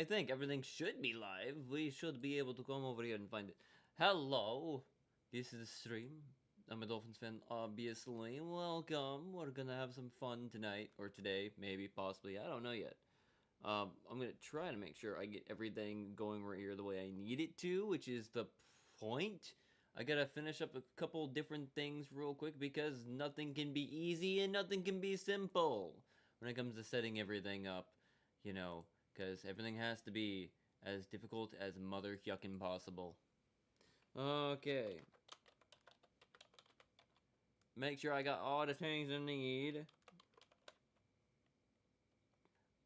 I think everything should be live. We should be able to come over here and find it. Hello, this is the stream. I'm a Dolphins fan, obviously. Welcome. We're gonna have some fun tonight, or today, maybe, possibly. I don't know yet. I'm gonna try to make sure I get everything going right here the way I need it to, which is the point. I gotta finish up a couple different things real quick because nothing can be easy and nothing can be simple when it comes to setting everything up, you know, because everything has to be as difficult as mother yuckin' possible. Okay. Make sure I got all the things I need. If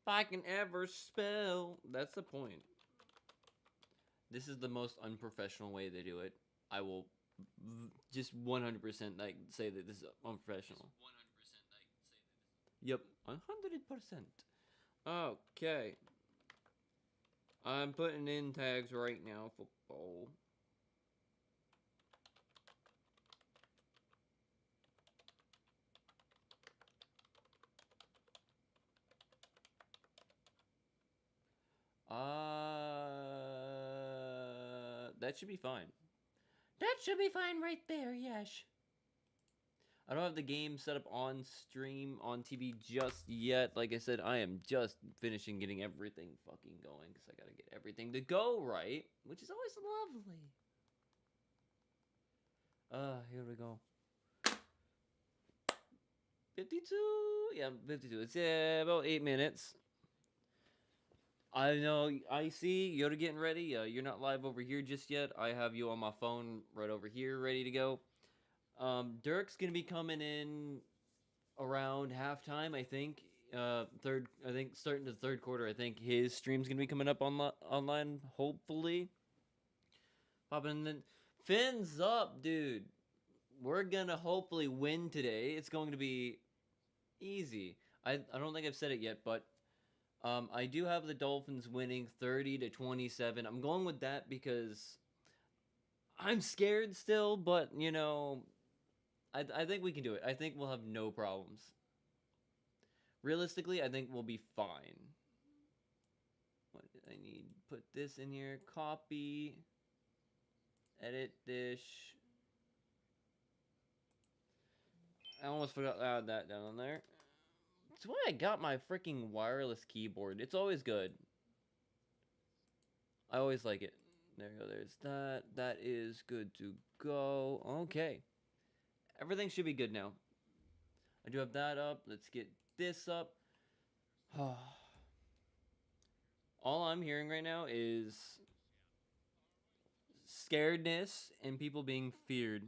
I can ever spell. That's the point. This is the most unprofessional way to do it. I will just 100% like say that this is unprofessional. Yep, 100%. Okay. I'm putting in tags right now, football. That should be fine. That should be fine right there, yes. I don't have the game set up on stream, on TV just yet. Like I said, I am just finishing getting everything fucking going because I gotta get everything to go right, which is always lovely. Here we go. 52? Yeah, 52. It's about 8 minutes. I know, I see, you're getting ready. You're not live over here just yet. I have you on my phone right over here, ready to go. Dirk's gonna be coming in around halftime, I think. Starting the third quarter, I think his stream's gonna be coming up online, hopefully. Popping in. Fins up, dude. We're gonna hopefully win today. It's going to be easy. I don't think I've said it yet, but I do have the Dolphins winning 30-27. I'm going with that because I'm scared still, but you know, I think we can do it. I think we'll have no problems. Realistically, I think we'll be fine. What did I need? Put this in here. Copy. Edit this. I almost forgot to add that down there. That's why I got my freaking wireless keyboard. It's always good. I always like it. There you go. There's that. That is good to go. Okay. Everything should be good now. I do have that up. Let's get this up. All I'm hearing right now is scaredness and people being feared.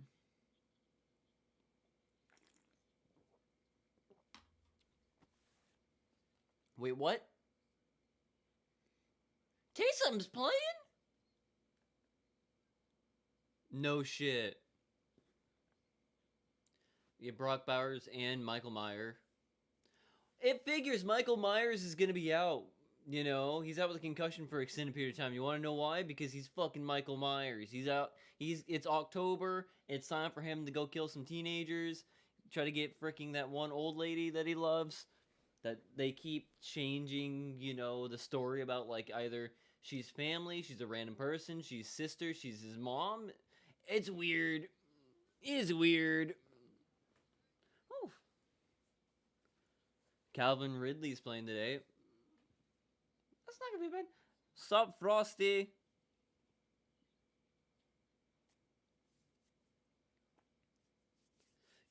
Wait, what? Taysom's playing? No shit. Yeah, Brock Bowers and Michael Meyer. It figures Michael Myers is gonna be out. You know, he's out with a concussion for an extended period of time. You want to know why? Because he's fucking Michael Myers. He's out. It's October. It's time for him to go kill some teenagers. Try to get freaking that one old lady that he loves. That they keep changing, you know, the story about like either she's family, she's a random person, she's sister, she's his mom. It's weird. It is weird. Oof. Calvin Ridley's playing today. That's not gonna be bad. Sup, Frosty?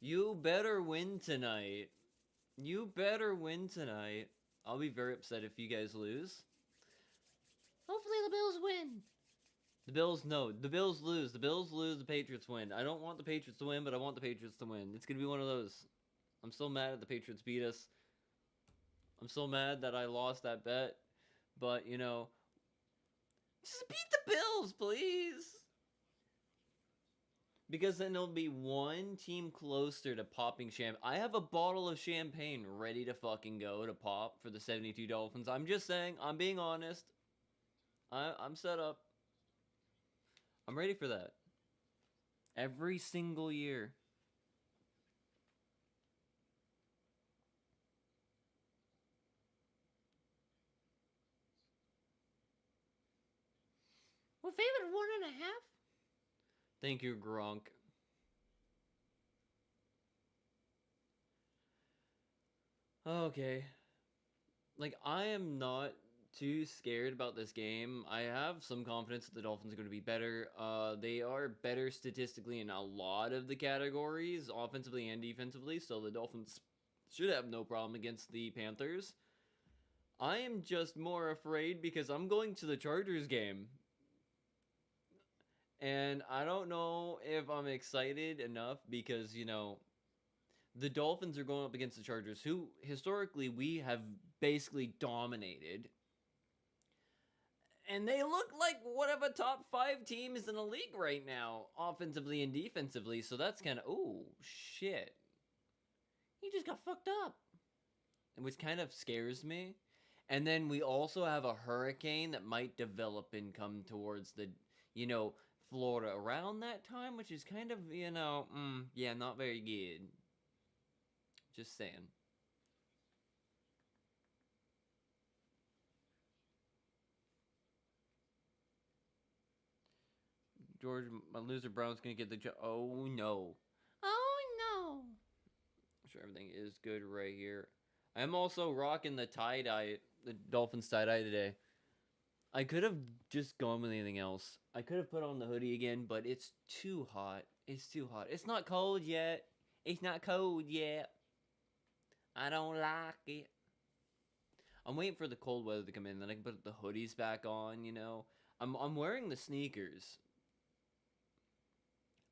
You better win tonight. You better win tonight. I'll be very upset if you guys lose. Hopefully the Bills win. The Bills, no. The Bills lose. The Bills lose, the Patriots win. I don't want the Patriots to win, but I want the Patriots to win. It's gonna be one of those. I'm so mad that the Patriots beat us. I'm so mad that I lost that bet. But, you know, just beat the Bills, please. Because then there'll be one team closer to popping champagne. I have a bottle of champagne ready to fucking go to pop for the 72 Dolphins. I'm just saying, I'm being honest. I'm set up. I'm ready for that. Every single year. We're favored 1.5. Thank you, Gronk. Okay. Like, I am not too scared about this game. I have some confidence that the Dolphins are going to be better. They are better statistically in a lot of the categories, offensively and defensively, so the Dolphins should have no problem against the Panthers. I am just more afraid because I'm going to the Chargers game. And I don't know if I'm excited enough because, the Dolphins are going up against the Chargers, who historically we have basically dominated. And they look like one of a top 5 teams in the league right now, offensively and defensively. So that's kind of, oh, shit. He just got fucked up. Which kind of scares me. And then we also have a hurricane that might develop and come towards the, Florida around that time, which is kind of, not very good. Just saying. George, my loser Brown's gonna get the job. Oh no. Oh no. I'm sure everything is good right here. I'm also rocking the tie-dye, the Dolphins tie-dye today. I could have just gone with anything else. I could have put on the hoodie again, but it's too hot. It's too hot. It's not cold yet. It's not cold yet. I don't like it. I'm waiting for the cold weather to come in, then I can put the hoodies back on, I'm wearing the sneakers.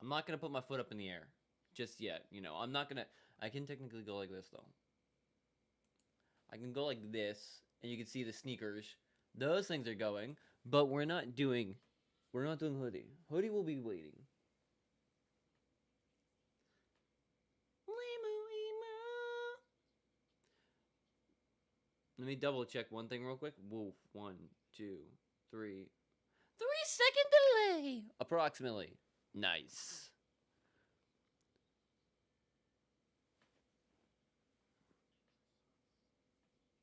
I'm not going to put my foot up in the air just yet, I'm not going to... I can technically go like this, though. I can go like this, and you can see the sneakers. Those things are going, but we're not doing hoodie. Hoodie will be waiting. Let me double check one thing real quick. Woof. 1, 2, 3. 3-second delay. Approximately. Nice.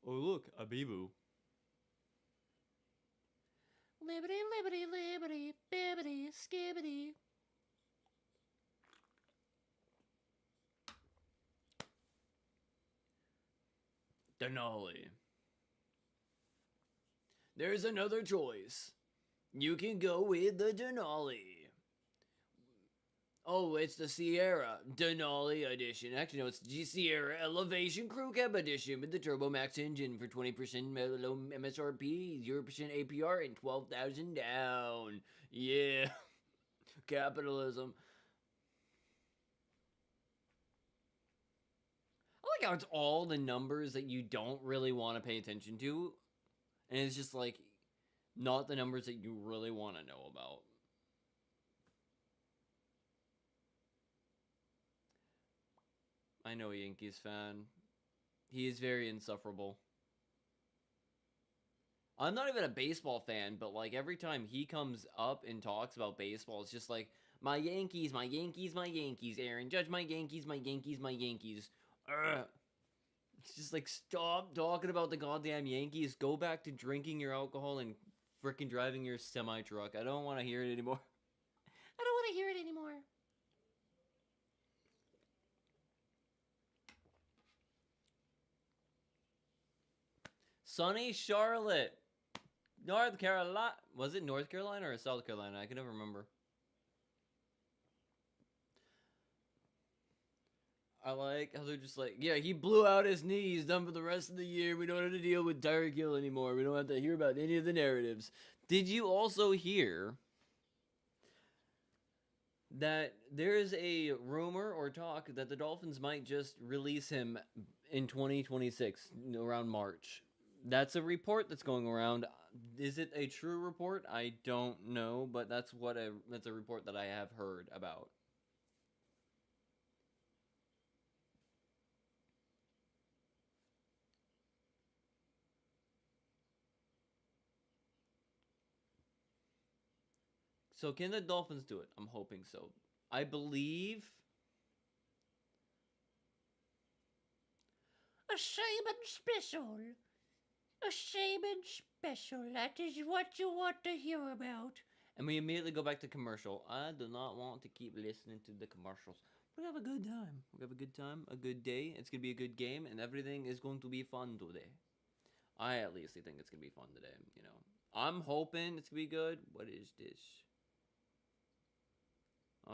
Oh, look, a Bibu. Liberty, liberty, liberty, bibbity, skibbity. Denali. There's another choice. You can go with the Denali. Oh, it's the Sierra Denali edition. Actually, no, it's the Sierra Elevation Crew Cab edition with the Turbo Max engine for 20% low MSRP, 0% APR, and 12,000 down. Yeah. Capitalism. I like how it's all the numbers that you don't really want to pay attention to. And it's just like, not the numbers that you really want to know about. I know a Yankees fan. He is very insufferable. I'm not even a baseball fan, but like every time he comes up and talks about baseball, it's just like, my Yankees, my Yankees, my Yankees, Aaron Judge, my Yankees, my Yankees, my Yankees. It's just like, stop talking about the goddamn Yankees. Go back to drinking your alcohol and freaking driving your semi-truck. I don't want to hear it anymore. I don't want to hear it anymore. Sunny Charlotte. North Carolina. Was it North Carolina or South Carolina? I can never remember. I like how they're just like, yeah, he blew out his knee. He's done for the rest of the year. We don't have to deal with Tyreek Hill anymore. We don't have to hear about any of the narratives. Did you also hear that there's a rumor or talk that the Dolphins might just release him in 2026, around March? That's a report that's going around. Is it a true report? I don't know, but that's a report that I have heard about. So can the Dolphins do it? I'm hoping so. I believe A Shaman special. A Shaman special. That is what you want to hear about. And we immediately go back to commercial. I do not want to keep listening to the commercials. We have a good time. We have a good time, a good day. It's going to be a good game, and everything is going to be fun today. I at least think it's going to be fun today, you know. I'm hoping it's going to be good. What is this?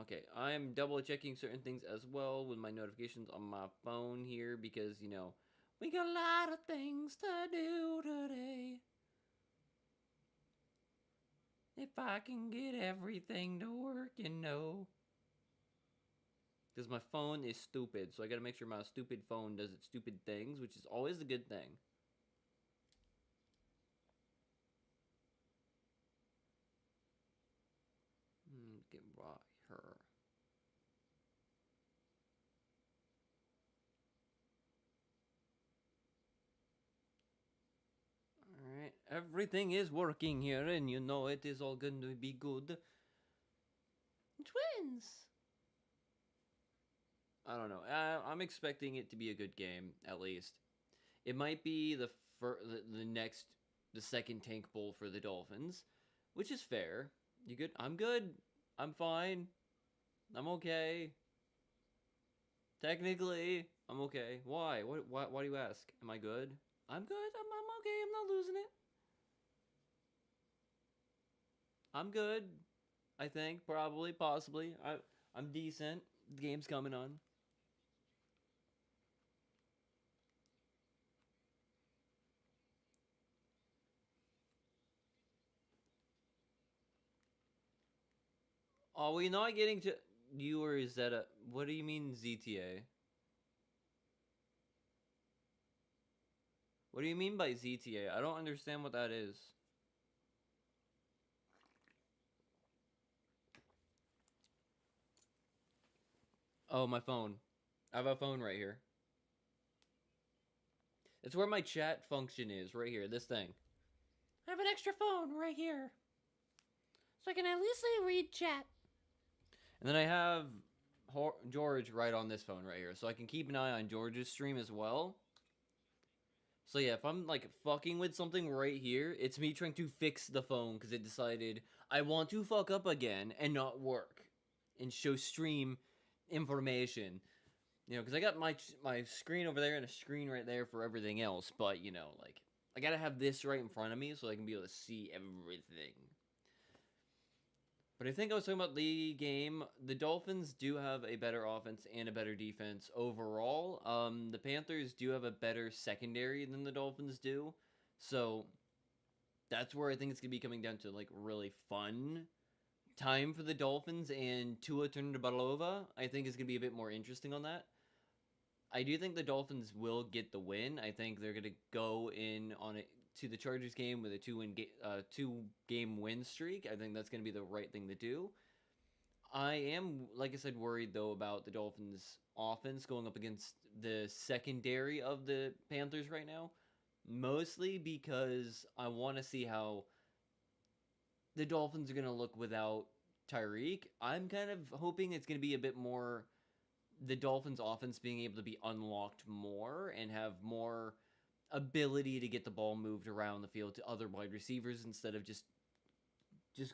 Okay, I am double checking certain things as well with my notifications on my phone here because, you know, we got a lot of things to do today. If I can get everything to work, you know. Because my phone is stupid, so I gotta make sure my stupid phone does its stupid things, which is always a good thing. Get right here. Alright, everything is working here, and you know it is all going to be good. Twins. I don't know. I'm expecting it to be a good game, at least. It might be the second tank bowl for the Dolphins, which is fair. You good? I'm good. I'm fine. I'm okay. Technically, I'm okay. Why? Why do you ask? Am I good? I'm good. I'm okay. I'm not losing it. I'm good. I think probably, possibly. I'm decent. The game's coming on. Are we not getting to you, or is that a... What do you mean ZTA? What do you mean by ZTA? I don't understand what that is. Oh, my phone. I have a phone right here. It's where my chat function is, right here, this thing. I have an extra phone right here. So I can at least read chat. And then I have George right on this phone right here, so I can keep an eye on George's stream as well. So yeah, if I'm like fucking with something right here, it's me trying to fix the phone because it decided I want to fuck up again and not work and show stream information. You know, because I got my screen over there and a screen right there for everything else, but you know, like I gotta have this right in front of me so I can be able to see everything. But I think I was talking about the game. The Dolphins do have a better offense and a better defense overall. The Panthers do have a better secondary than the Dolphins do. So that's where I think it's going to be coming down to like really fun time for the Dolphins, and Tua Tagovailoa I think is going to be a bit more interesting on that. I do think the Dolphins will get the win. I think they're going to go in on it to the Chargers game with a two-game win streak. I think that's going to be the right thing to do. I am, like I said, worried though about the Dolphins' offense going up against the secondary of the Panthers right now, mostly because I want to see how the Dolphins are going to look without Tyreek. I'm kind of hoping it's going to be a bit more the Dolphins' offense being able to be unlocked more and have more ability to get the ball moved around the field to other wide receivers instead of just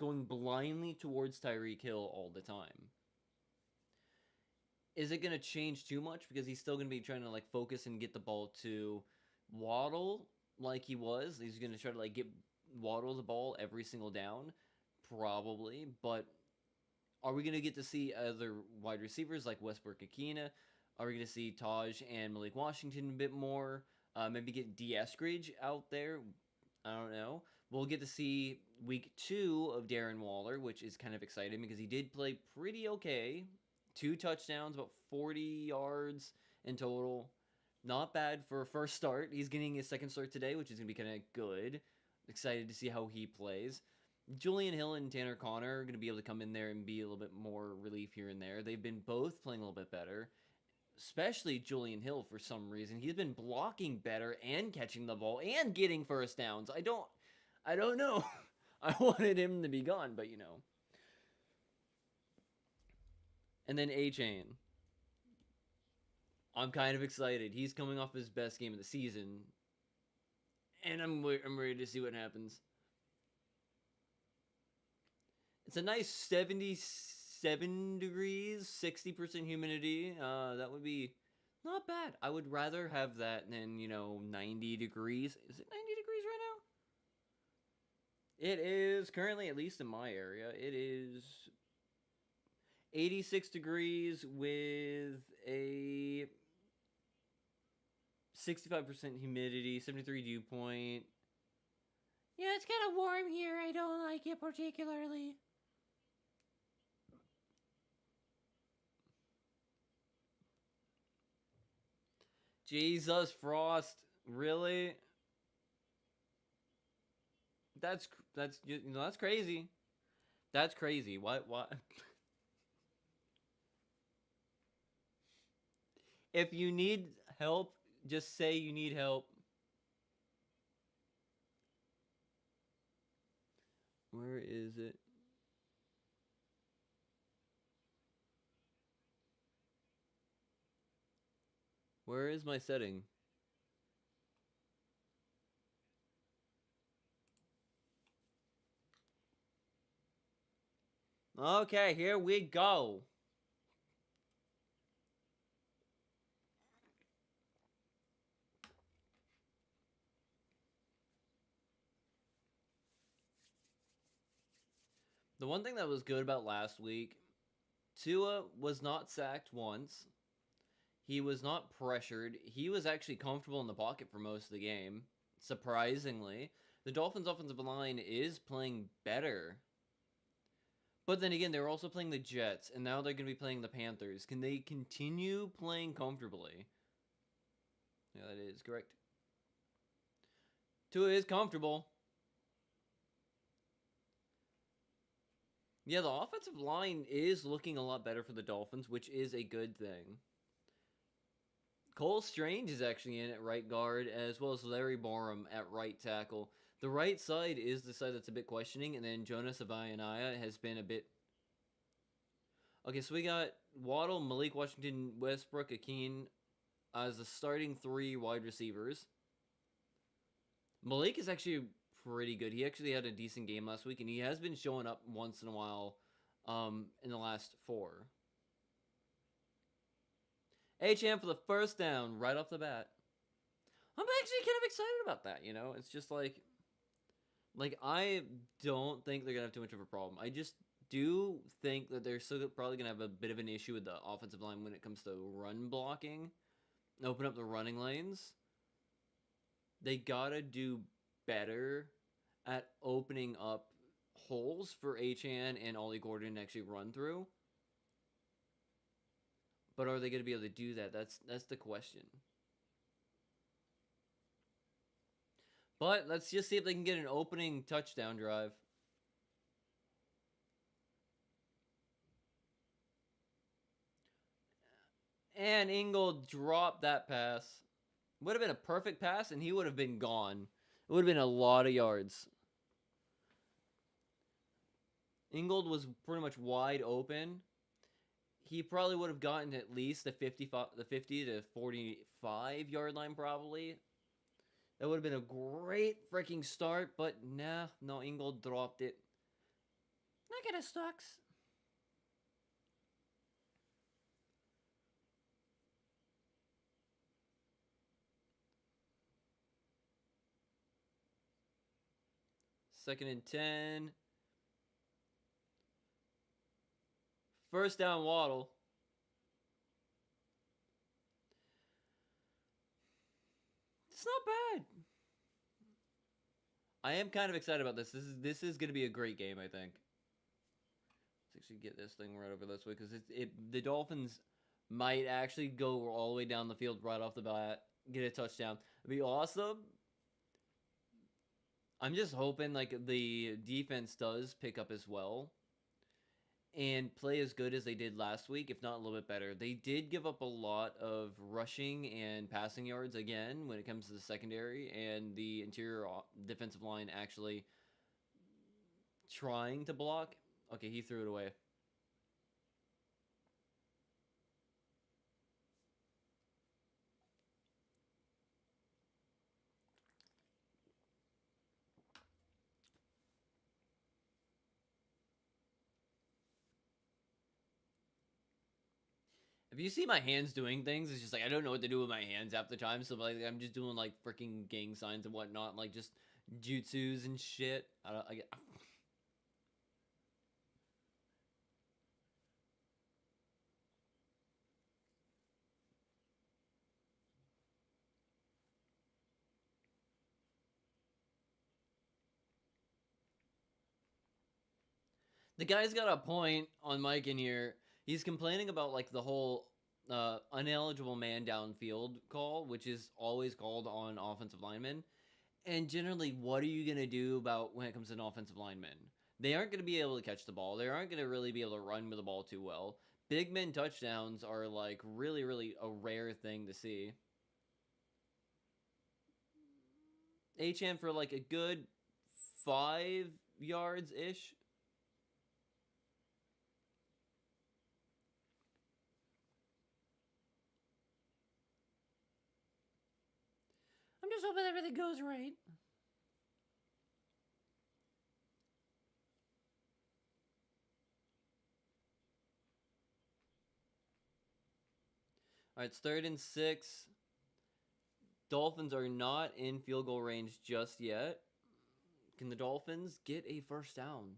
going blindly towards Tyreek Hill all the time. Is it going to change too much because he's still going to be trying to like focus and get the ball to Waddle like he was? He's going to try to like get Waddle the ball every single down? Probably, but are we going to get to see other wide receivers like Westbrook-Ikhine? Are we going to see Taj and Malik Washington a bit more? Maybe get D. Eskridge out there. I don't know. We'll get to see week 2 of Darren Waller, which is kind of exciting because he did play pretty okay. 2 touchdowns, about 40 yards in total. Not bad for a first start. He's getting his second start today, which is going to be kind of good. Excited to see how he plays. Julian Hill and Tanner Conner are going to be able to come in there and be a little bit more relief here and there. They've been both playing a little bit better. Especially Julian Hill for some reason. He's been blocking better and catching the ball and getting first downs. I don't know. I wanted him to be gone, but you know. And then A-Chain. I'm kind of excited. He's coming off his best game of the season. And I'm ready to see what happens. It's a nice 77 degrees, 60% humidity. That would be not bad. I would rather have that than, 90 degrees. Is it 90 degrees right now? It is currently, at least in my area, it is 86 degrees with a 65% humidity, 73 dew point. Yeah, it's kind of warm here. I don't like it particularly. Jesus, Frost, really? That's that's crazy. That's crazy. What? If you need help, just say you need help. Where is it? Where is my setting? Okay, here we go. The one thing that was good about last week, Tua was not sacked once. He was not pressured. He was actually comfortable in the pocket for most of the game. Surprisingly, the Dolphins' offensive line is playing better. But then again, they're also playing the Jets, and now they're going to be playing the Panthers. Can they continue playing comfortably? Yeah, that is correct. Tua is comfortable. Yeah, the offensive line is looking a lot better for the Dolphins, which is a good thing. Cole Strange is actually in at right guard, as well as Larry Borum at right tackle. The right side is the side that's a bit questioning, and then Jonas Avayanaya has been a bit... Okay, so we got Waddle, Malik Washington, Westbrook, Akeen as the starting 3 wide receivers. Malik is actually pretty good. He actually had a decent game last week, and he has been showing up once in a while in the last 4. HM for the first down right off the bat. I'm actually kind of excited about that, It's just like I don't think they're going to have too much of a problem. I just do think that they're still probably going to have a bit of an issue with the offensive line when it comes to run blocking. Open up the running lanes. They got to do better at opening up holes for Achan and Ollie Gordon to actually run through. But are they going to be able to do that? That's the question. But let's just see if they can get an opening touchdown drive. And Ingold dropped that pass. Would have been a perfect pass, and he would have been gone. It would have been a lot of yards. Ingold was pretty much wide open. He probably would have gotten at least the 50 to 45 yard line probably. That would have been a great freaking start, but no, Ingold dropped it. That kind of sucks. Second and 10. First down, Waddle. It's not bad. I am kind of excited about this. This is going to be a great game, I think. Let's actually get this thing right over this way, because the Dolphins might actually go all the way down the field right off the bat, get a touchdown. It'd be awesome. I'm just hoping the defense does pick up as well and play as good as they did last week, if not a little bit better. They did give up a lot of rushing and passing yards again when it comes to the secondary and the interior defensive line actually trying to block. Okay, he threw it away. If you see my hands doing things, it's just like I don't know what to do with my hands half the time. So like I'm just doing like freaking gang signs and whatnot, like just jutsus and shit. The guy's got a point on Mike in here. He's complaining about like the whole uneligible man downfield call, which is always called on offensive linemen. And generally, what are you gonna do about when it comes to an offensive lineman? They aren't gonna be able to catch the ball. They aren't gonna really be able to run with the ball too well. Big men touchdowns are like really, really a rare thing to see. HM for like a good 5 yards ish. I'm just hoping everything goes right. All right, it's 3rd and 6. Dolphins are not in field goal range just yet. Can the Dolphins get a first down?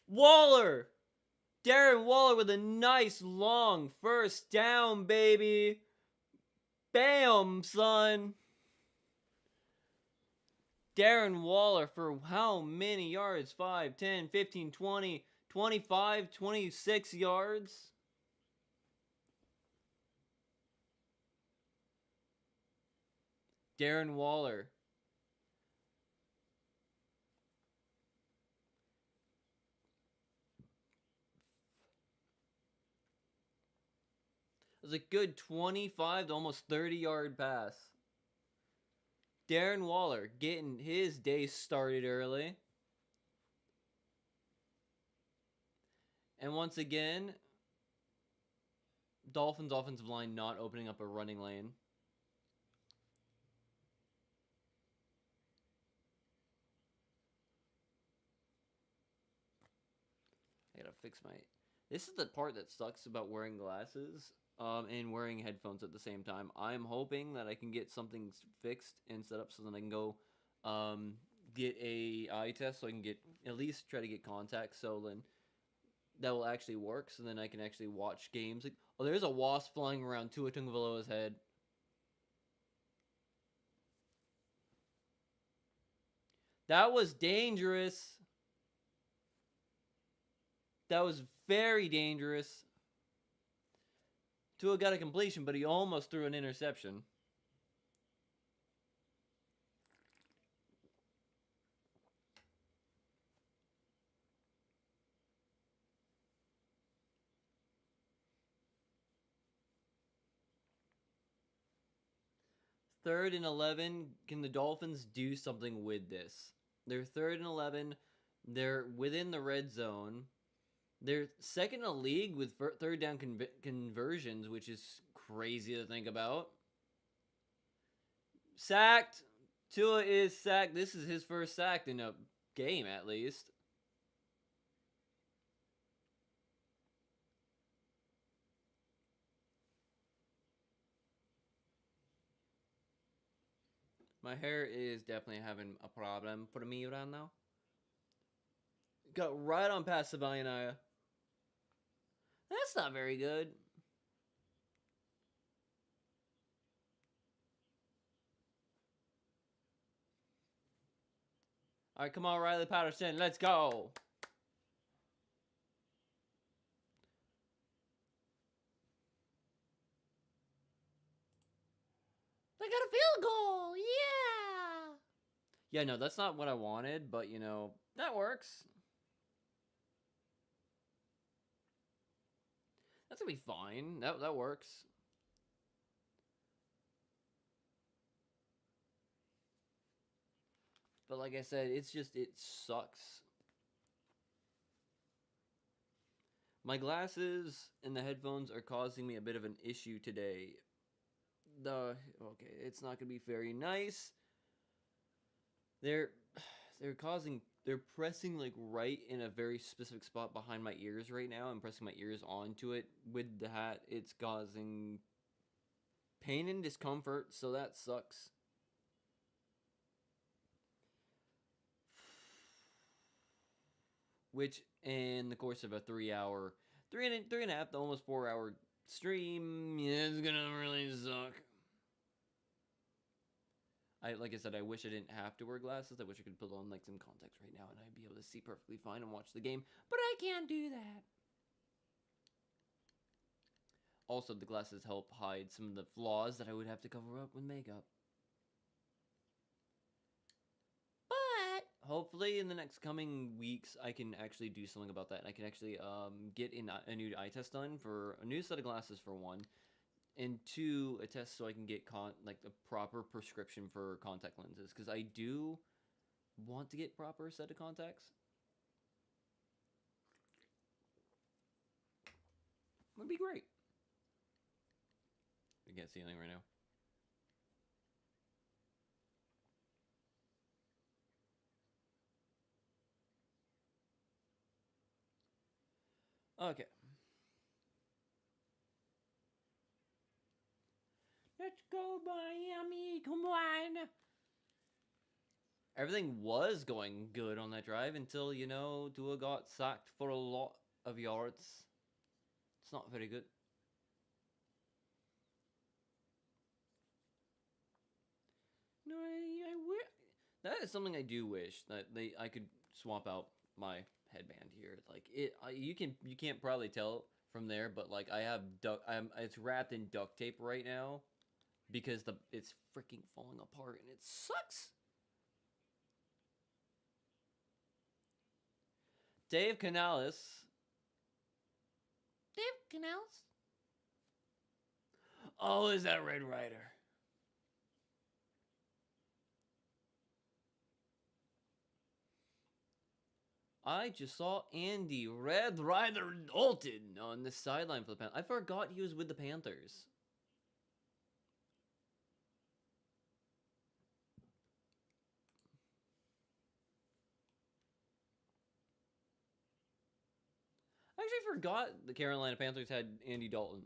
Waller! Darren Waller with a nice long first down, baby. Bam, son. Darren Waller for how many yards? 5, 10, 15, 20, 25, 26 yards. Darren Waller. It was a good 25 to almost 30-yard pass. Darren Waller getting his day started early. And once again, Dolphins offensive line not opening up a running lane. I gotta fix my... This is the part that sucks about wearing glasses and wearing headphones at the same time. I'm hoping that I can get something fixed and set up so that I can go get a eye test so I can get at least try to get contacts so then that will actually work so then I can actually watch games. Like, oh, there's a wasp flying around Tua Tagovailoa's head. That was dangerous. That was very dangerous. Tua got a completion, but he almost threw an interception. Third and 11. Can the Dolphins do something with this? They're 3rd and 11. They're within the red zone. They're second in the league with third down conversions, which is crazy to think about. Sacked. Tua is sacked. This is his first sack in a game, at least. My hair is definitely having a problem for me right now. Got right on past Savannah. That's not very good. All right, come on, Riley Patterson. Let's go. They got a field goal. Yeah. Yeah, no, that's not what I wanted, but, you know, that works. That's going to be fine. That works. But like I said, it sucks. My glasses and the headphones are causing me a bit of an issue today. Okay, it's not going to be very nice. they're pressing like right in a very specific spot behind my ears right now. I'm pressing my ears onto it with the hat. It's causing pain and discomfort, so that sucks. Which, in the course of a 3 hour, three and a half to almost 4 hour stream, yeah, it's gonna really suck. Like I said, I wish I didn't have to wear glasses. I wish I could put on like some contacts right now and I'd be able to see perfectly fine and watch the game. But I can't do that. Also, the glasses help hide some of the flaws that I would have to cover up with makeup. But hopefully in the next coming weeks, I can actually do something about that. I can actually get a new eye test done for a new set of glasses for one. And two, a test so I can get like the proper prescription for contact lenses, because I do want to get proper set of contacts. Would be great. I can't see anything right now. Okay. Let's go, Miami. Come on. Everything was going good on that drive until, Tua got sacked for a lot of yards. It's not very good. No, that is something I do wish that I could swap out my headband here. Like you can't probably tell from there, but like I have it's wrapped in duct tape right now because it's freaking falling apart and it sucks. Dave Canales. Dave Canales? Oh, is that Red Ryder? I just saw Andy Red Ryder Dalton on the sideline for the Panthers. I forgot he was with the Panthers. I actually forgot the Carolina Panthers had Andy Dalton.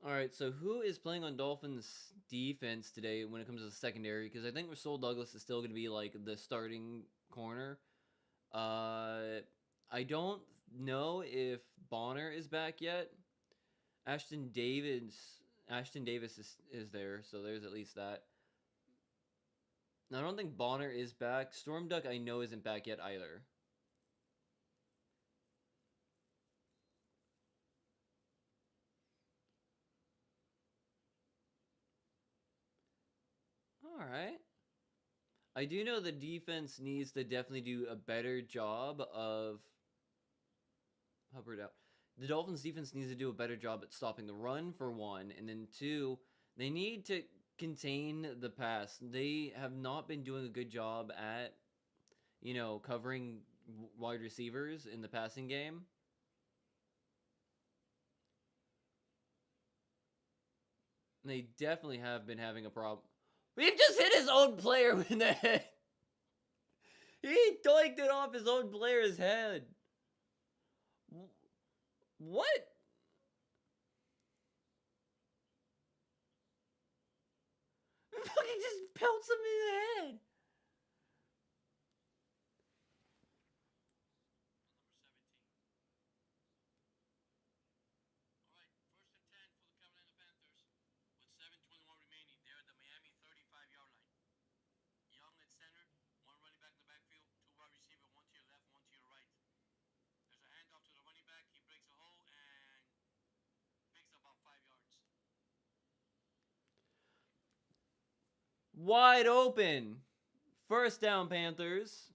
All right, so who is playing on Dolphins defense today when it comes to the secondary? Because I think Rasul Douglas is still going to be like the starting corner. I don't know if Bonner is back yet. Ashton Davis is there, so there's at least that. Now, I don't think Bonner is back. Storm Duck I know isn't back yet either. All right. I do know the defense needs to definitely do a better job of Hubbard out. The Dolphins defense needs to do a better job at stopping the run for one, and then two, they need to contain the pass. They have not been doing a good job at, covering wide receivers in the passing game. They definitely have been having a problem. He just hit his own player in the head. He doinked it off his own player's head. What? Fucking just pelts him in the head. Wide open. First down, Panthers.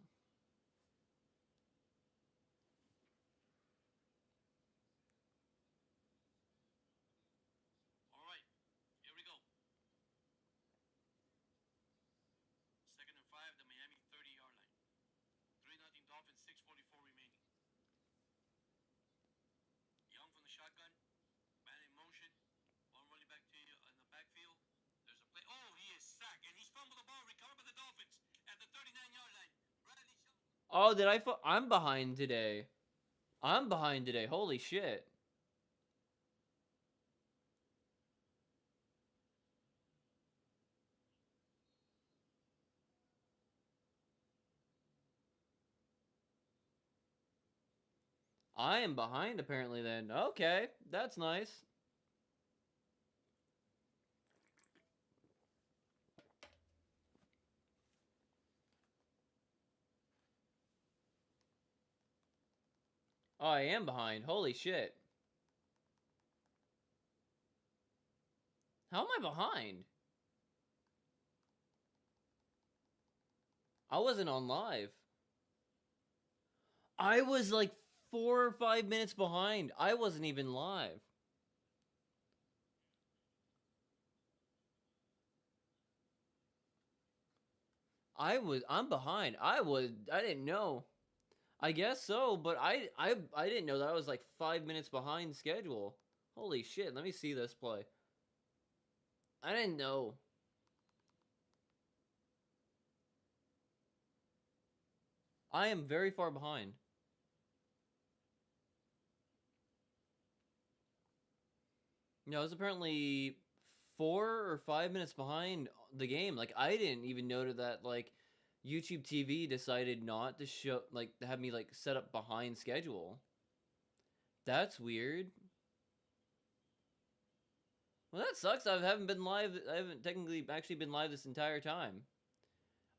All right, here we go. Second and 5, the Miami 30-yard line. 3-0 Dolphins, 6:44 remaining. shotgun, man in motion, one running back to you in the backfield. There's a play. Oh, he is sacked, and he's fumbled the ball, recovered by the Dolphins at the 39-yard line. Bradley Shaw. Oh, did I'm behind today. I'm behind today. Holy shit. I am behind apparently then. Okay, that's nice. Oh, I am behind. Holy shit. How am I behind? I wasn't on live. I was like 4 or 5 minutes behind. I wasn't even live. I'm behind. I didn't know. I guess so, but I didn't know that I was like 5 minutes behind schedule. Holy shit, let me see this play. I didn't know. I am very far behind. No, I was apparently 4 or 5 minutes behind the game. Like, I didn't even know that, like, YouTube TV decided not to show, like, to have me, like, set up behind schedule. That's weird. Well, that sucks. I haven't been live. I haven't technically actually been live this entire time.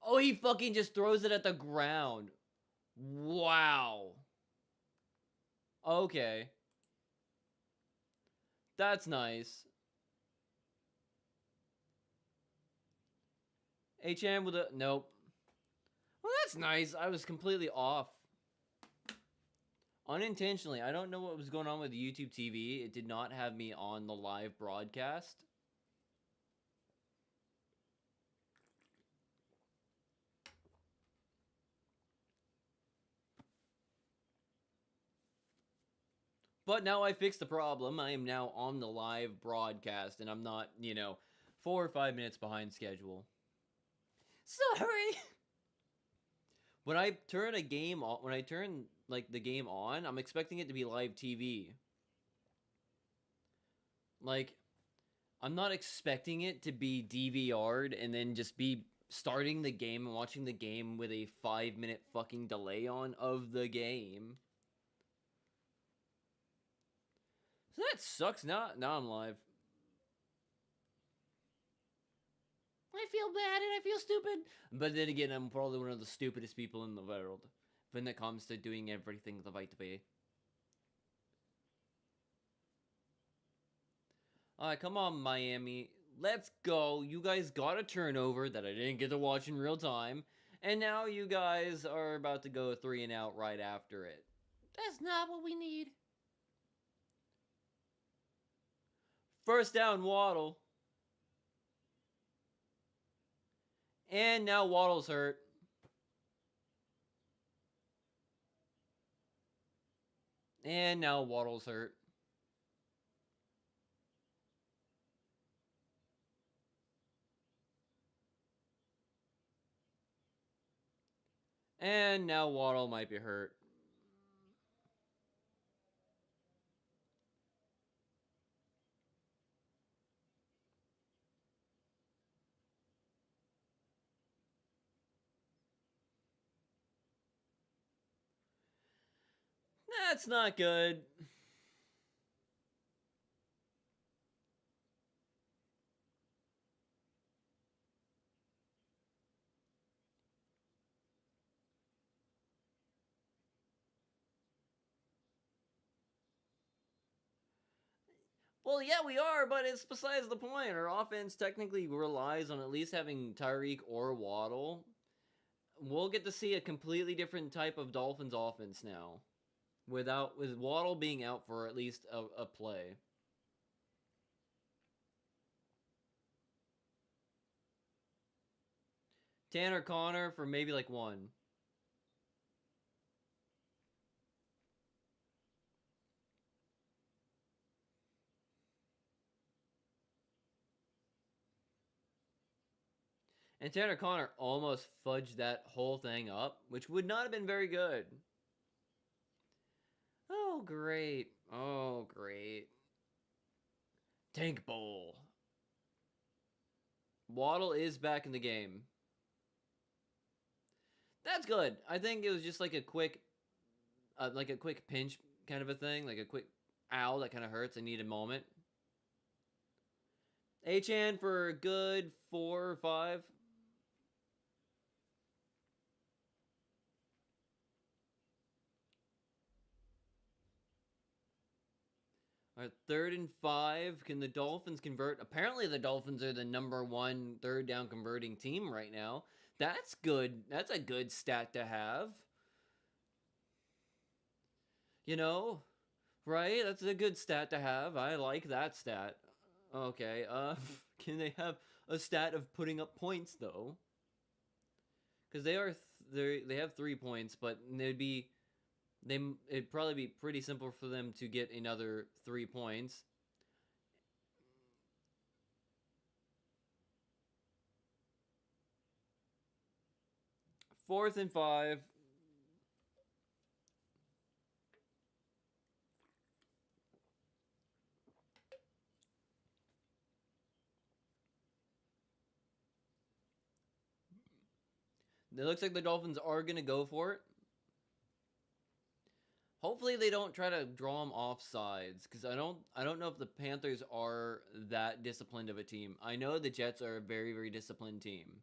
Oh, he fucking just throws it at the ground. Wow. Okay. That's nice. HM with a... Nope. Well, that's nice. I was completely off. Unintentionally. I don't know what was going on with YouTube TV. It did not have me on the live broadcast. But now I fixed the problem. I am now on the live broadcast, and I'm not, 4 or 5 minutes behind schedule. Sorry. When I turn a game on, when I turn like the game on, I'm expecting it to be live TV. Like, I'm not expecting it to be DVR'd and then just be starting the game and watching the game with a 5-minute fucking delay on of the game. So that sucks. Now I'm live. I feel bad and I feel stupid. But then again, I'm probably one of the stupidest people in the world when it comes to doing everything the right way. Alright, come on, Miami. Let's go. You guys got a turnover that I didn't get to watch in real time. And now you guys are about to go 3 and out right after it. That's not what we need. First down, Waddle. And now Waddle's hurt. And now Waddle's hurt. And now Waddle might be hurt. That's not good. Well, yeah, we are, but it's besides the point. Our offense technically relies on at least having Tyreek or Waddle. We'll get to see a completely different type of Dolphins offense now. With Waddle being out for at least a play. Tanner Connor for maybe like 1. And Tanner Connor almost fudged that whole thing up, which would not have been very good. Oh, great. Oh, great. Tank Bowl. Waddle is back in the game. That's good. I think it was just like a quick pinch kind of a thing, like a quick ow that kind of hurts. I need a moment. Achan for a good 4 or 5. All right, 3rd and 5. Can the Dolphins convert? Apparently, the Dolphins are the #1 third down converting team right now. That's good. That's a good stat to have. You know, right? That's a good stat to have. I like that stat. Okay. Can they have a stat of putting up points though? Because they have 3 points, but it'd probably be pretty simple for them to get another 3 points. Fourth and 5. It looks like the Dolphins are gonna go for it. Hopefully they don't try to draw them off sides, because I don't know if the Panthers are that disciplined of a team. I know the Jets are a very, very disciplined team.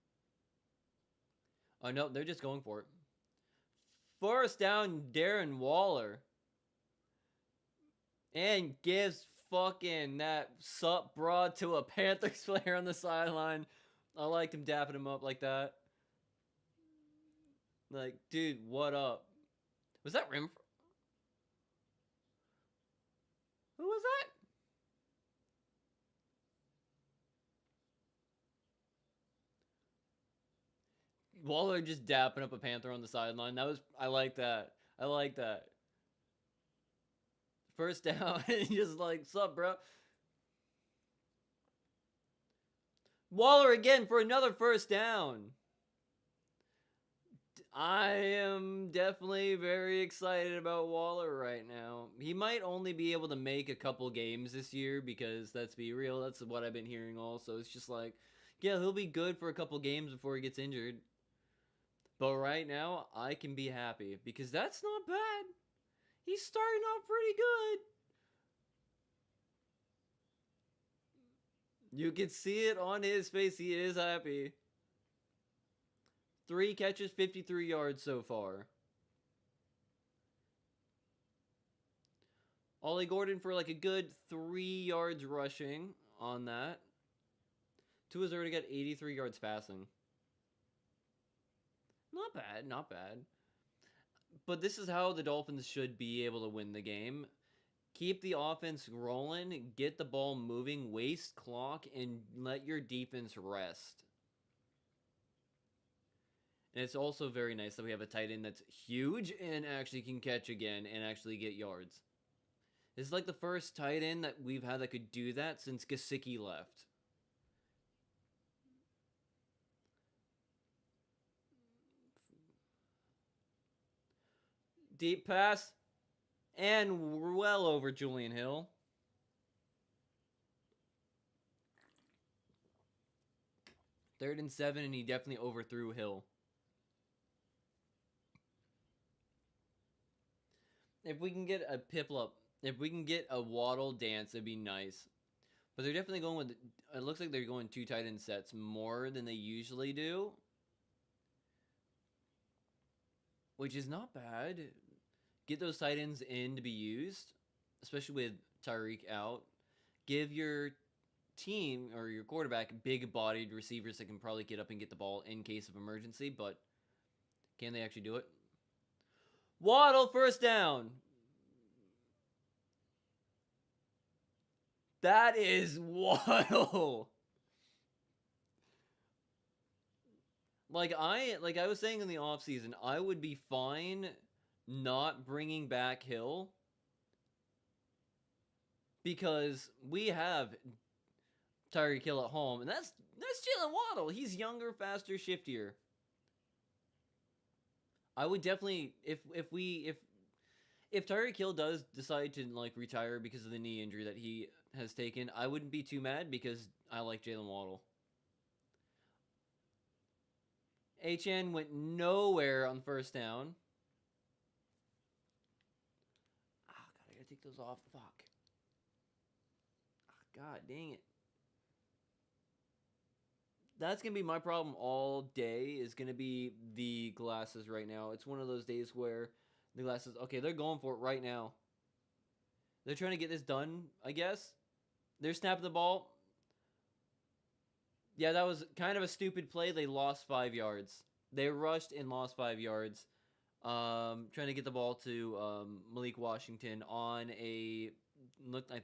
Oh no, they're just going for it. First down, Darren Waller. And gives fucking that sup broad to a Panthers player on the sideline. I liked him dapping him up like that. Like, dude, what up? Was that Rim? Who was that? Waller just dapping up a Panther on the sideline. I like that. I like that. First down, and just like, sup, bro? Waller again for another first down. I am definitely very excited about Waller right now. He might only be able to make a couple games this year because, let's be real, that's what I've been hearing also. It's just like, yeah, he'll be good for a couple games before he gets injured. But right now, I can be happy because that's not bad. He's starting off pretty good. You can see it on his face. He is happy. 3 catches, 53 yards so far. Ollie Gordon for like a good 3 yards rushing on that. Tua's already got 83 yards passing. Not bad, not bad. But this is how the Dolphins should be able to win the game. Keep the offense rolling, get the ball moving, waste clock, and let your defense rest. And it's also very nice that we have a tight end that's huge and actually can catch again and actually get yards. This is like the first tight end that we've had that could do that since Gesicki left. Deep pass. And we're well over Julian Hill. Third and 7, and he definitely overthrew Hill. If we can get a Piplup, if we can get a Waddle dance, it'd be nice. But they're definitely going with, it looks like they're going 2 tight end sets more than they usually do. Which is not bad. Get those tight ends in to be used, especially with Tyreek out. Give your team or your quarterback big-bodied receivers that can probably get up and get the ball in case of emergency, but can they actually do it? Waddle, first down. That is Waddle. Like I was saying in the offseason, I would be fine not bringing back Hill because we have Tyreek Hill at home, and that's That's Jalen Waddle. He's younger, faster, shiftier. I would definitely if Tyreek Hill does decide to like retire because of the knee injury that he has taken, I wouldn't be too mad because I like Jalen Waddle. HN went nowhere on first down. Ah, God, I gotta take those off. Fuck. Ah, God dang it. That's gonna be my problem all day. Is gonna be the glasses right now. It's one of those days where the glasses. Okay, they're going for it right now. They're trying to get this done. I guess they're snapping the ball. Yeah, that was kind of a stupid play. They lost 5 yards. They rushed and lost 5 yards. Trying to get the ball to Malik Washington on I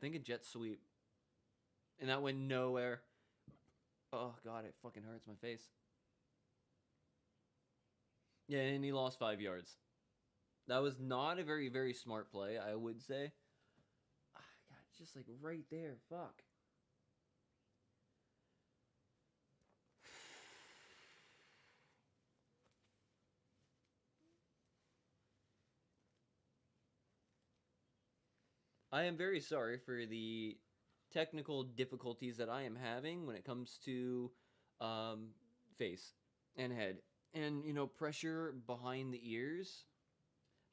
think a jet sweep, and that went nowhere. Oh God, it fucking hurts my face. Yeah, and he lost 5 yards. That was not a very, very smart play, I would say. Ah, God, just like right there. Fuck. I am very sorry for the technical difficulties that I am having when it comes to face and head and pressure behind the ears.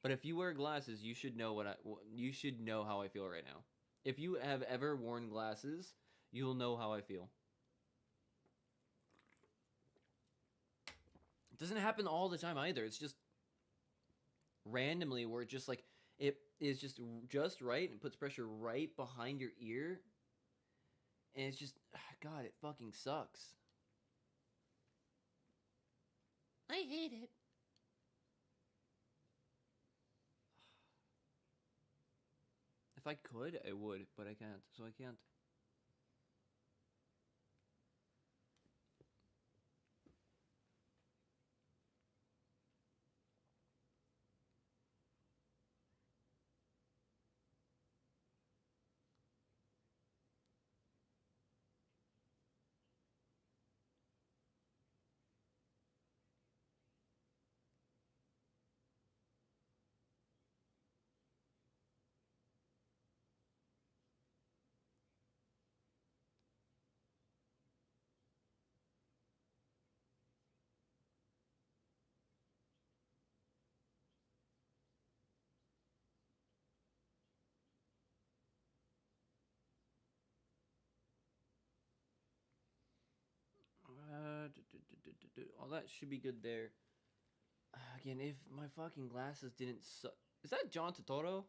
But if you wear glasses, you should know you should know how I feel right now. If you have ever worn glasses, you'll know how I feel. It doesn't happen all the time either. It's just randomly where it just like it is just right and puts pressure right behind your ear. And it's just, God, it fucking sucks. I hate it. If I could, I would, but I can't, so I can't. All that should be good there. Again, if my fucking glasses didn't suck. Is that John Totoro?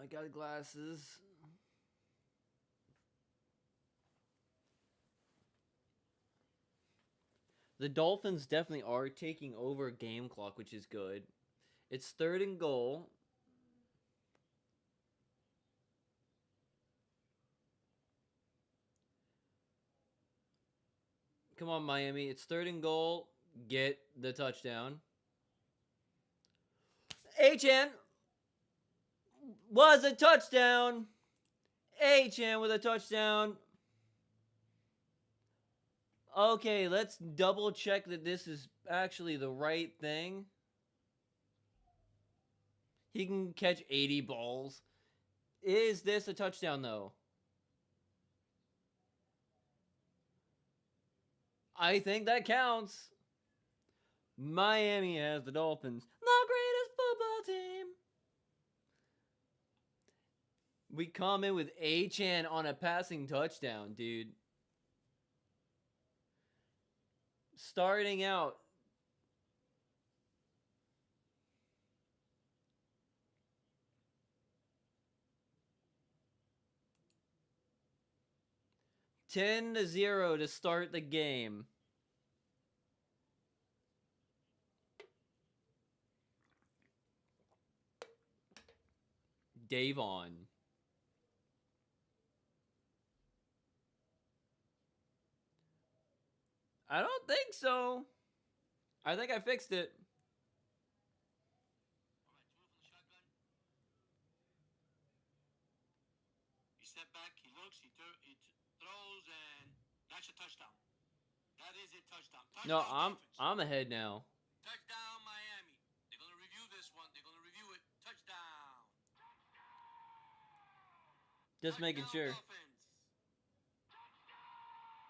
I got glasses. The Dolphins definitely are taking over game clock, which is good. It's 3rd and goal. Come on, Miami. It's 3rd and goal. Get the touchdown. HN was a touchdown. HN with a touchdown. Okay, let's double check that this is actually the right thing. He can catch 80 balls. Is this a touchdown, though? I think that counts. Miami has the Dolphins, the greatest football team. We come in with HN on a passing touchdown, dude. Starting out. $10-0 to start the game. Davon. I don't think so. I think I fixed it. He step back, he looks, he throws, and that's a touchdown. That is a touchdown. No, Touchdown, Dolphins. I'm ahead now. Touchdown, Miami. They're gonna review this one. They're gonna review it. Touchdown. Just making Touchdown, sure. Dolphins.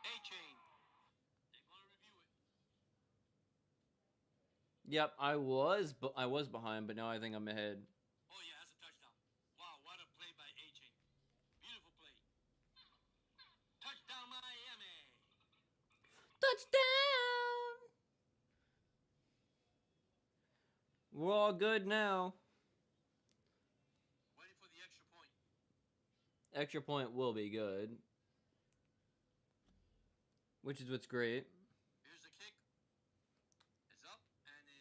A-chain. They're gonna review it. Yep, I was behind, but now I think I'm ahead. Oh yeah, that's a touchdown. Wow, what a play by A-chain. Beautiful play. Touchdown, Miami. Touchdown! We're all good now. Waiting for the extra point. Extra point will be good. Which is what's great. Here's the kick. It's up and is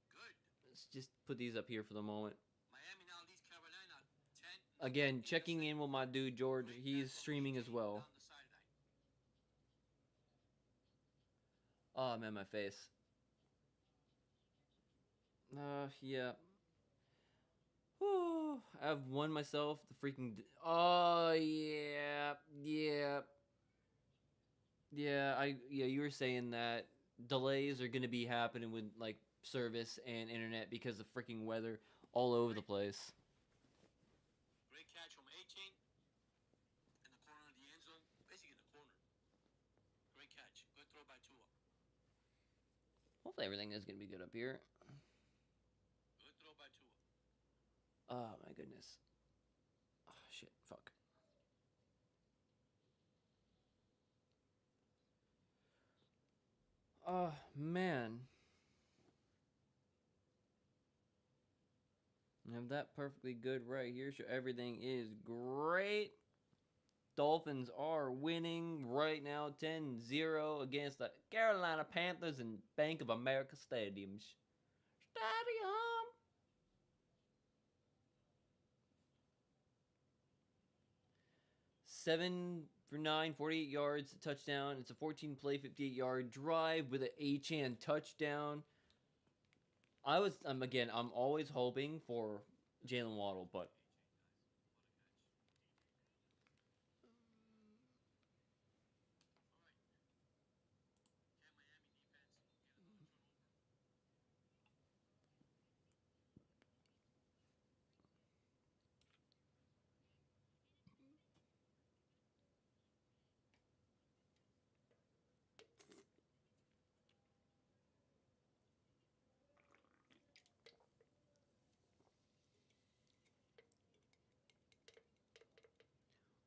good. Let's just put these up here for the moment. Miami now leads Carolina 10. Again, checking in with my dude George. Great He's pass from streaming as A-chain well. down the sideline. Oh man, my face. Yeah. Whew. I've won myself the freaking. Oh yeah, yeah, yeah. You were saying that delays are gonna be happening with like service and internet because of freaking weather all over the place. Great catch from A-chain in the corner of the end zone. Basically in the corner. Great catch. Good throw by Tua. Hopefully everything is gonna be good up here. Good throw by Tua. Oh my goodness. Oh shit. Fuck. Oh man. I have that perfectly good right here. So everything is great. Dolphins are winning right now 10-0 against the Carolina Panthers in Bank of America Stadium. Stadium. Seven for 9, 48 yards, touchdown. It's a 14-play, 58-yard drive with an A-Chan touchdown. I'm always hoping for Jalen Waddle, but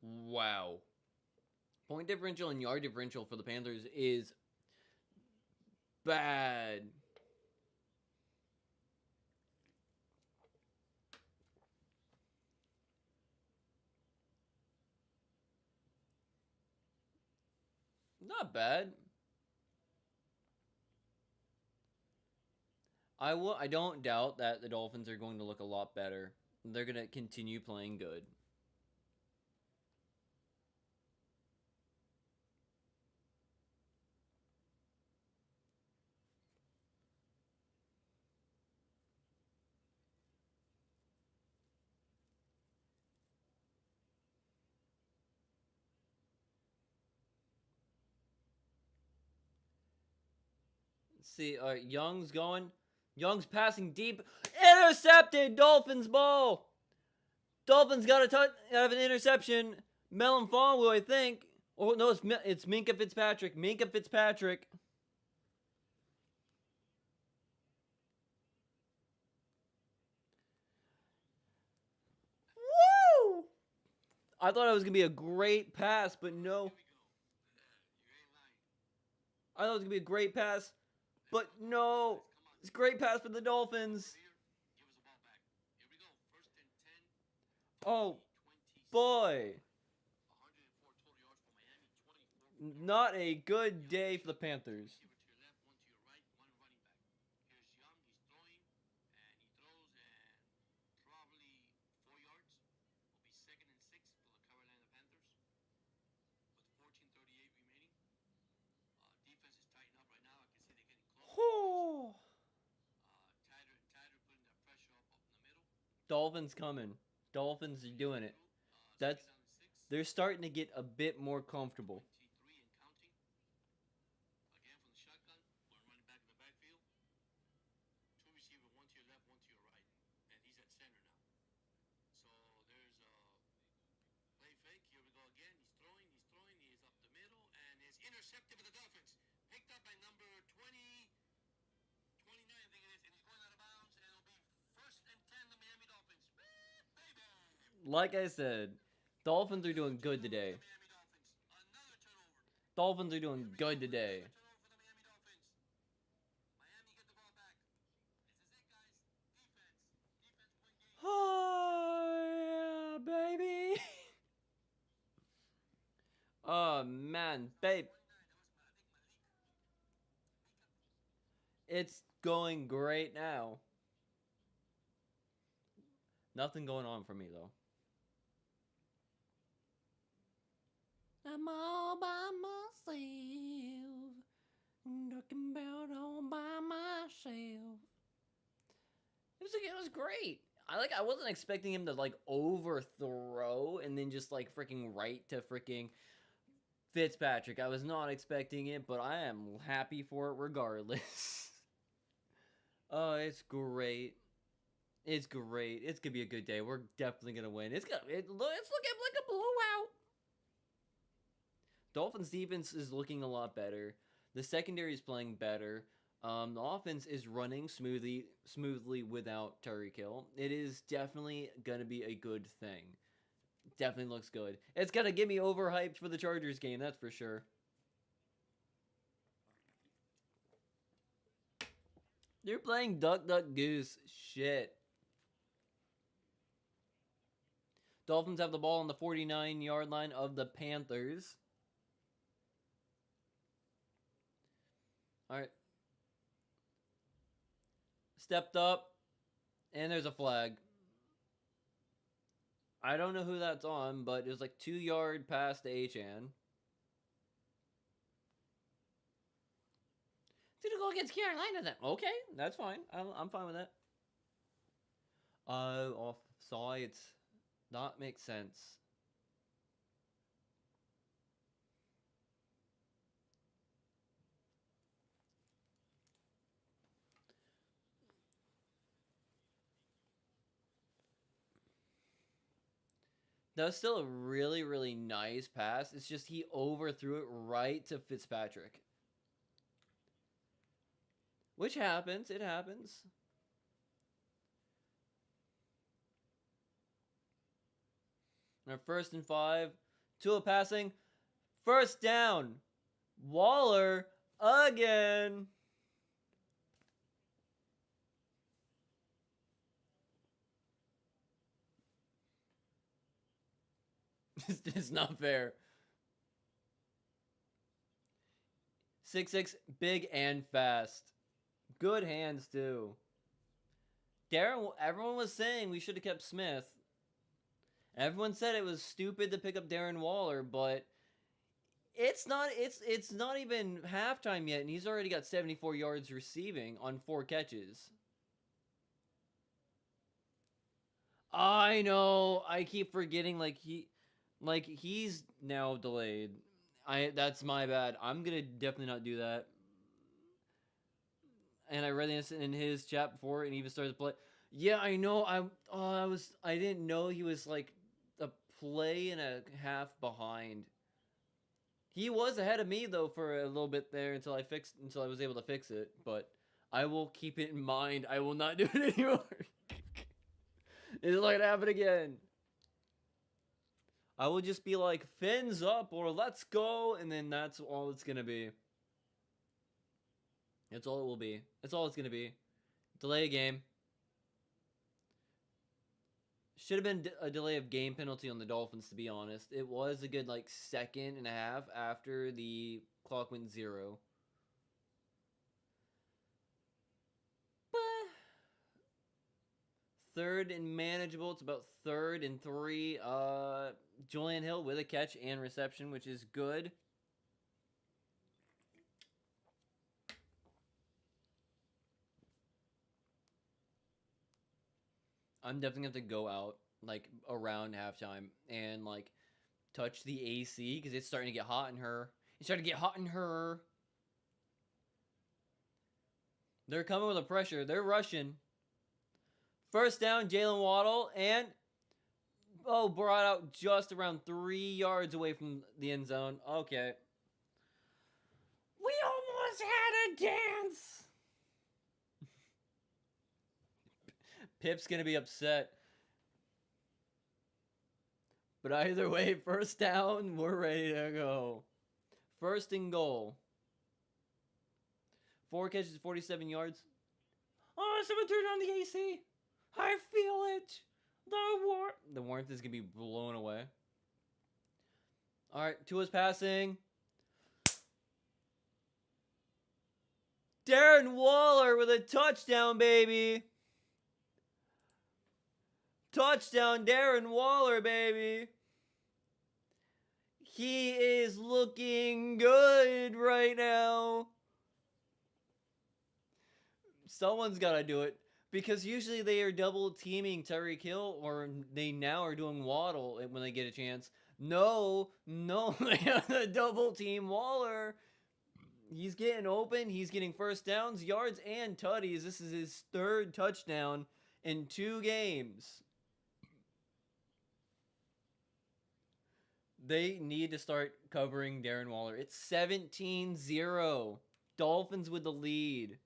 wow. Point differential and yard differential for the Panthers is bad. Not bad. I don't doubt that the Dolphins are going to look a lot better. They're going to continue playing good. See, Young's going. Young's passing deep. Intercepted! Dolphins ball! Dolphins got have an interception. Melon Fonwu, I think. Oh, no, it's Minka Fitzpatrick. Minka Fitzpatrick. Woo! I thought it was going to be a great pass, but no. I thought it was going to be a great pass, but no. It's a great pass for the Dolphins. Oh, boy. Not a good day for the Panthers. Dolphins coming. Dolphins are doing it. That's Second down and 6. they're starting to get a bit more comfortable. 23 and counting. Again from the shotgun. One running back in the backfield. Two receiver, one to your left, one to your right. And he's at center now. So there's a play fake. Here we go again. He's throwing. He is up the middle. And is intercepted by the Dolphins. Picked up by number 29, I think it is. And he's going out of bounds. And it'll be first and 10, the Miami Dolphins. Baby! Like I said, Dolphins are doing good today. Miami Dolphins. Another turnover. Dolphins are doing good today. Turnover for the Miami Dolphins. Miami get the ball back. This is it, guys. Defense. Defense win game. Oh, yeah, baby. Oh, man, babe. 49. That was, I think, Malik. It's going great now. Nothing going on for me, though. I'm all by myself, talking about all by myself. It was great. I wasn't expecting him to like overthrow and then just like freaking right to freaking Fitzpatrick. I was not expecting it, but I am happy for it regardless. Oh, it's great. It's great. It's gonna be a good day. We're definitely gonna win. It's looking like a blowout. Dolphins defense is looking a lot better. The secondary is playing better. The offense is running smoothly without Tyreek Hill. It is definitely gonna be a good thing. Definitely looks good. It's gonna get me overhyped for the Chargers game, that's for sure. They're playing Duck Duck Goose. Shit. Dolphins have the ball on the 49-yard line of the Panthers. All right. Stepped up. And there's a flag. I don't know who that's on, but it was like 2-yard pass to Achan. It's gonna go against Carolina then. Okay, that's fine. I'm fine with that. Offsides. That makes sense. That was still a really, really nice pass. It's just he overthrew it right to Fitzpatrick. Which happens. It happens. Our 1st and 5. Tua passing. First down. Waller again. It's not fair. 6'6", big and fast. Good hands, too. Darren, everyone was saying we should have kept Smith. Everyone said it was stupid to pick up Darren Waller, but it's not even halftime yet, and he's already got 74 yards receiving on 4 catches. I know. I keep forgetting he's now delayed. That's my bad. I'm gonna definitely not do that. And I read this in his chat before, and he even started to play. Yeah, I know. I didn't know he was like a play and a half behind. He was ahead of me though for a little bit there until I was able to fix it. But I will keep it in mind. I will not do it anymore. It's not gonna happen again. I will just be like, fins up or let's go, and then that's all it's gonna be. That's all it will be. That's all it's gonna be. Delay a game. Should have been a delay of game penalty on the Dolphins, to be honest. It was a good, like, 2.5 seconds after the clock went 0. But 3rd and manageable. It's about 3rd and 3. Julian Hill with a catch and reception, which is good. I'm definitely gonna have to go out like around halftime and like touch the AC because it's starting to get hot in her. It's starting to get hot in her. They're coming with the pressure. They're rushing. First down, Jalen Waddle, and brought out just around 3 yards away from the end zone. Okay. We almost had a dance. Pip's gonna be upset. But either way, first down, we're ready to go. First and goal. 4 catches, 47 yards. Oh, someone turned on the AC. I feel it. The warmth is gonna be blown away. All right, Tua's passing. Darren Waller with a touchdown, baby. Touchdown, Darren Waller, baby. He is looking good right now. Someone's got to do it. Because usually they are double teaming Tyreek Hill, or they now are doing Waddle when they get a chance. No, they have to double team Waller. He's getting open. He's getting first downs, yards, and tutties. This is his third touchdown in 2 games. They need to start covering Darren Waller. It's 17-0. Dolphins with the lead.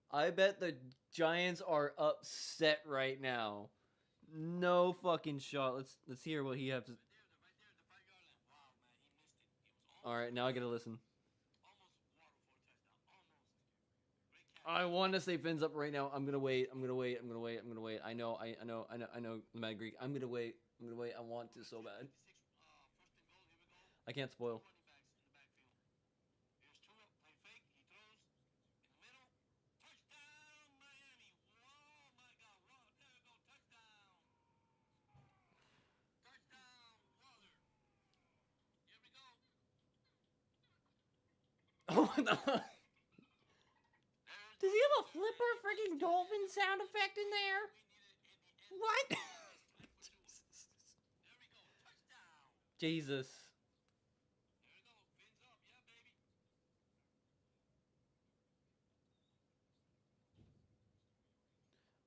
I bet the Giants are upset right now. No fucking shot. Let's hear what he has to. All right, now I gotta listen. I want to say fins up right now. I'm gonna wait. I know the Mad Greek. I'm gonna wait. I want to so bad. I can't spoil. Oh no. Does he have a flipper freaking dolphin sound effect in there? What? Jesus.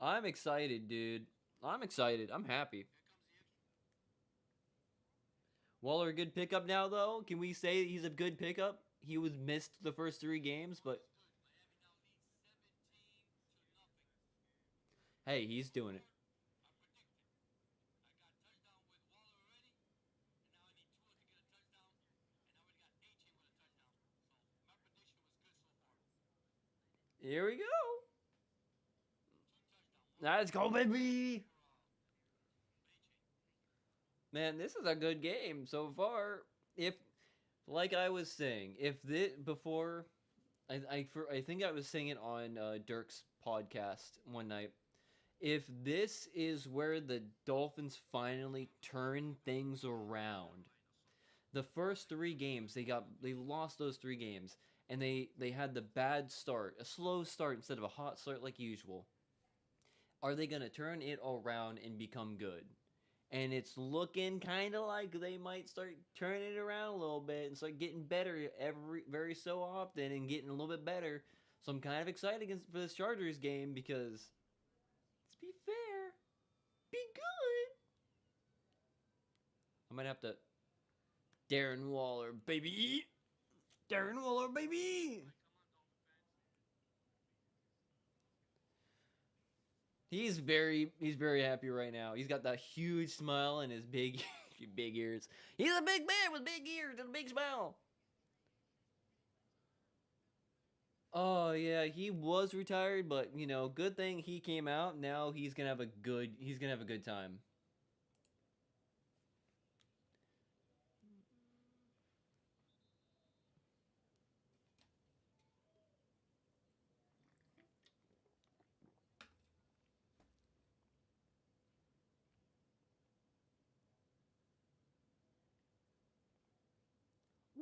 I'm excited, dude. I'm excited. I'm happy. Waller, a good pickup now, though? Can we say he's a good pickup? He was missed the first 3 games, but hey, he's doing it. Here we go. Let's go, baby. Man, this is a good game so far. If, like I was saying, if this before, I think I was saying it on Dirk's podcast one night. If this is where the Dolphins finally turn things around, the first 3 games they lost those 3 games, and they had the bad start, a slow start instead of a hot start like usual. Are they gonna turn it around and become good? And it's looking kind of like they might start turning it around a little bit and start getting better very so often and getting a little bit better. So I'm kind of excited for this Chargers game because, let's be fair, be good. I might have to. Darren Waller, baby. Darren Waller, baby. He's very happy right now. He's got that huge smile and his big big ears. He's a big man with big ears and a big smile. Oh yeah, he was retired, but good thing he came out. Now he's gonna have a good time.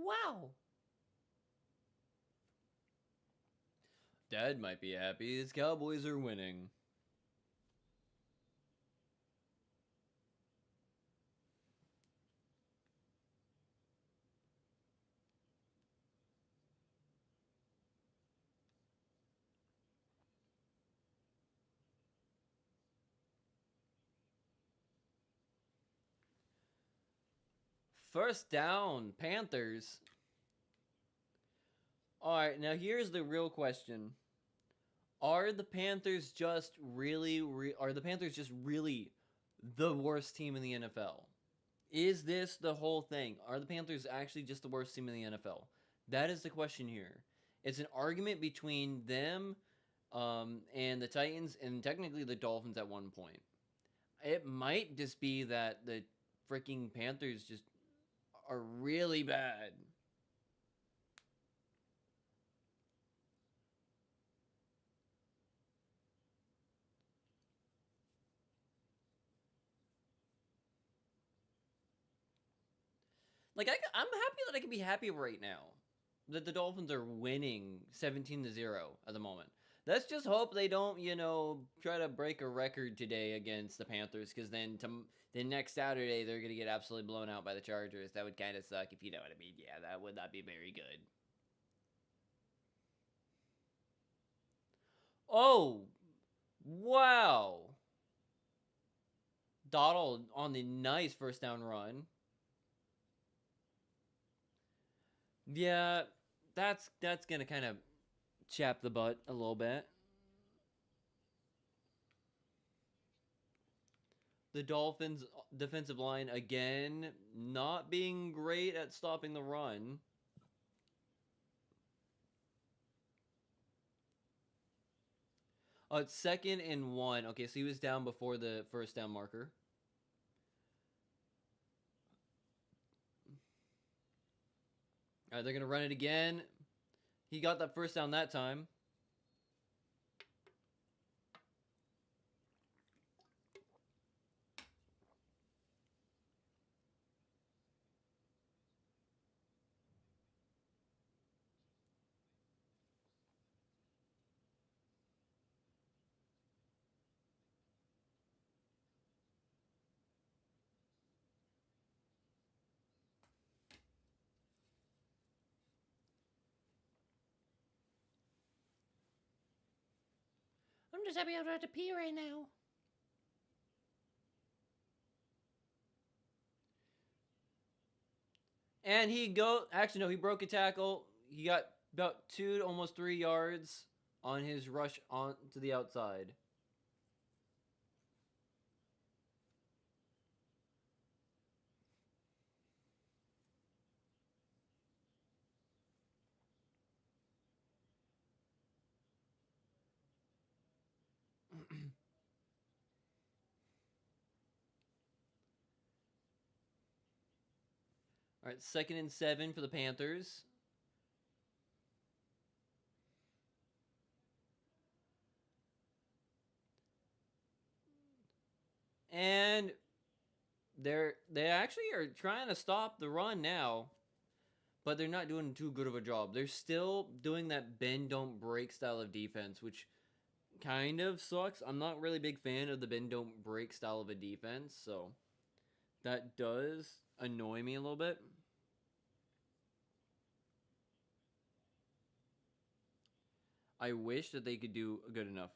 Wow. Dad might be happy. His Cowboys are winning. First down, Panthers. All right, now here's the real question. Are the Panthers just really the worst team in the NFL? Is this the whole thing? Are the Panthers actually just the worst team in the NFL? That is the question here. It's an argument between them and the Titans and technically the Dolphins at one point. It might just be that the freaking Panthers just are really bad. Like I'm happy that I can be happy right now that the Dolphins are winning 17-0 at the moment. Let's just hope they don't, try to break a record today against the Panthers, because then next Saturday they're gonna get absolutely blown out by the Chargers. That would kind of suck, if you know what I mean. Yeah, that would not be very good. Oh, wow! Donald on the nice first down run. Yeah, that's gonna kind of chap the butt a little bit. The Dolphins' defensive line, again, not being great at stopping the run. It's 2nd and 1. Okay, so he was down before the first down marker. All right, they're going to run it again. He got that first down that time. I'm just happy I don't have to pee right now. And he broke a tackle. He got about 2 to almost 3 yards on his rush on to the outside. All right, 2nd and 7 for the Panthers. And they actually are trying to stop the run now, but they're not doing too good of a job. They're still doing that bend don't break style of defense, which kind of sucks. I'm not really a big fan of the bend don't break style of a defense, so that does annoy me a little bit. I wish that they could do good enough.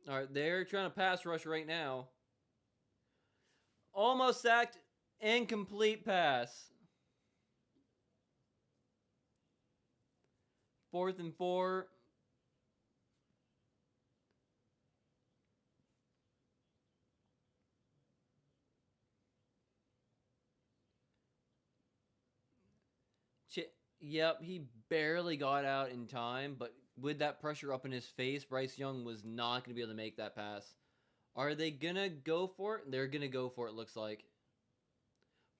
All right, they're trying to pass rush right now. Almost sacked. Incomplete pass. 4th and 4. Yep, he barely got out in time, but with that pressure up in his face, Bryce Young was not going to be able to make that pass. Are they going to go for it? They're going to go for it, looks like.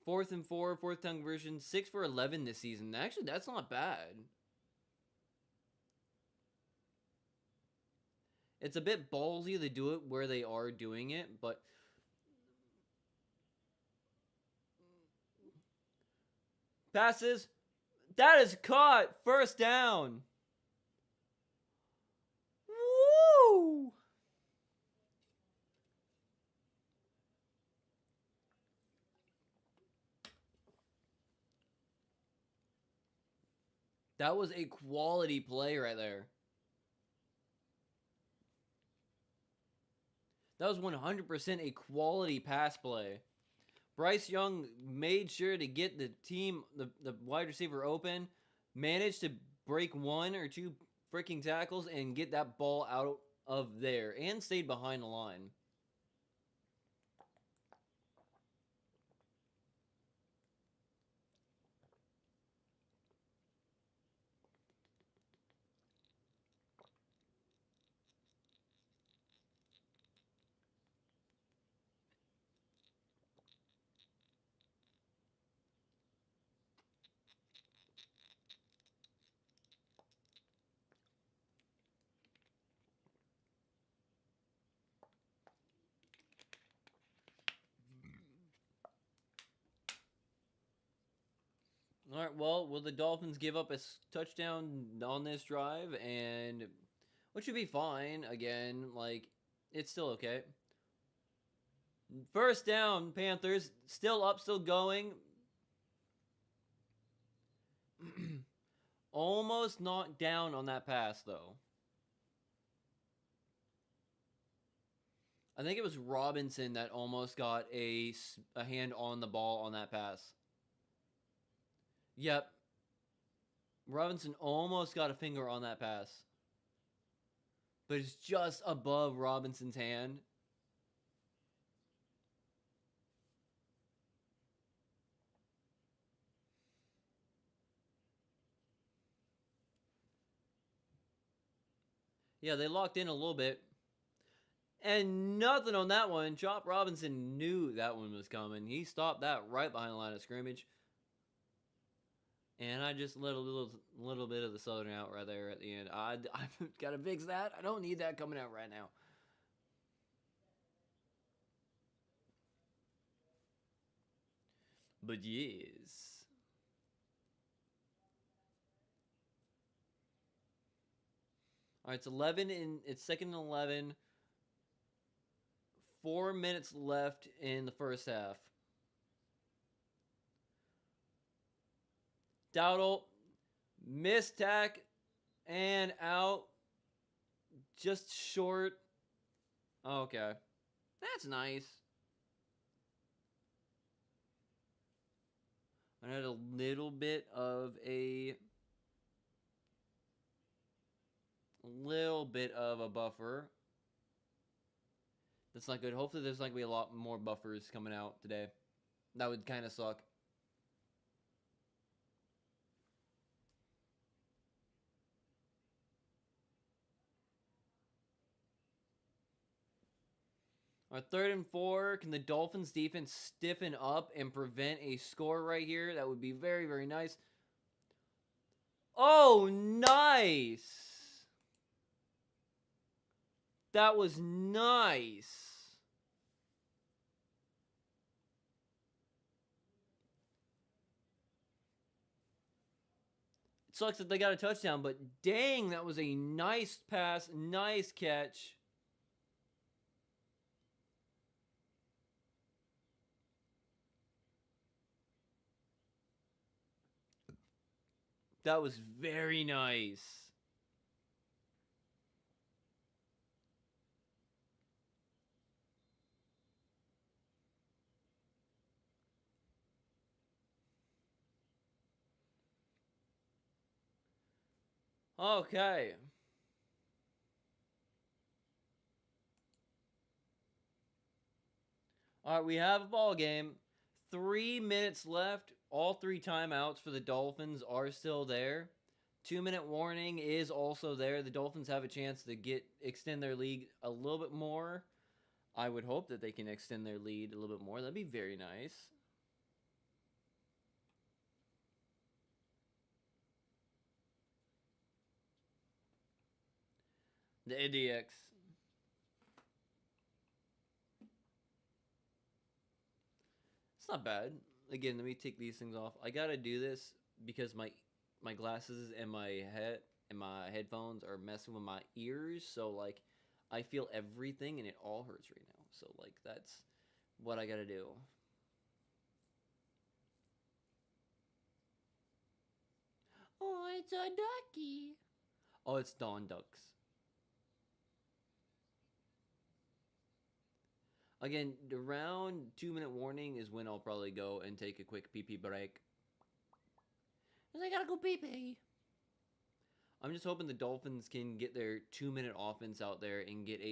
4th and 4, 4th down conversion, 6 for 11 this season. Actually, that's not bad. It's a bit ballsy to do it where they are doing it, but passes. That is caught. First down. Woo! That was a quality play right there. That was 100% a quality pass play. Bryce Young made sure to get the team, the wide receiver open, managed to break one or two freaking tackles and get that ball out of there and stayed behind the line. All right, well, will the Dolphins give up a touchdown on this drive? And which should be fine. Again, like, it's still okay. First down, Panthers. Still up, still going. Almost knocked down on that pass, though. I think it was Robinson that almost got a hand on the ball on that pass. Yep. Robinson almost got a finger on that pass. But it's just above Robinson's hand. Yeah, they locked in a little bit. And nothing on that one. Chop Robinson knew that one was coming. He stopped that right behind the line of scrimmage. And I just let a little bit of the Southern out right there at the end. I've got to fix that. I don't need that coming out right now. But yes. All right, it's 11 in it's second and 11. 4 minutes left in the first half. Dowdle, missed tack, and out. Just short. Okay. That's nice. I had a little bit of a buffer. That's not good. Hopefully there's not going to be a lot more buffers coming out today. That would kind of suck. Our 3rd and 4. Can the Dolphins defense stiffen up and prevent a score right here? That would be very, very nice. Oh, nice. That was nice. It sucks that they got a touchdown, but dang, that was a nice pass, nice catch. That was very nice. Okay. All right, we have a ball game. 3 minutes left. All 3 timeouts for the Dolphins are still there. 2-minute warning is also there. The Dolphins have a chance to extend their lead a little bit more. I would hope that they can extend their lead a little bit more. That'd be very nice. The ADX. It's not bad. Again, let me take these things off. I gotta do this because my glasses and my headphones are messing with my ears. So like, I feel everything and it all hurts right now. So like, that's what I gotta do. Oh, it's a ducky. Oh, it's Dawn Ducks. Again, around 2 minute warning is when I'll probably go and take a quick pee pee break. 'Cause I gotta go pee pee. I'm just hoping the Dolphins can get their 2 minute offense out there and get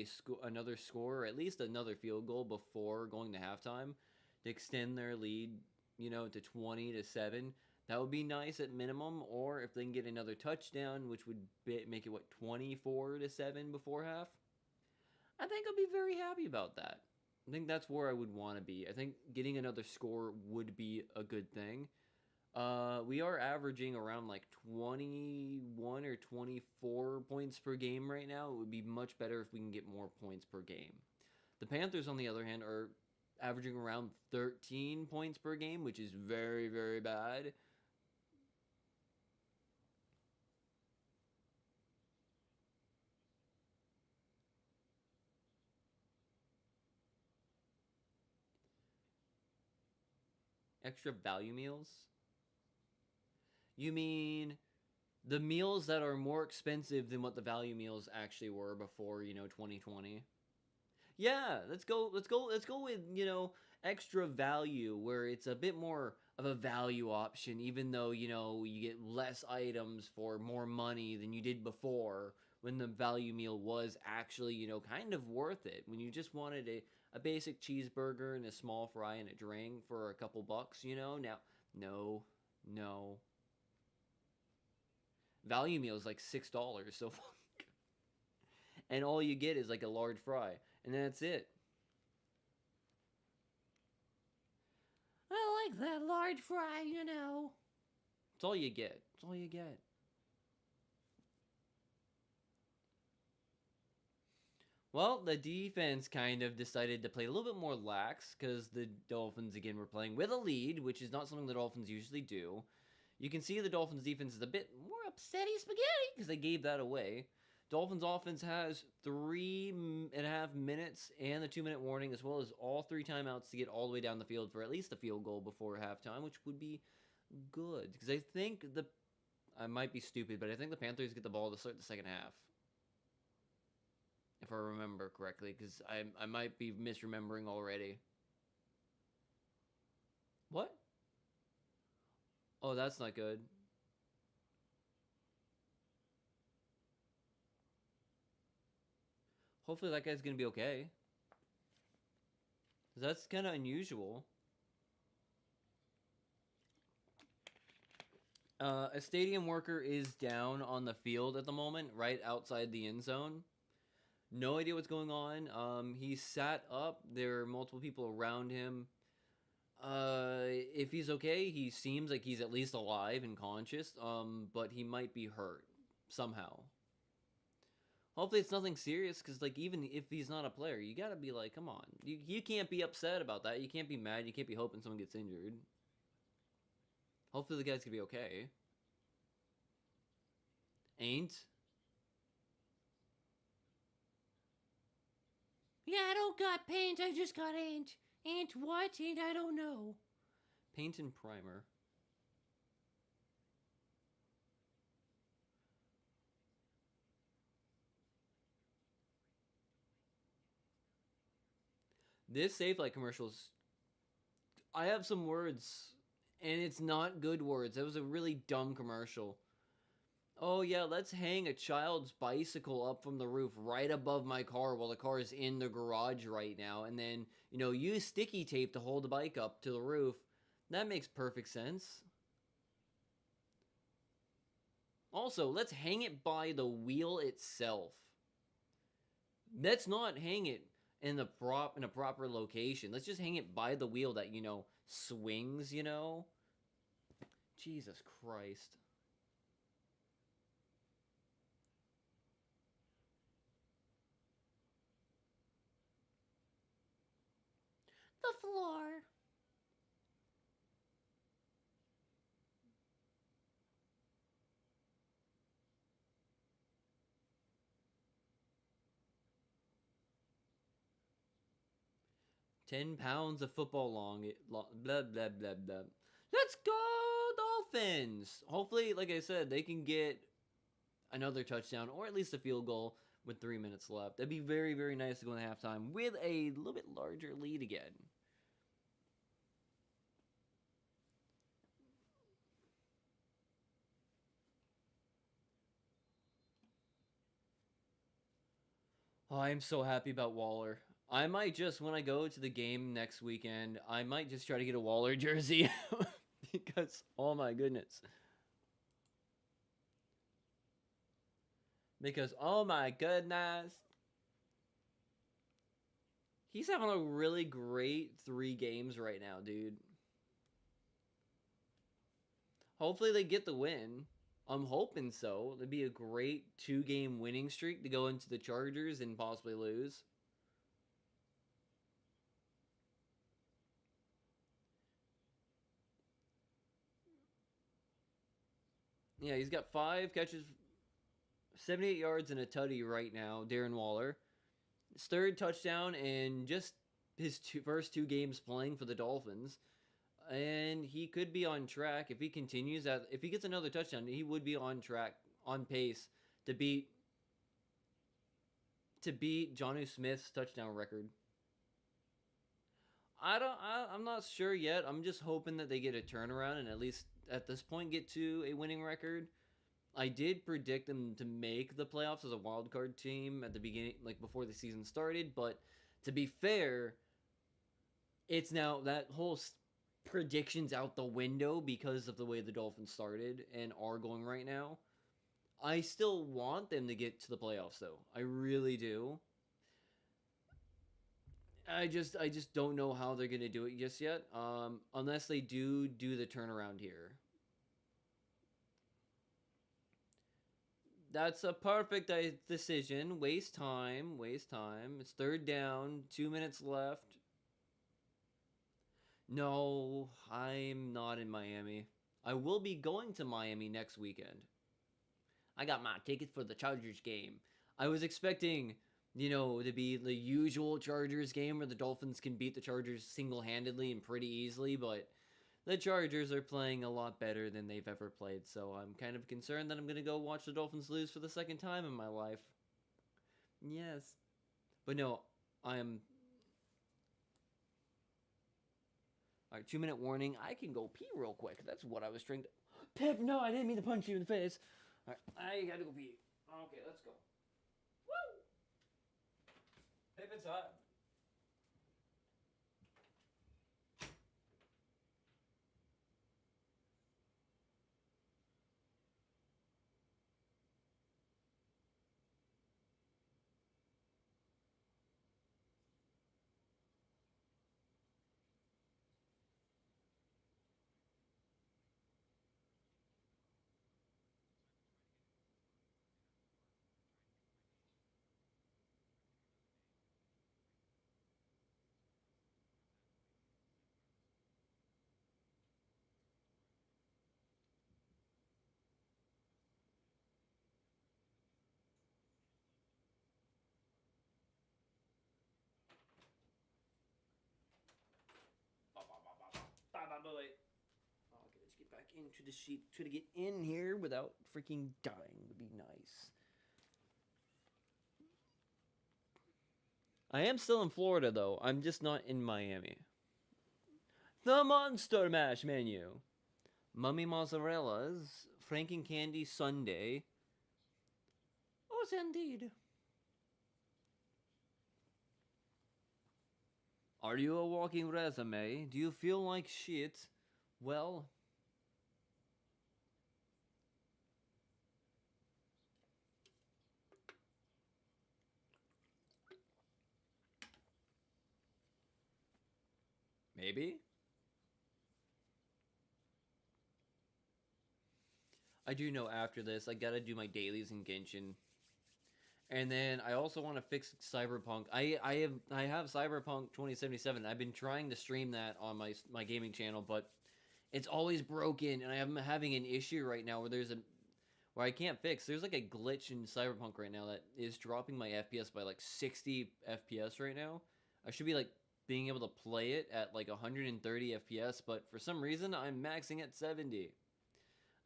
another score or at least another field goal before going to halftime to extend their lead, to 20-7. That would be nice at minimum. Or if they can get another touchdown, which would make it 24-7 before half. I think I'll be very happy about that. I think that's where I would want to be. I think getting another score would be a good thing. We are averaging around like 21 or 24 points per game right now. It would be much better if we can get more points per game. The Panthers, on the other hand, are averaging around 13 points per game, which is very, very bad. Extra value meals? You mean the meals that are more expensive than what the value meals actually were before, 2020? Yeah, let's go with, extra value where it's a bit more of a value option even though, you get less items for more money than you did before when the value meal was actually, kind of worth it. When you just wanted a basic cheeseburger and a small fry and a drink for a couple bucks, Now, no. Value meal is like $6, so and all you get is like a large fry, and that's it. I like that large fry, That's all you get. That's all you get. Well, the defense kind of decided to play a little bit more lax because the Dolphins, again, were playing with a lead, which is not something the Dolphins usually do. You can see the Dolphins' defense is a bit more upsetty spaghetti because they gave that away. Dolphins' offense has 3.5 minutes and the 2 minute warning, as well as all 3 timeouts to get all the way down the field for at least a field goal before halftime, which would be good. Because I think I might be stupid, but I think the Panthers get the ball to start the second half. If I remember correctly, because I might be misremembering already. What? Oh, that's not good. Hopefully that guy's gonna be okay. That's kind of unusual. A stadium worker is down on the field at the moment, right outside the end zone. No idea what's going on. He sat up. There are multiple people around him. If he's okay, he seems like he's at least alive and conscious. But he might be hurt somehow. Hopefully it's nothing serious, because like even if he's not a player, you gotta be like, come on, you can't be upset about that. You can't be mad. You can't be hoping someone gets injured. Hopefully the guy's gonna be okay. Ain't. Yeah, I don't got paint, I just got ain't. Ain't what? Ain't I don't know. Paint and primer. This Safelite commercials, I have some words, and it's not good words. That was a really dumb commercial. Oh yeah, let's hang a child's bicycle up from the roof right above my car while the car is in the garage right now, and then, use sticky tape to hold the bike up to the roof. That makes perfect sense. Also, let's hang it by the wheel itself. Let's not hang it in a proper location. Let's just hang it by the wheel that, swings, Jesus Christ. The floor. 10 pounds of football blah, blah, blah, blah. Let's go, Dolphins! Hopefully, like I said, they can get another touchdown or at least a field goal with 3 minutes left. That'd be very, very nice to go in halftime with a little bit larger lead again. Oh, I'm so happy about Waller. I might just, when I go to the game next weekend, I might just try to get a Waller jersey. Because, oh my goodness. Because, oh my goodness. He's having a really great 3 games right now, dude. Hopefully they get the win. I'm hoping so. It'd be a great 2-game winning streak to go into the Chargers and possibly lose. Yeah, he's got 5 catches, 78 yards and a tutty right now, Darren Waller. His 3rd touchdown in just his first 2 games playing for the Dolphins. And he could be on track if he continues that. If he gets another touchdown, he would be on track, on pace to beat Jonnu Smith's touchdown record. I'm not sure yet. I'm just hoping that they get a turnaround and at least at this point get to a winning record. I did predict them to make the playoffs as a wild card team at the beginning, like before the season started, but to be fair, it's now that whole predictions out the window because of the way the Dolphins started and are going right now. I still want them to get to the playoffs though. I really do. I just don't know how they're going to do it just yet. Unless they do the turnaround here. That's a perfect decision. Waste time. It's 3rd down. 2 minutes left. No, I'm not in Miami. I will be going to Miami next weekend. I got my tickets for the Chargers game. I was expecting, to be the usual Chargers game where the Dolphins can beat the Chargers single-handedly and pretty easily, but the Chargers are playing a lot better than they've ever played, so I'm kind of concerned that I'm going to go watch the Dolphins lose for the 2nd time in my life. Yes. But no, I'm... Alright, 2-minute warning. I can go pee real quick. That's what I was trying to... Pip, no, I didn't mean to punch you in the face. Alright, I gotta go pee. Okay, let's go. Woo! Pip, it's hot. Okay, let's get back into the sheet. Try to get in here without freaking dying would be nice. I am still in Florida, though. I'm just not in Miami. The Monster Mash menu. Mummy Mozzarella's Franken Candy Sundae. Oh, indeed. Are you a walking resume? Do you feel like shit? Well... maybe? I do know after this, I gotta do my dailies in Genshin. And then I also want to fix Cyberpunk. I have Cyberpunk 2077. I've been trying to stream that on my gaming channel, but it's always broken, and I'm having an issue right now where I can't fix. There's like a glitch in Cyberpunk right now that is dropping my FPS by like 60 FPS right now. I should be like being able to play it at like 130 FPS, but for some reason I'm maxing at 70.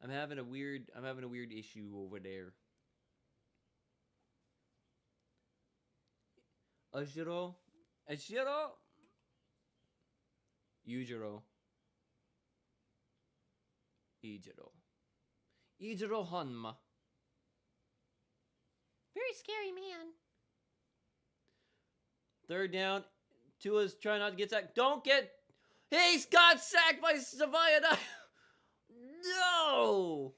I'm having a weird issue over there. Ashiro? Ashiro? Yujiro. Ijiro. Ijiro Hanma. Very scary man. Third down. Tua's trying not to get sacked. Don't get. He's got sacked by Savaya. No.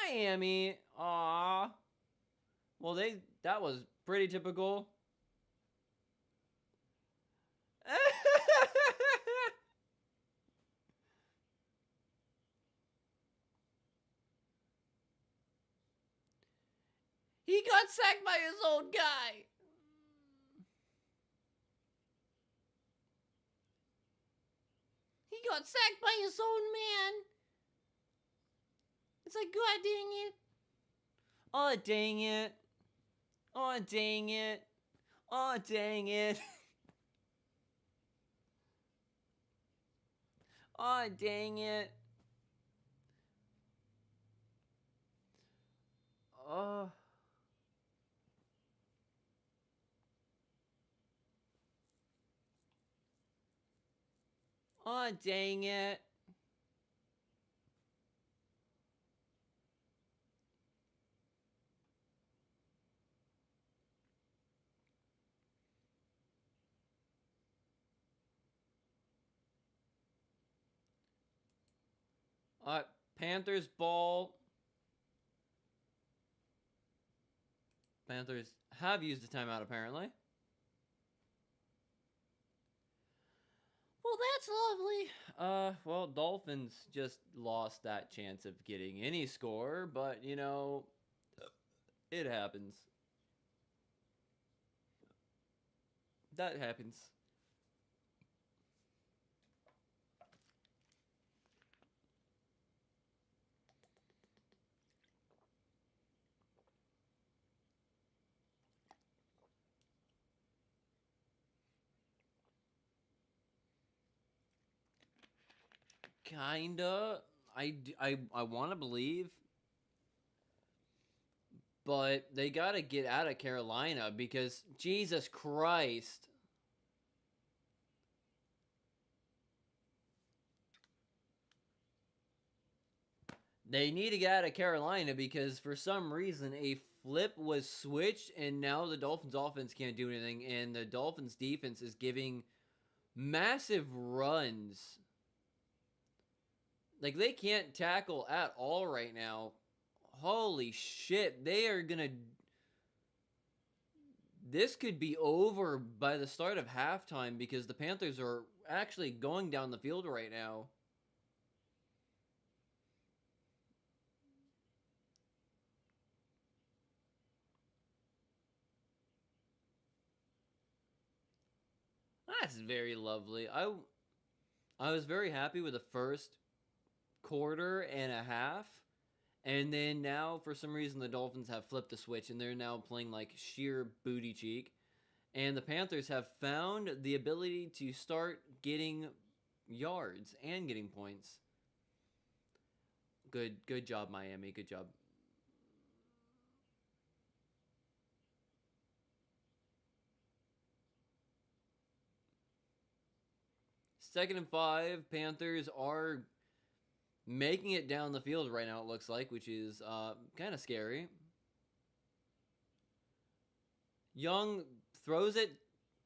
Miami. Aw. Well, that was pretty typical. He got sacked by his own guy. He got sacked by his own man. It's like, God dang it. Oh, dang it. Oh, dang it. Oh, dang it. Oh, dang it. Oh. Oh, dang it. Panthers ball. Panthers have used a timeout apparently. Well, that's lovely. Well, Dolphins just lost that chance of getting any score, but you know, it happens. That happens. Kinda. I want to believe. But they got to get out of Carolina because Jesus Christ. They need to get out of Carolina because for some reason a flip was switched and now the Dolphins offense can't do anything and the Dolphins defense is giving massive runs. Like they can't tackle at all right now. Holy shit, they are gonna. This could be over by the start of halftime because the Panthers are actually going down the field right now. That's very lovely. I was very happy with the first quarter and a half. And then now, for some reason, the Dolphins have flipped the switch and they're now playing like sheer booty cheek. And the Panthers have found the ability to start getting yards and getting points. Good job, Miami. Good job. Second and 5, Panthers are making it down the field right now, it looks like, which is kind of scary. Young throws it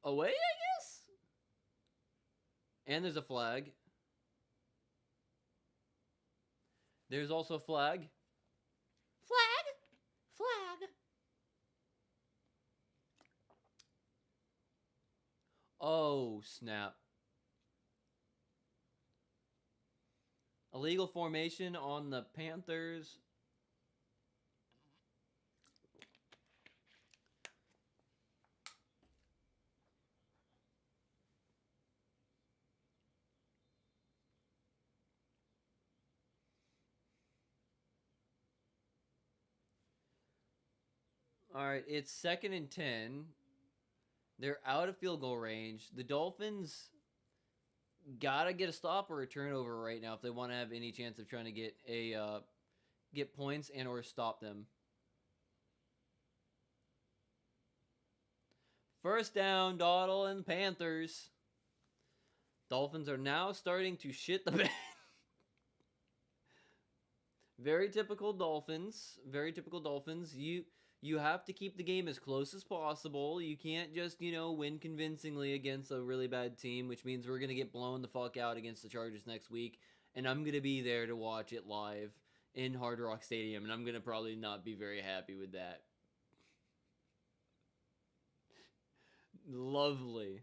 away, I guess? And there's a flag. There's also a flag. Flag. Oh, snap. Illegal formation on the Panthers. All right, it's 2nd and 10. They're out of field goal range. The Dolphins gotta get a stop or a turnover right now if they want to have any chance of trying to get points and or stop them. First down, Dawdle and Panthers. Dolphins are now starting to shit the bed. Very typical Dolphins. Very typical Dolphins. You have to keep the game as close as possible. You can't just, win convincingly against a really bad team, which means we're going to get blown the fuck out against the Chargers next week. And I'm going to be there to watch it live in Hard Rock Stadium. And I'm going to probably not be very happy with that. Lovely.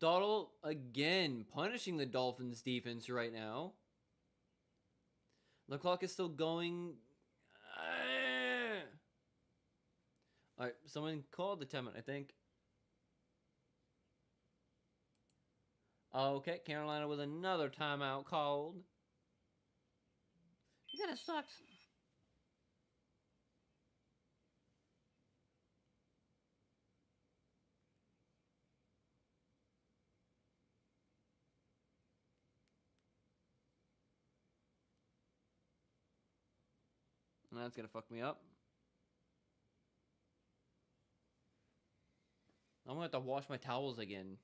Dawdle again punishing the Dolphins defense right now. The clock is still going. Alright, someone called the timeout, I think. Okay, Carolina with another timeout called. That sucks. That's gonna fuck me up. I'm gonna have to wash my towels again.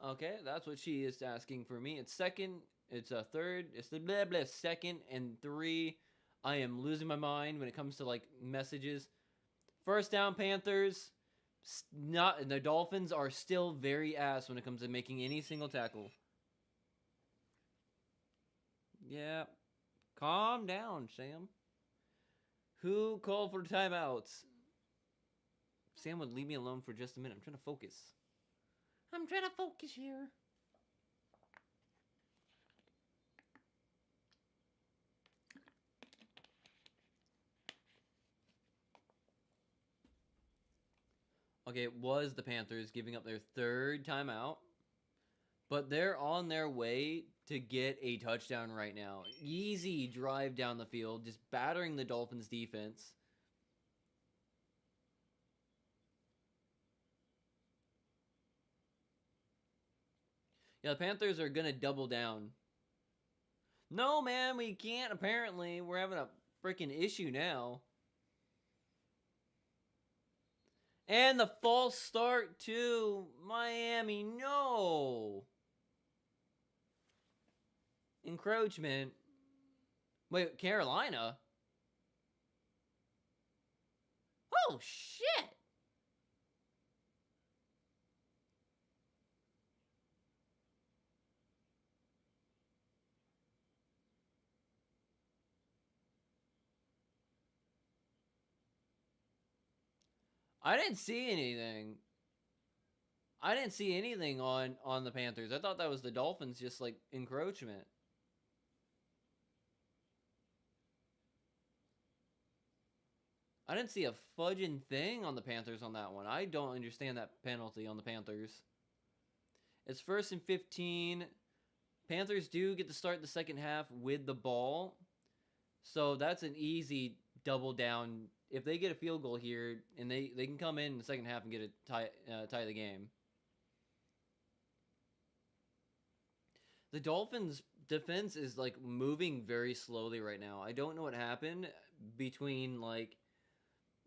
Okay, that's what she is asking for me. It's second, it's a third, it's the blah blah second and 3. I am losing my mind when it comes to messages. First down, Panthers. Not the Dolphins are still very ass when it comes to making any single tackle. Yeah, calm down, Sam. Who called for timeouts? Sam would leave me alone for just a minute. I'm trying to focus. I'm trying to focus here. Okay, it was the Panthers giving up their third timeout. But they're on their way to get a touchdown right now. Easy drive down the field, just battering the Dolphins defense. Yeah, the Panthers are going to double down. No, man, we can't, apparently. We're having a freaking issue now. And the false start to Miami. No. Encroachment. Wait, Carolina? Oh, shit. I didn't see anything. I didn't see anything on the Panthers. I thought that was the Dolphins just encroachment. I didn't see a fudging thing on the Panthers on that one. I don't understand that penalty on the Panthers. It's 1st and 15. Panthers do get to start the second half with the ball. So that's an easy double down. If they get a field goal here, and they can come in the second half and get a tie the game. The Dolphins' defense is moving very slowly right now. I don't know what happened between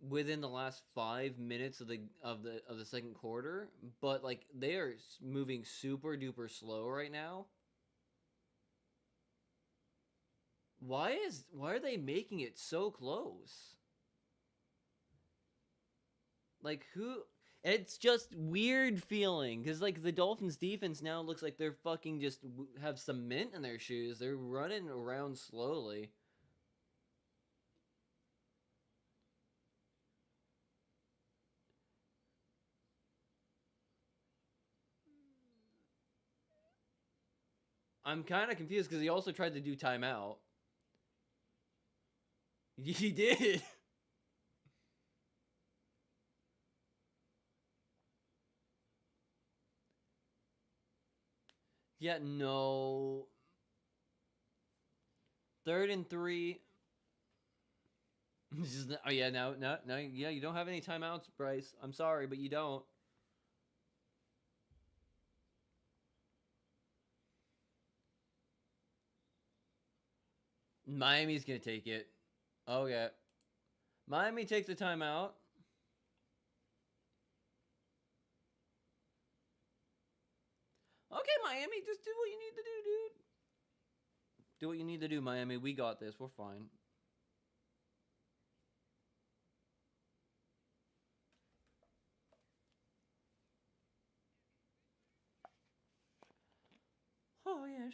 within the last 5 minutes of the second quarter, but they are moving super duper slow right now. Why are they making it so close? Who? It's just weird feeling because the Dolphins defense now looks like they're fucking just have cement in their shoes. They're running around slowly. I'm kind of confused because he also tried to do timeout. He did. Yeah, no. 3rd and 3. Oh yeah, no, yeah, you don't have any timeouts, Bryce. I'm sorry, but you don't. Miami's gonna take it. Okay. Miami takes the timeout. Okay, Miami, just do what you need to do, dude. Do what you need to do, Miami. We got this. We're fine. Oh, yes.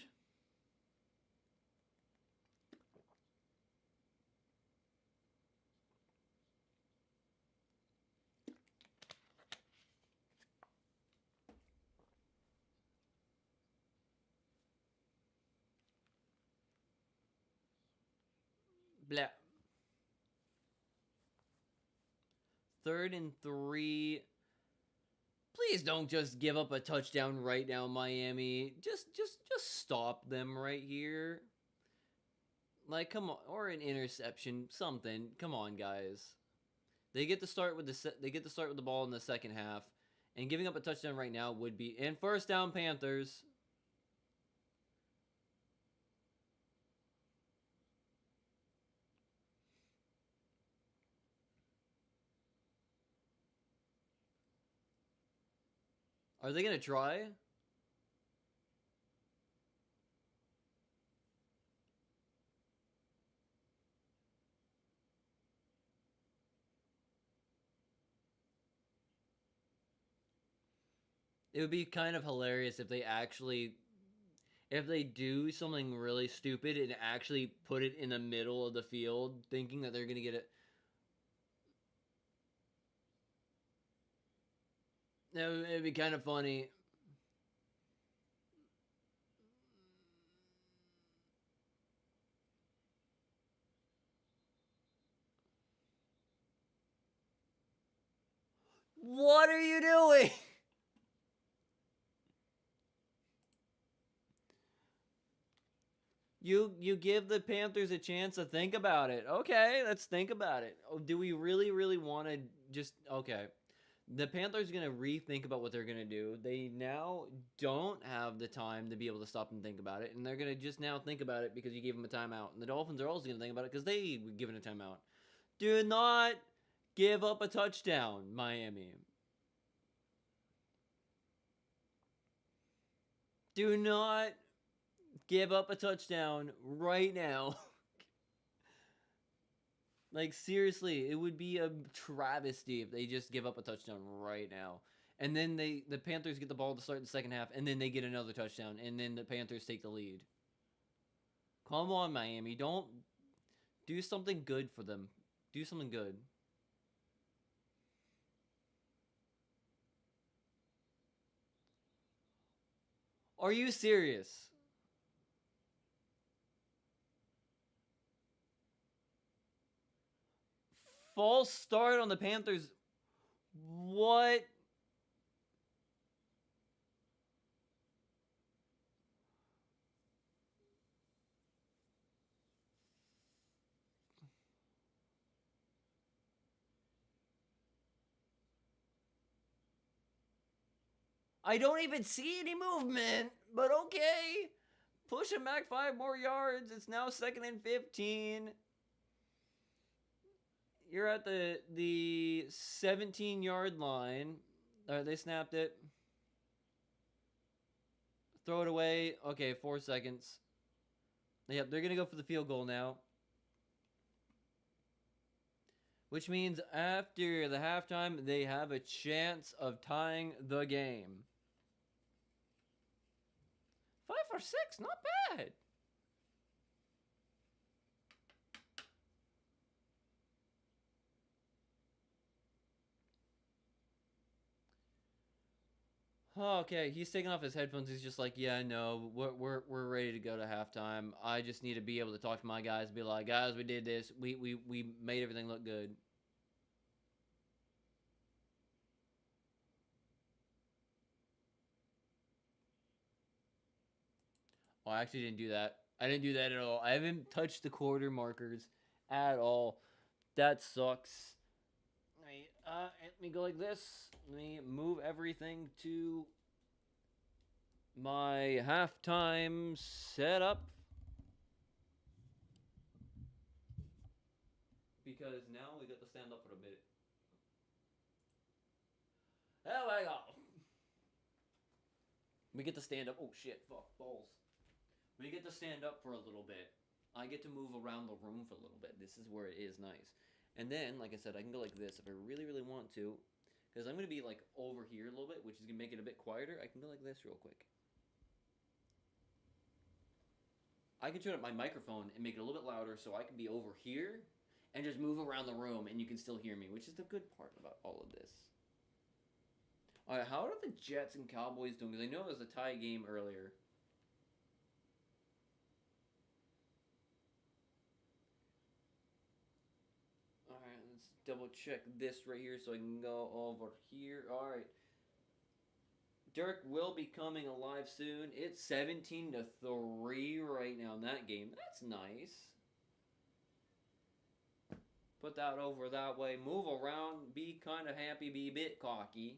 Blah. 3rd and 3. Please don't just give up a touchdown right now, Miami. Just stop them right here. Like, come on, or an interception, something. Come on, guys. They get to start with the ball in the second half, and giving up a touchdown right now would be and first down Panthers. Are they gonna try? It would be kind of hilarious if they do something really stupid and actually put it in the middle of the field, thinking that they're gonna get it. It'd be kind of funny. What are you doing? You give the Panthers a chance to think about it. Okay, let's think about it. Oh, do we really want to just okay? The Panthers are going to rethink about what they're going to do. They now don't have the time to be able to stop and think about it, and they're going to just now think about it because you gave them a timeout. And the Dolphins are also going to think about it because they were given a timeout. Do not give up a touchdown, Miami. Do not give up a touchdown right now. Like, seriously, it would be a travesty if they just give up a touchdown right now. And then the Panthers get the ball to start the second half, and then they get another touchdown, and then the Panthers take the lead. Come on, Miami. Don't do something good for them. Do something good. Are you serious? False start on the Panthers. What? I don't even see any movement, but okay. Push him back 5 more yards. It's now 2nd and 15. You're at the 17-yard line. They snapped it. Throw it away. Okay, 4 seconds. Yep, they're going to go for the field goal now. Which means after the halftime, they have a chance of tying the game. 5 for 6, not bad. Oh, okay, he's taking off his headphones. He's just like, yeah, no, we're ready to go to halftime. I just need to be able to talk to my guys, be like, guys, we did this. We made everything look good. Oh, I actually didn't do that. I didn't do that at all. I haven't touched the quarter markers at all. That sucks. Let me go like this. Let me move everything to my halftime setup. Because now we got to stand up for a bit. There we go. We get to stand up. Oh shit, fuck, balls. We get to stand up for a little bit. I get to move around the room for a little bit. This is where it is nice. And then, like I said, I can go like this if I really, really want to. Because I'm going to be like over here a little bit, which is going to make it a bit quieter. I can go like this real quick. I can turn up my microphone and make it a little bit louder so I can be over here and just move around the room and you can still hear me, which is the good part about all of this. Alright, how are the Jets and Cowboys doing? Because I know it was a tie game earlier. Alright, let's double check this right here so I can go over here. Alright. Dirk will be coming alive soon. It's 17-3 right now in that game. That's nice. Put that over that way. Move around. Be kind of happy. Be a bit cocky.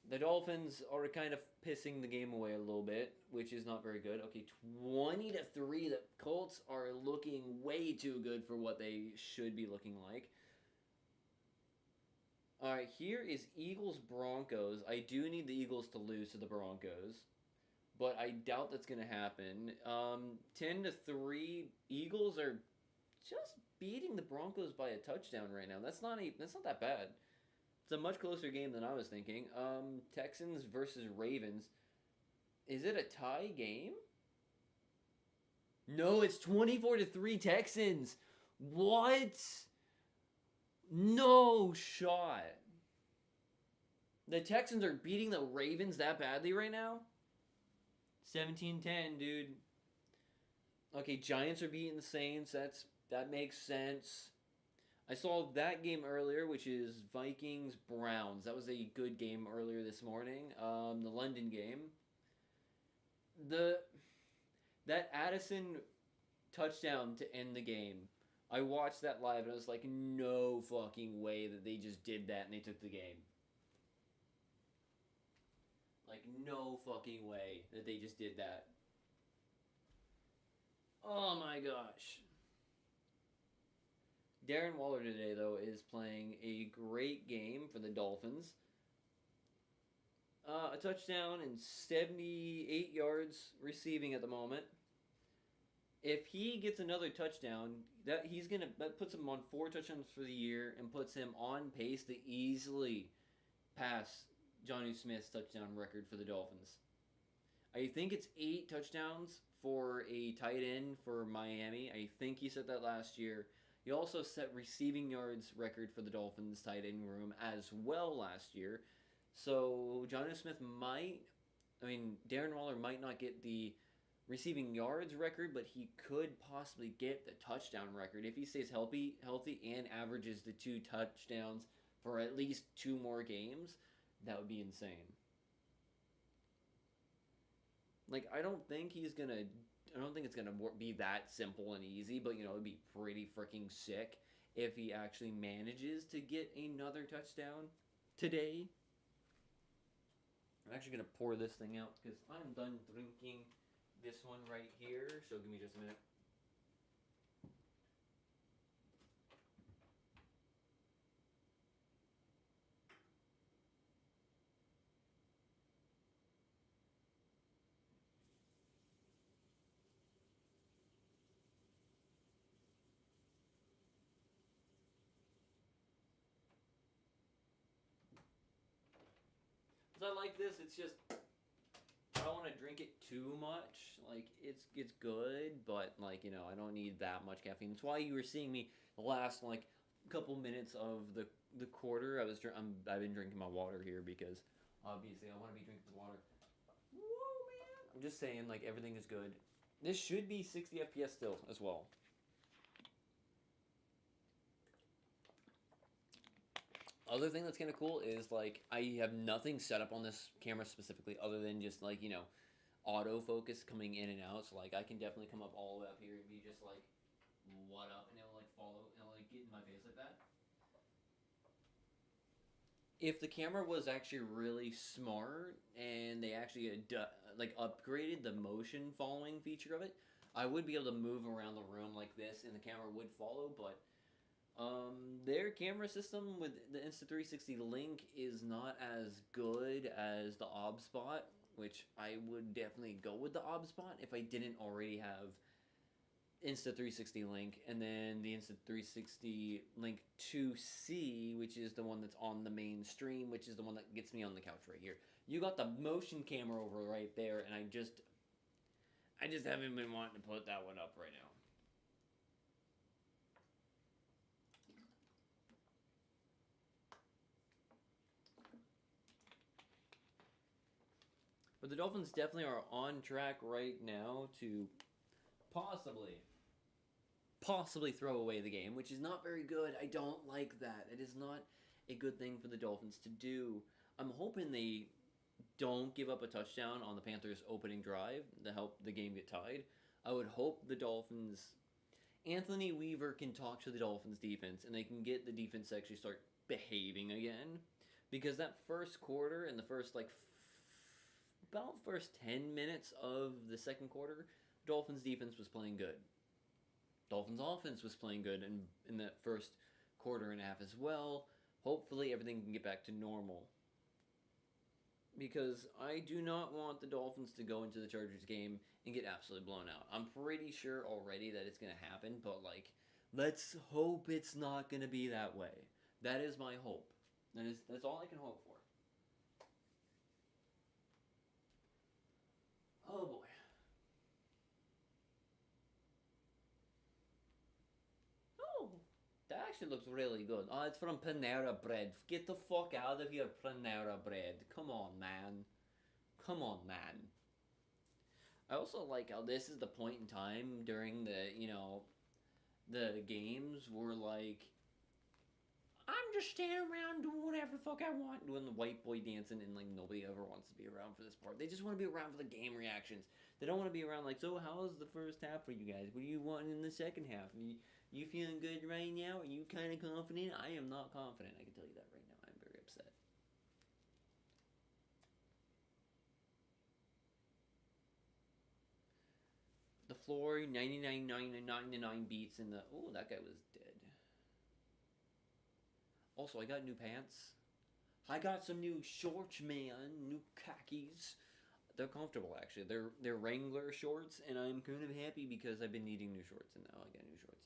The Dolphins are kind of pissing the game away a little bit, which is not very good. Okay, 20-3. The Colts are looking way too good for what they should be looking like. Alright, here is Eagles-Broncos. I do need the Eagles to lose to the Broncos, but I doubt that's going to happen. 10-3. Eagles are just beating the Broncos by a touchdown right now. That's not that bad. It's a much closer game than I was thinking. Texans versus Ravens. Is it a tie game? No, it's 24-3 Texans. What? No shot. The Texans are beating the Ravens that badly right now? 17-10, dude. Okay, Giants are beating the Saints. That makes sense. I saw that game earlier, which is Vikings-Browns. That was a good game earlier this morning. The London game. That Addison touchdown to end the game. I watched that live and I was like, no fucking way that they just did that and they took the game. Like, no fucking way that they just did that. Oh my gosh. Darren Waller today, though, is playing a great game for the Dolphins. A touchdown and 78 yards receiving at the moment. If he gets another touchdown, that puts him on 4 touchdowns for the year and puts him on pace to easily pass Jonnu Smith's touchdown record for the Dolphins. I think it's 8 touchdowns for a tight end for Miami. I think he said that last year. He also set receiving yards record for the Dolphins tight end room as well last year. So Jonnu Smith Darren Waller might not get the receiving yards record, but he could possibly get the touchdown record if he stays healthy and averages the 2 touchdowns for at least 2 more games. That would be insane. Like, I don't think it's gonna be that simple and easy, but it'd be pretty freaking sick if he actually manages to get another touchdown today. I'm actually gonna pour this thing out because I'm done drinking this one right here. So give me just a minute. So I like this. It's just I don't want to drink it too much. Like it's good, but I don't need that much caffeine. That's why you were seeing me the last couple minutes of the quarter. I've been drinking my water here because Obviously, I want to be drinking the water. Whoa, man! I'm just saying, like, everything is good. This should be 60 FPS still as well. Other thing that's kind of cool is, like, I have nothing set up on this camera specifically other than just, like, you know, autofocus coming in and out. So, like, I can definitely come up all the way up here and be just like, what up? And it'll, like, follow, and it'll, like, get in my face like that. If the camera was actually really smart and they actually like upgraded the motion following feature of it, I would be able to move around the room like this and the camera would follow. But their camera system with the Insta360 Link is not as good as the OBSBot, which I would definitely go with the OBSBot if I didn't already have Insta360 Link, and then the Insta360 Link 2C, which is the one that's on the main stream, which is the one that gets me on the couch right here. You got the motion camera over right there, and I just haven't been wanting to put that one up right now. But the Dolphins definitely are on track right now to possibly throw away the game, which is not very good. I don't like that. It is not a good thing for the Dolphins to do. I'm hoping they don't give up a touchdown on the Panthers' opening drive to help the game get tied. I would hope the Dolphins... Anthony Weaver can talk to the Dolphins defense, and they can get the defense to actually start behaving again. Because that first quarter and the first, like, about first 10 minutes of the second quarter, Dolphins defense was playing good. Dolphins offense was playing good in that first quarter and a half as well. Hopefully everything can get back to normal. Because I do not want the Dolphins to go into the Chargers game and get absolutely blown out. I'm pretty sure already that it's going to happen, but, like, let's hope it's not going to be that way. That is my hope. That's all I can hope for. Oh boy. Oh, that actually looks really good. Oh, it's from Panera Bread. Get the fuck out of here, Panera Bread. Come on, man. Come on, man. I also like how this is the point in time during the, you know, the games where, like, I'm just standing around doing whatever the fuck I want, doing the white boy dancing, and, like, nobody ever wants to be around for this part. They just want to be around for the game reactions. They don't want to be around like, so how was the first half for you guys? What are you wanting in the second half? You feeling good right now? Are you kind of confident? I am not confident. I can tell you that right now. I'm very upset. The floor, 99 beats, and the... Oh, that guy was dead. Also, I got new pants. I got some new shorts, man. New khakis. They're comfortable, actually. They're Wrangler shorts, and I'm kind of happy because I've been needing new shorts, and now I got new shorts.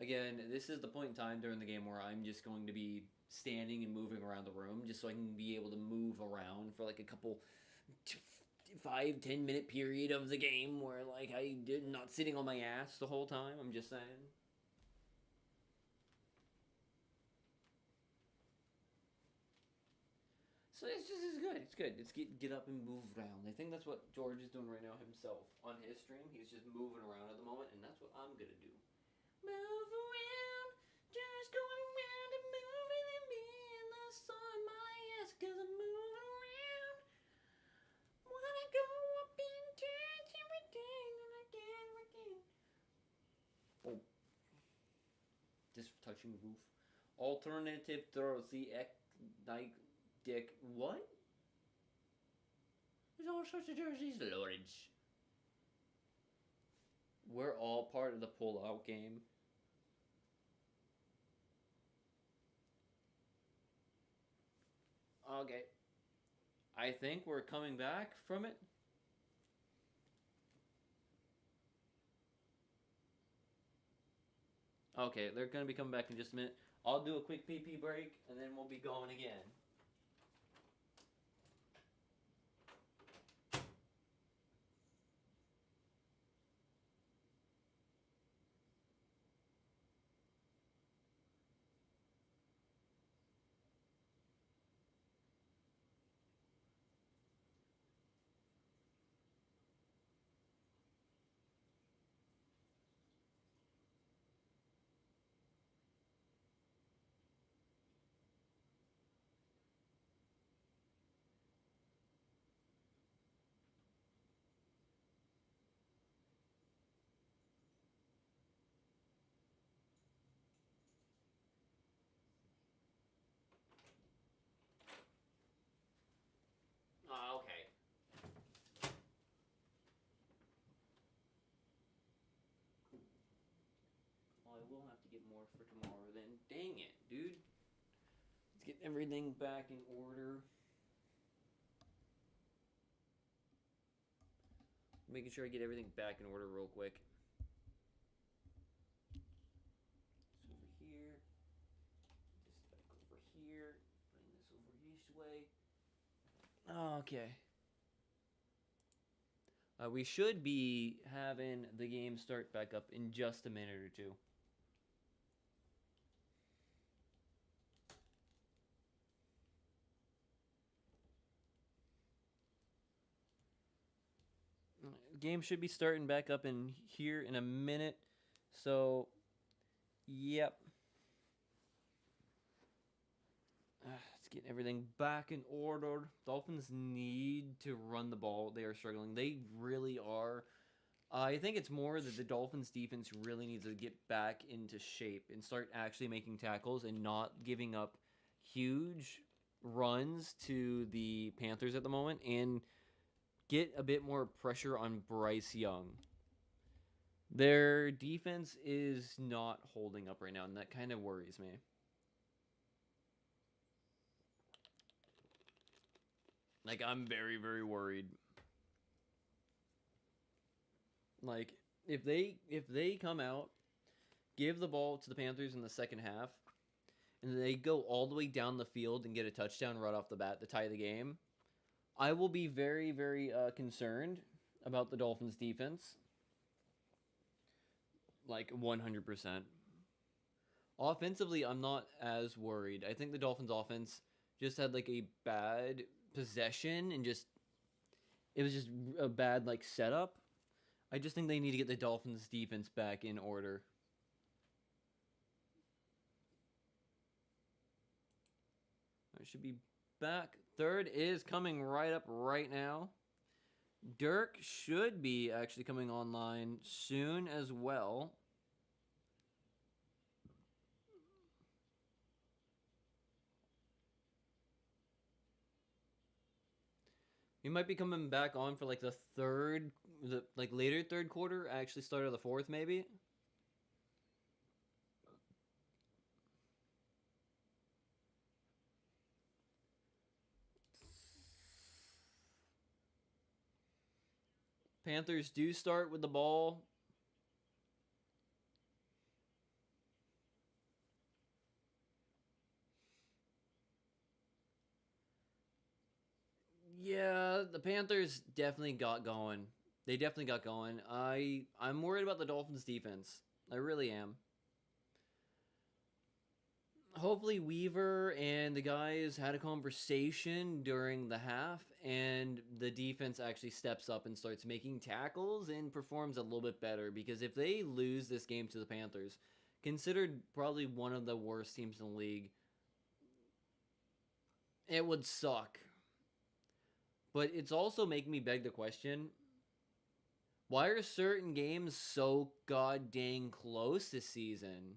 Again, this is the point in time during the game where I'm just going to be standing and moving around the room just so I can be able to move around for like a couple 5-10 minute period of the game where like I did not sitting on my ass the whole time. I'm just saying. So it's good. It's good. It's get up and move around. I think that's what George is doing right now himself on his stream. He's just moving around at the moment, and that's what I'm gonna do. Move around, just going around and moving and being the sun my ass, 'cause I'm moving around. Wanna go up and touch everything again. Oh, just touching the roof. Alternative throws the like dick. What? There's all sorts of jerseys, Lordage. We're all part of the pull-out game. Okay. I think we're coming back from it. Okay, they're going to be coming back in just a minute. I'll do a quick pee-pee break, and then we'll be going again. we'll have to get more for tomorrow then. Dang it, dude. Let's get everything back in order. Making sure I get everything back in order real quick. It's over here. This back over here. Bring this over this way. Okay. We should be having the game start back up in just a minute or two. Game should be starting back up in here in a minute. So, yep. Let's get everything back in order. Dolphins need to run the ball. They are struggling. They really are. I think it's more that the Dolphins defense really needs to get back into shape and start actually making tackles and not giving up huge runs to the Panthers at the moment and get a bit more pressure on Bryce Young. Their defense is not holding up right now, and that kind of worries me. Like, I'm very, very worried. Like, if they come out, give the ball to the Panthers in the second half, and they go all the way down the field and get a touchdown right off the bat to tie the game, I will be very, very concerned about the Dolphins' defense. Like, 100%. Offensively, I'm not as worried. I think the Dolphins' offense just had, like, a bad possession and it was just a bad, like, setup. I just think they need to get the Dolphins' defense back in order. I should be back. Third is coming right up right now. Dirk should be actually coming online soon as well. He might be coming back on for like the later third quarter, actually start of the fourth maybe. Panthers do start with the ball. Yeah, the Panthers definitely got going. They definitely got going. I'm worried about the Dolphins' defense. I really am. Hopefully Weaver and the guys had a conversation during the half, and the defense actually steps up and starts making tackles and performs a little bit better, because if they lose this game to the Panthers, considered probably one of the worst teams in the league, it would suck. But it's also making me beg the question, why are certain games so god dang close this season?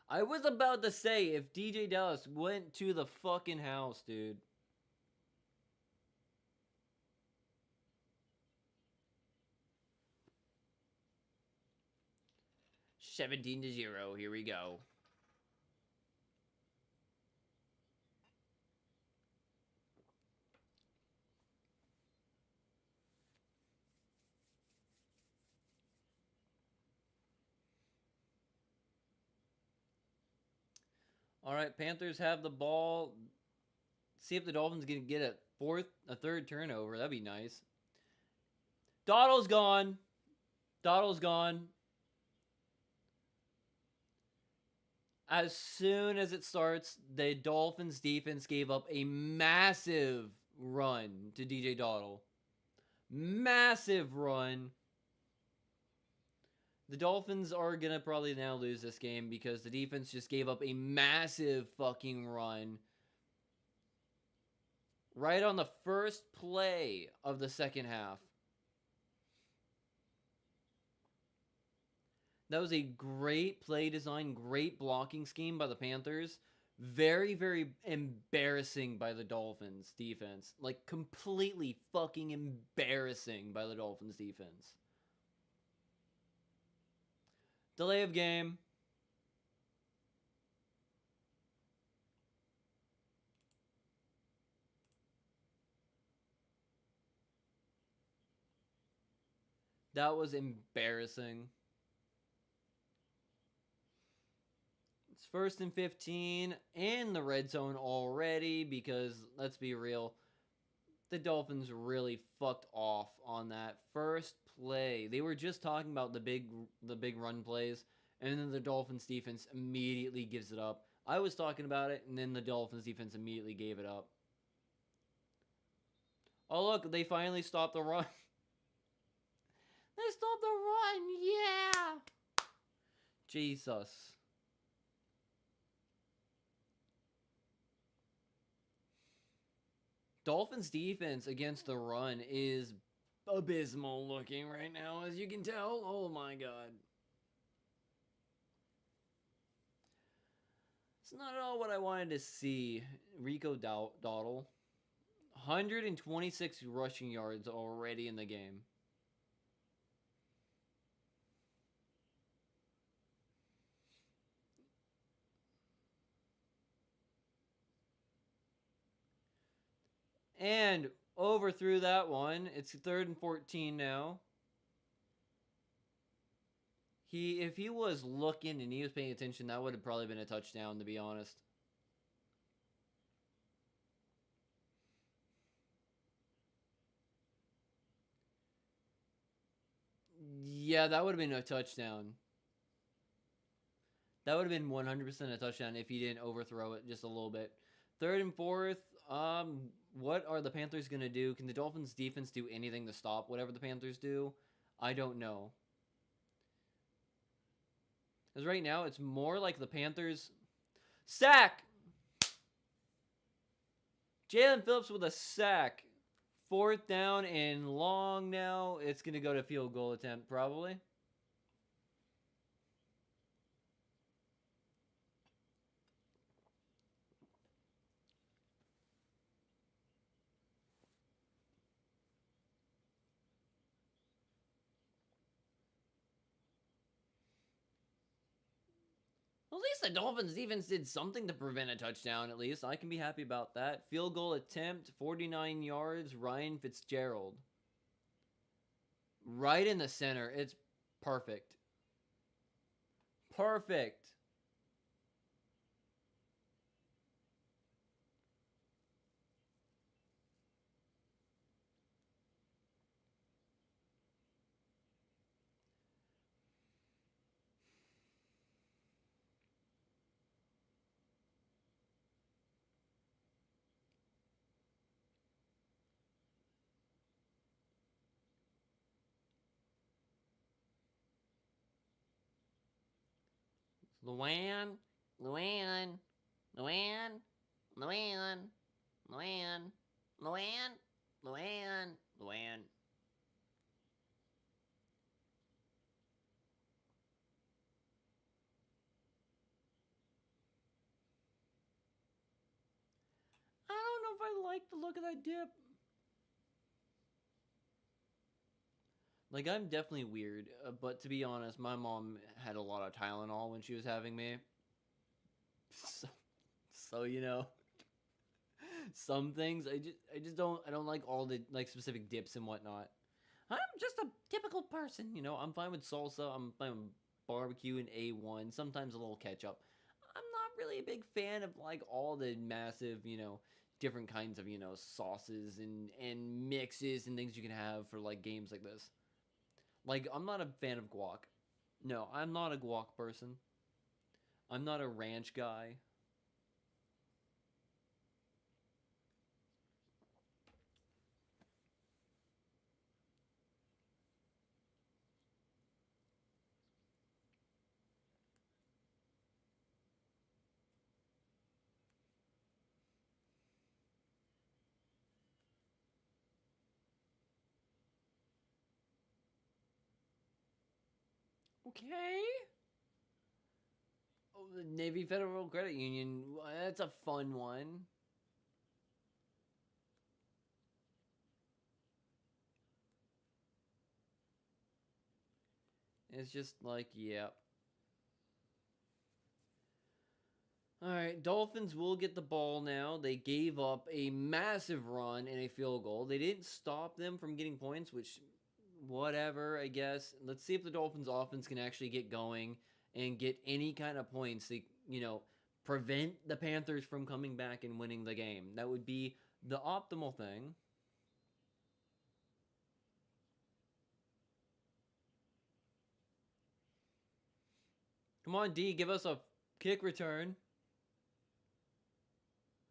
I was about to say, if DJ Dallas went to the fucking house, dude. $17-0. Here we go. All right, Panthers have the ball. See if the Dolphins can get a third turnover. That'd be nice. Dottle's gone. Dottle's gone. As soon as it starts, the Dolphins defense gave up a massive run to DJ Dottle. Massive run. The Dolphins are going to probably now lose this game because the defense just gave up a massive fucking run right on the first play of the second half. That was a great play design, great blocking scheme by the Panthers Very, very embarrassing by the Dolphins defense. Like, completely fucking embarrassing by the Dolphins defense. Delay of game. That was embarrassing. It's 1st and 15 in the red zone already because, let's be real, the Dolphins really fucked off on that first play. They were just talking about the big run plays, and then the Dolphins defense immediately gives it up. I was talking about it, and then the Dolphins defense immediately gave it up. Oh look, they finally stopped the run. They stopped the run, yeah! Jesus. Dolphins defense against the run is abysmal looking right now, as you can tell. Oh my god. It's not at all what I wanted to see. Rico Dowdle. 126 rushing yards already in the game. And overthrew that one. It's 3rd and 14 now. If he was looking and he was paying attention, that would have probably been a touchdown, to be honest. Yeah, that would have been a touchdown. That would have been 100% a touchdown if he didn't overthrow it just a little bit. 3rd and 4th. What are the Panthers going to do? Can the Dolphins defense do anything to stop whatever the Panthers do? I don't know. Because right now, it's more like the Panthers... Sack! Jalen Phillips with a sack. 4th down and long now. It's going to go to field goal attempt, probably. Well, at least the Dolphins defense did something to prevent a touchdown, at least. I can be happy about that. Field goal attempt, 49 yards, Ryan Fitzgerald. Right in the center. It's perfect. Perfect. Luann, Luann, Luann, Luann, Luann, Luann, Luann, Luann. I don't know if I like the look of that dip. Like, I'm definitely weird, but to be honest, my mom had a lot of Tylenol when she was having me. So you know, some things I just don't like all the like specific dips and whatnot. I'm just a typical person, you know. I'm fine with salsa. I'm fine with barbecue and A1. Sometimes a little ketchup. I'm not really a big fan of like all the massive, you know, different kinds of, you know, sauces and mixes and things you can have for like games like this. Like, I'm not a fan of guac. No, I'm not a guac person. I'm not a ranch guy. Okay. Navy Federal Credit Union. That's a fun one. It's just like, yep. All right, Dolphins will get the ball now. They gave up a massive run and a field goal. They didn't stop them from getting points, which, whatever, I guess. Let's see if the Dolphins' offense can actually get going and get any kind of points to, prevent the Panthers from coming back and winning the game. That would be the optimal thing. Come on, D, give us a kick return.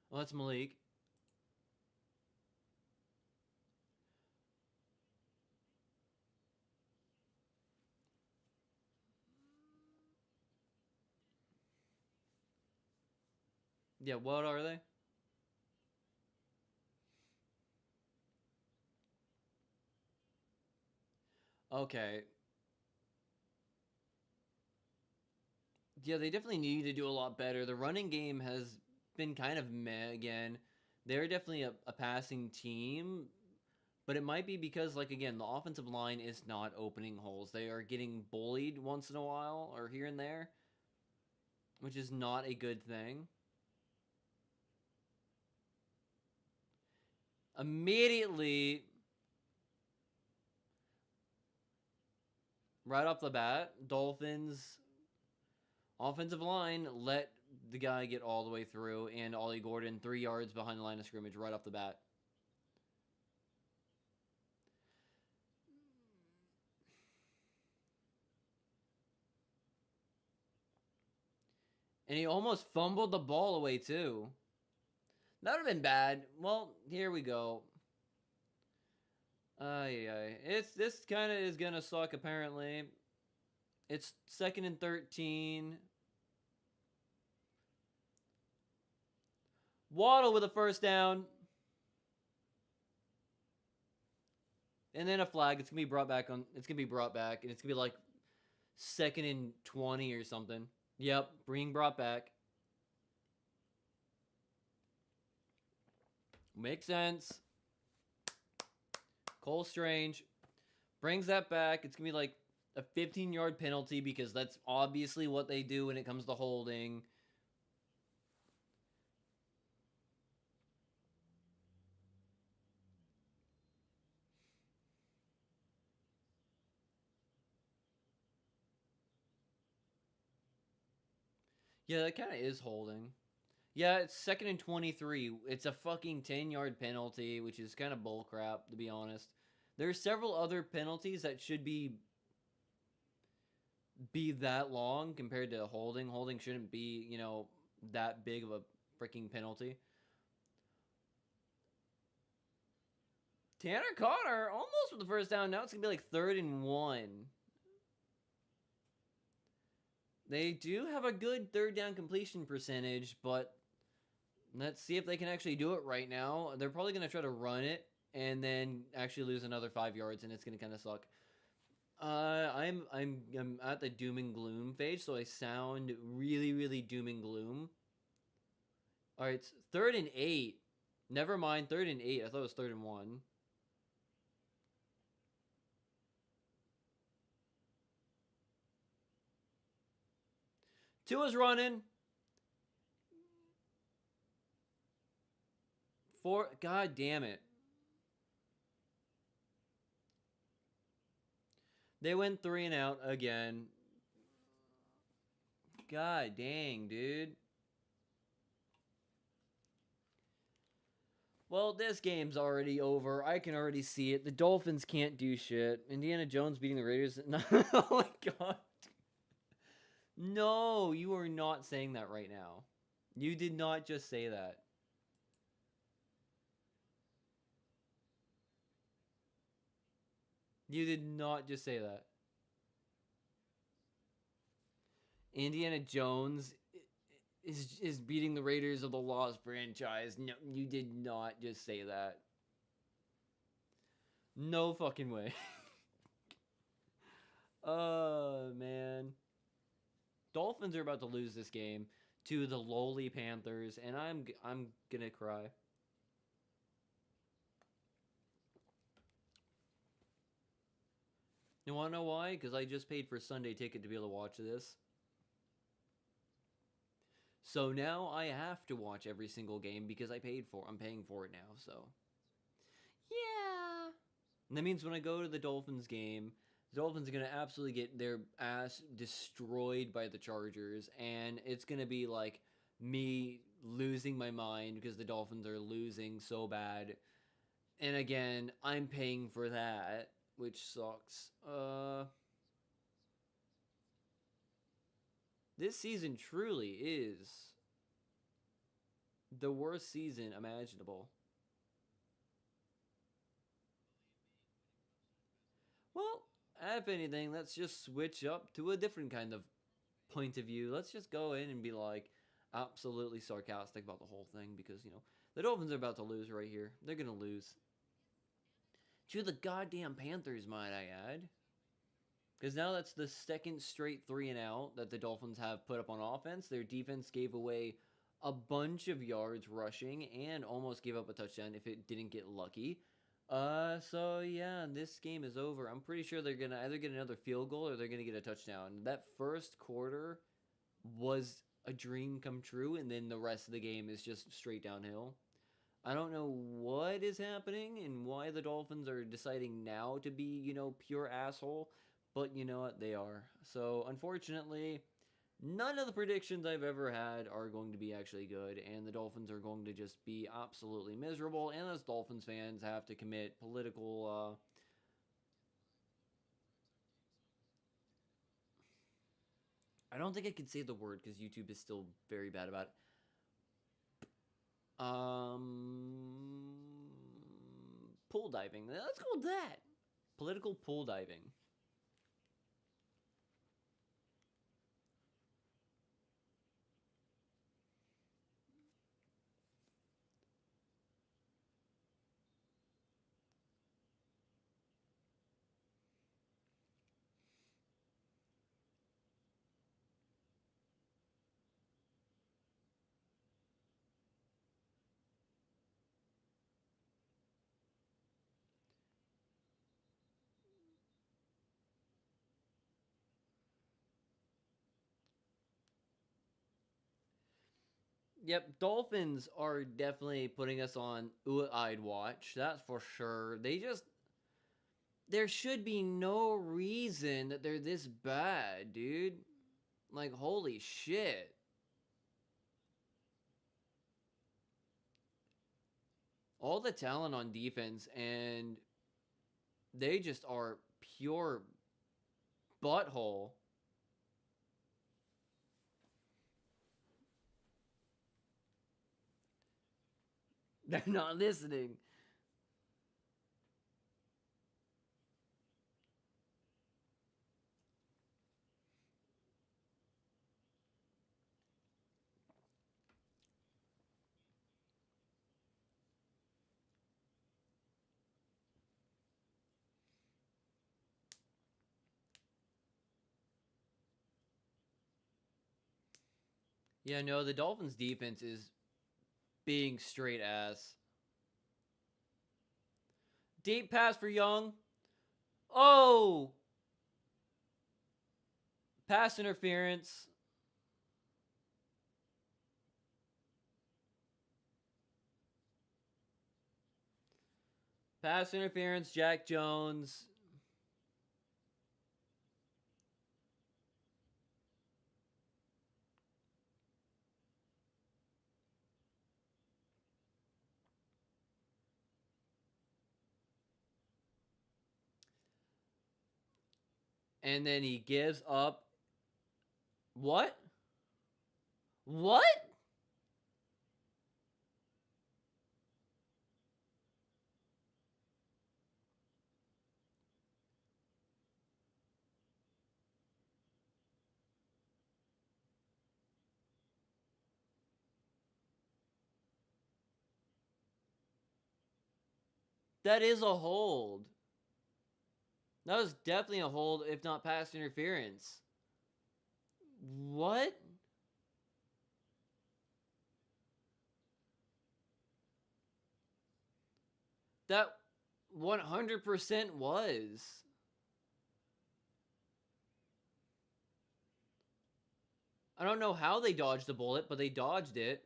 Well, that's Malik. Yeah, what are they? Okay. Yeah, they definitely need to do a lot better. The running game has been kind of meh again. They're definitely a passing team, but it might be because, like, again, the offensive line is not opening holes. They are getting bullied once in a while or here and there, which is not a good thing. Immediately, right off the bat, Dolphins offensive line let the guy get all the way through, and Ollie Gordon 3 yards behind the line of scrimmage right off the bat. And he almost fumbled the ball away, too. That would have been bad. Well, here we go. This kind of is going to suck, apparently. It's 2nd and 13. Waddle with a first down. And then a flag. It's going to be brought back. And it's going to be like 2nd and 20 or something. Yep, being brought back. Makes sense. Cole Strange brings that back. It's going to be like a 15-yard penalty because that's obviously what they do when it comes to holding. Yeah, that kind of is holding. Yeah, it's 2nd and 23. It's a fucking 10-yard penalty, which is kind of bullcrap, to be honest. There are several other penalties that should be that long compared to holding. Holding shouldn't be, that big of a freaking penalty. Tanner Connor almost with the first down. Now it's going to be like 3rd and 1. They do have a good 3rd down completion percentage, but let's see if they can actually do it right now. They're probably going to try to run it and then actually lose another 5 yards, and it's going to kind of suck. I'm at the doom and gloom phase, so I sound really, really doom and gloom. All right, it's 3rd and 8. Never mind, 3rd and 8. I thought it was 3rd and 1. Tua's running. God damn it. They went 3 and out again. God dang, dude. Well, this game's already over. I can already see it. The Dolphins can't do shit. Indiana Jones beating the Raiders. Oh my god. No, you are not saying that right now. You did not just say that. You did not just say that. Indiana Jones is beating the Raiders of the Lost franchise. No, you did not just say that. No fucking way. Oh, man. Dolphins are about to lose this game to the lowly Panthers, and I'm gonna cry. You wanna know why? Because I just paid for a Sunday ticket to be able to watch this. So now I have to watch every single game because I'm paying for it now, so. Yeah. And that means when I go to the Dolphins game, the Dolphins are going to absolutely get their ass destroyed by the Chargers, and it's going to be like me losing my mind because the Dolphins are losing so bad. And again, I'm paying for that, which sucks. This season truly is the worst season imaginable. Well, if anything, let's just switch up to a different kind of point of view. Let's just go in and be like absolutely sarcastic about the whole thing because, the Dolphins are about to lose right here. They're going to lose. To the goddamn Panthers, might I add. Because now that's the second straight 3-and-out that the Dolphins have put up on offense. Their defense gave away a bunch of yards rushing and almost gave up a touchdown if it didn't get lucky. So yeah, this game is over. I'm pretty sure they're gonna either get another field goal or they're gonna get a touchdown. That first quarter was a dream come true, and then the rest of the game is just straight downhill. I don't know what is happening and why the Dolphins are deciding now to be, pure asshole, but you know what? They are. So unfortunately, none of the predictions I've ever had are going to be actually good, and the Dolphins are going to just be absolutely miserable, and as Dolphins fans have to commit political, I don't think I can say the word because YouTube is still very bad about it. Pool diving. Let's go with that. Political pool diving. Yep, Dolphins are definitely putting us on I'd watch. That's for sure. There should be no reason that they're this bad, dude. Like, holy shit. All the talent on defense, and they just are pure butthole. They're not listening. Yeah, no, the Dolphins defense is being straight ass. Deep pass for Young. Oh! Pass interference. Pass interference, Jack Jones. And then he gives up. What? What? That is a hold. That was definitely a hold, if not pass interference. What? That 100% was. I don't know how they dodged the bullet, but they dodged it.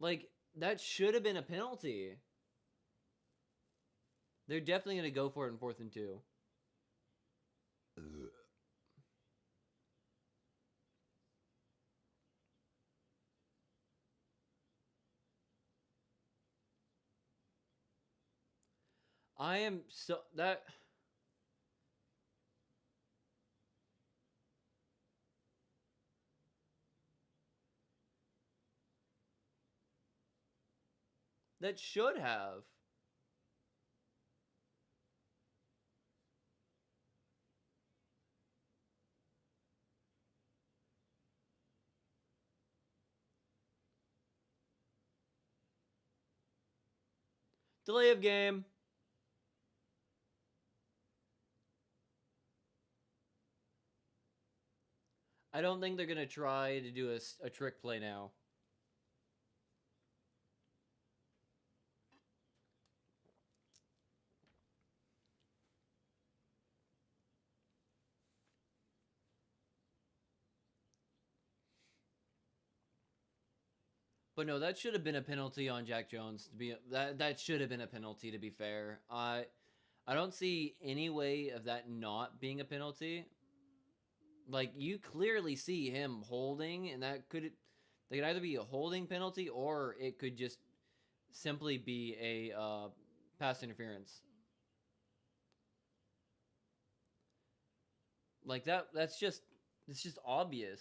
Like, that should have been a penalty. They're definitely going to go for it in 4th and 2. I am so that that should have. Delay of game. I don't think they're going to try to do a trick play now. But no, that should have been a penalty on Jack Jones. To be that should have been a penalty. To be fair, I don't see any way of that not being a penalty. Like, you clearly see him holding, and that could either be a holding penalty or it could just simply be a pass interference. Like it's just obvious.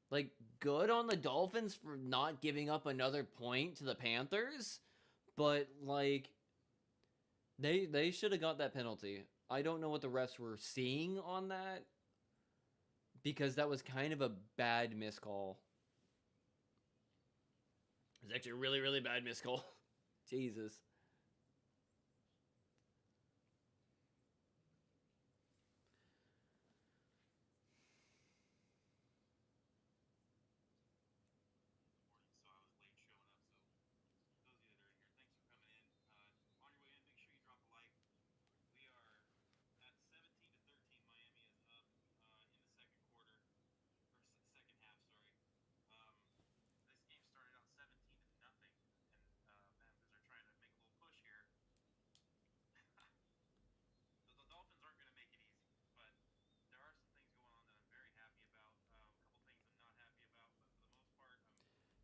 Like, good on the Dolphins for not giving up another point to the Panthers, but like they should have got that penalty. I don't know what the refs were seeing on that, because that was kind of a bad miscall. It was actually a really, really bad miscall. Jesus.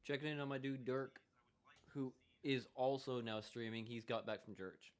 Checking in on my dude Dirk, who is also now streaming. He's got back from church.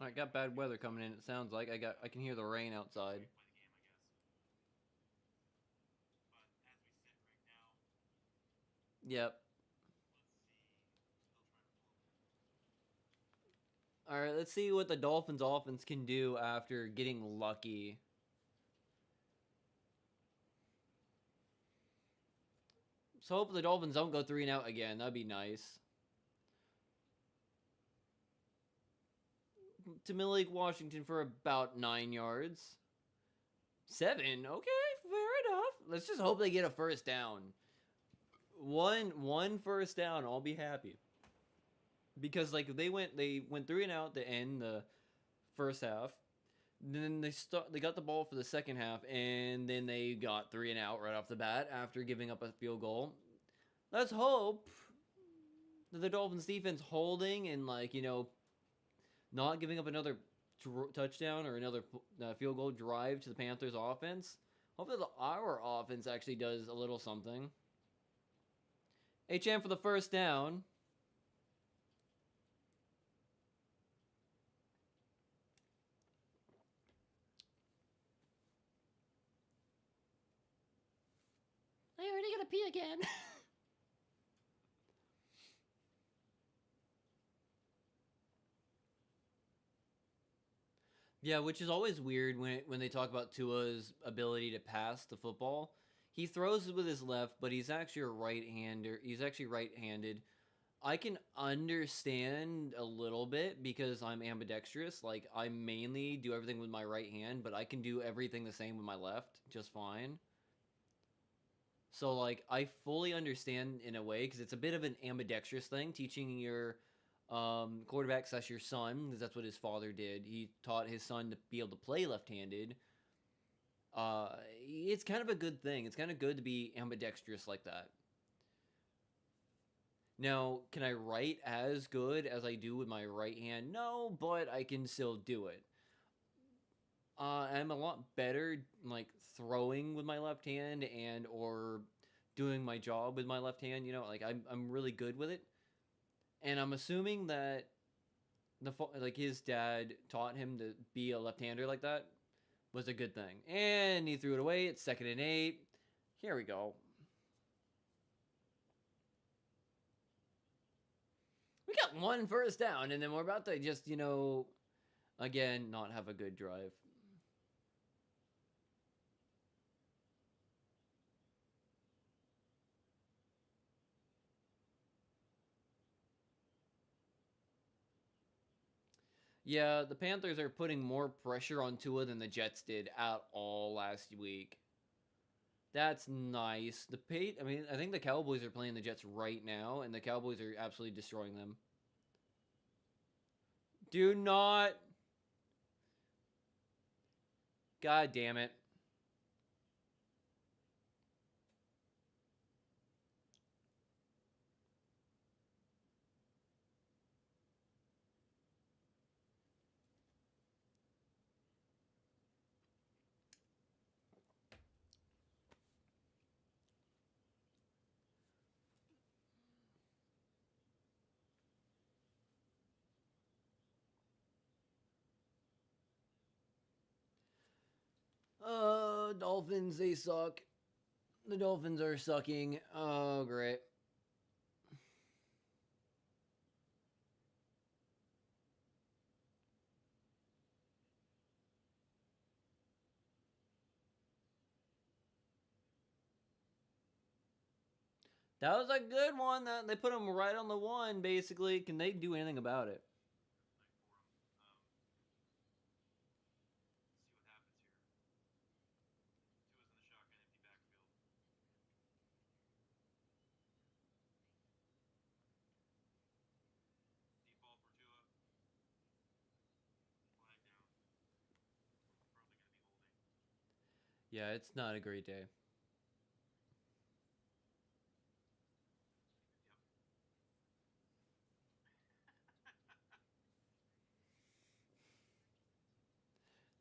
I got bad weather coming in. It sounds like I can hear the rain outside. Yep. All right, let's see what the Dolphins offense can do after getting lucky. So hope the Dolphins don't go 3 and out again. That'd be nice. To Malik Washington for about 9 yards. 7? Okay, fair enough. Let's just hope they get a first down. One first down, I'll be happy. Because like they went 3 and out to end the first half. Then they got the ball for the second half, and then they got 3 and out right off the bat after giving up a field goal. Let's hope that the Dolphins defense holding and not giving up another touchdown or another field goal drive to the Panthers offense. Hopefully our offense actually does a little something. HM for the first down. I already gotta pee again. Yeah, which is always weird when they talk about Tua's ability to pass the football. He throws with his left, but he's actually a right-hander. He's actually right-handed. I can understand a little bit because I'm ambidextrous. Like, I mainly do everything with my right hand, but I can do everything the same with my left just fine. So, like, I fully understand in a way because it's a bit of an ambidextrous thing, teaching your quarterback / your son, because that's what his father did. He taught his son to be able to play left-handed. It's kind of a good thing. It's kind of good to be ambidextrous like that. Now, can I write as good as I do with my right hand? No, but I can still do it. I'm a lot better, like, throwing with my left hand and or doing my job with my left hand. Like, I'm really good with it. And I'm assuming that his dad taught him to be a left-hander like that was a good thing. And he threw it away. It's 2nd and 8. Here we go. We got 1 first down, and then we're about to just, again, not have a good drive. Yeah, the Panthers are putting more pressure on Tua than the Jets did at all last week. That's nice. I think the Cowboys are playing the Jets right now, and the Cowboys are absolutely destroying them. Do not. God damn it. Dolphins, they suck. The Dolphins are sucking. Oh, great. That was a good one. That they put him right on the 1, basically. Can they do anything about it? Yeah, it's not a great day.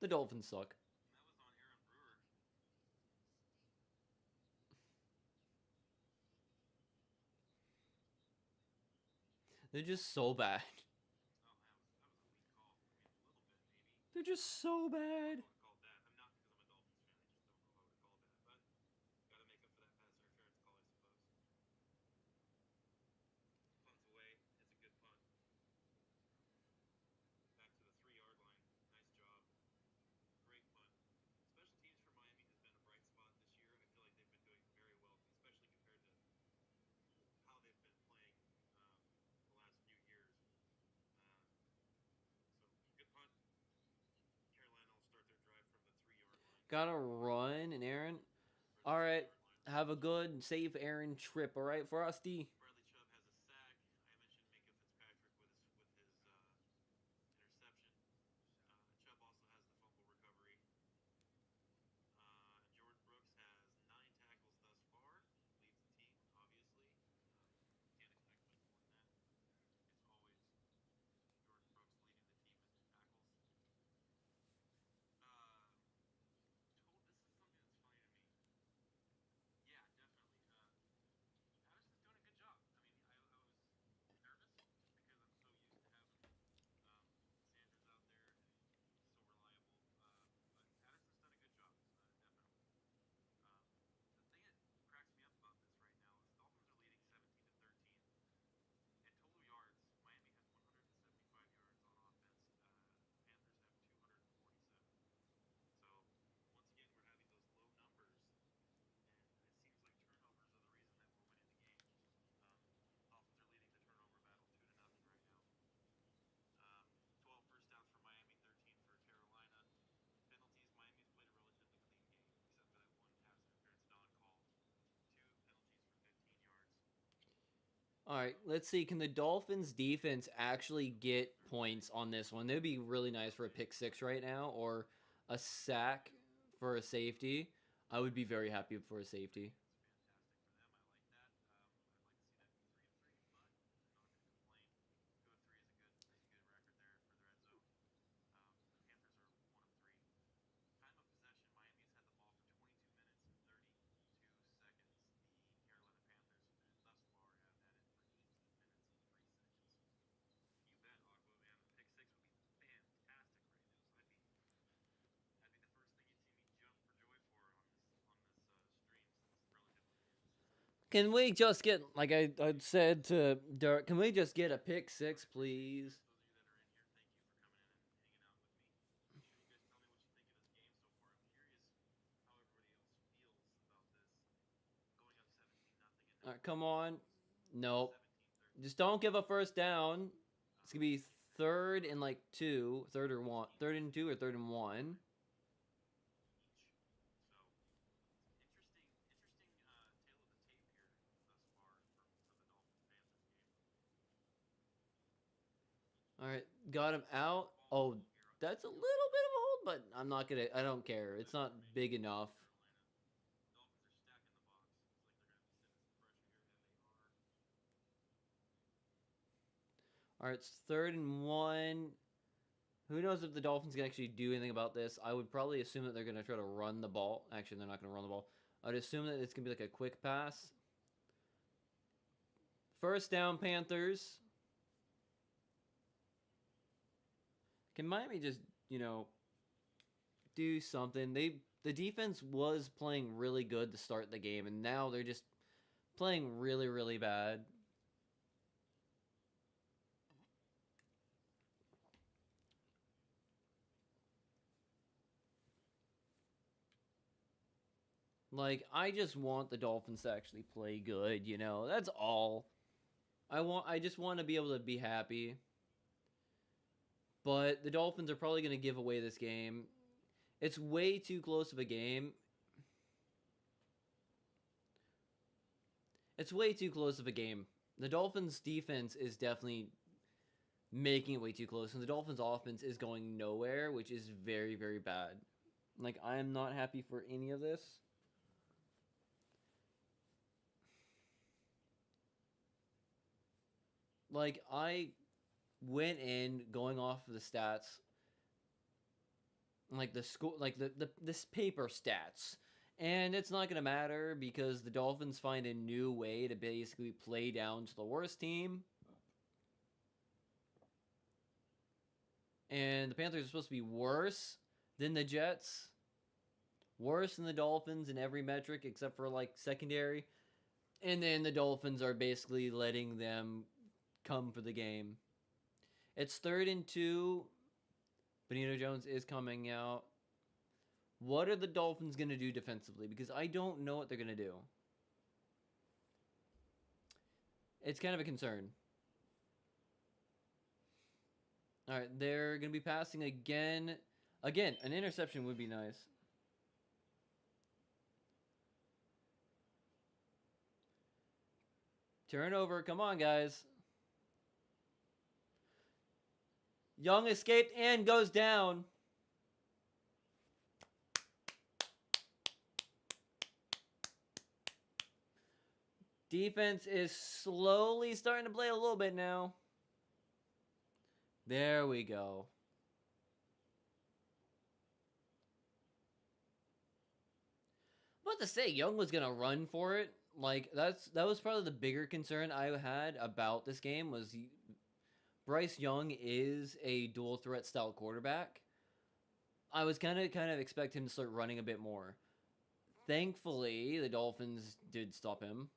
The Dolphins suck. They're just so bad. They're just so bad. Gotta run, and Aaron. All right, have a good, safe Aaron trip. All right, Frosty. Bradley Chubb has a sack. I mentioned Minka Fitzpatrick with his interception. Chubb also has the fumble recovery. Jordan Brooks has 9 tackles thus far. Leads the team, obviously. Can't expect much more than that. It's always Jordan Brooks leading the team in tackles. This is something that's funny to me. Yeah, definitely. Patterson's doing a good job. I mean, I was nervous just because I'm so used to having Sanders out there and he's so reliable. But Patterson's done a good job, definitely. Um, the thing that cracks me up about this right now is the Dolphins are leading 17 to 13 in total yards. Miami has 175 yards on offense. The Panthers have 247. So once again, we're having those low numbers, and it seems like turnovers are the reason that we're winning the game. Dolphins are leading the turnover battle 2-0 right now. 12 first downs for Miami, 13 for Carolina. Penalties, Miami's played a relatively clean game, except for that one pass interference non-call. 2 penalties for 15 yards. All right, let's see. Can the Dolphins defense actually get points on this one? That would be really nice for a pick six right now, or a sack for a safety. I would be very happy for a safety. It's fantastic for them. I like that. I'd like to see that be 3-3, but I'm not going to complain. 2-3 is a good record there for the red zone. The Panthers are 1-3. Time of possession, Miami's had the ball for 22 minutes and 32 seconds. The Carolina Panthers thus far have had it for 18 minutes and 3 seconds. You bet, Aqua, man. A pick six would be fantastic right now. So that'd be the first thing you'd see me jump for joy for on this stream since it's relatively new. Can we just get, like I said to Dirk, can we just get a pick six, please? Those of you that are in here, thank you for coming in and hanging out with me. Make sure you guys tell me what you think of this game so far. I'm curious how everybody else feels about this. Going up 17-0 and All now right, come playing on. Nope. 17-13. Just don't give a first down. It's gonna be third and like two, third and 1, third and 2 or third and 1. Each. So interesting tale of the tape here thus far for the Dolphins Panthers game. All right, got him out. Oh, that's a little bit of a hold, but I'm not gonna. I don't care. It's not big enough. Carolina. Dolphins are stacking the box. Looks like they're going to be sending some pressure here, and they are. All right, it's third and 1. Who knows if the Dolphins can actually do anything about this? I would probably assume that they're gonna try to run the ball. Actually, they're not gonna run the ball. I'd assume that it's gonna be like a quick pass. First down, Panthers. Can Miami just, do something? The defense was playing really good to start the game, and now they're just playing really, really bad. Like, I just want the Dolphins to actually play good, That's all. I just want to be able to be happy. But the Dolphins are probably going to give away this game. It's way too close of a game. It's way too close of a game. The Dolphins' defense is definitely making it way too close, and the Dolphins' offense is going nowhere, which is very, very bad. Like, I am not happy for any of this. Like, I went in going off of the stats, like the school, like this paper stats, and it's not gonna matter because the Dolphins find a new way to basically play down to the worst team, and the Panthers are supposed to be worse than the Jets, worse than the Dolphins in every metric except for like secondary, and then the Dolphins are basically letting them come for the game. It's third and 2. Benito Jones is coming out. What are the Dolphins going to do defensively? Because I don't know what they're going to do. It's kind of a concern. All right, they're going to be passing again. Again, an interception would be nice. Turnover. Come on, guys. Young escaped and goes down. Defense is slowly starting to play a little bit now. There we go. About to say, Young was gonna run for it. Like that was probably the bigger concern I had about this game was Bryce Young is a dual threat style quarterback. I was kind of expect him to start running a bit more. Thankfully, the Dolphins did stop him.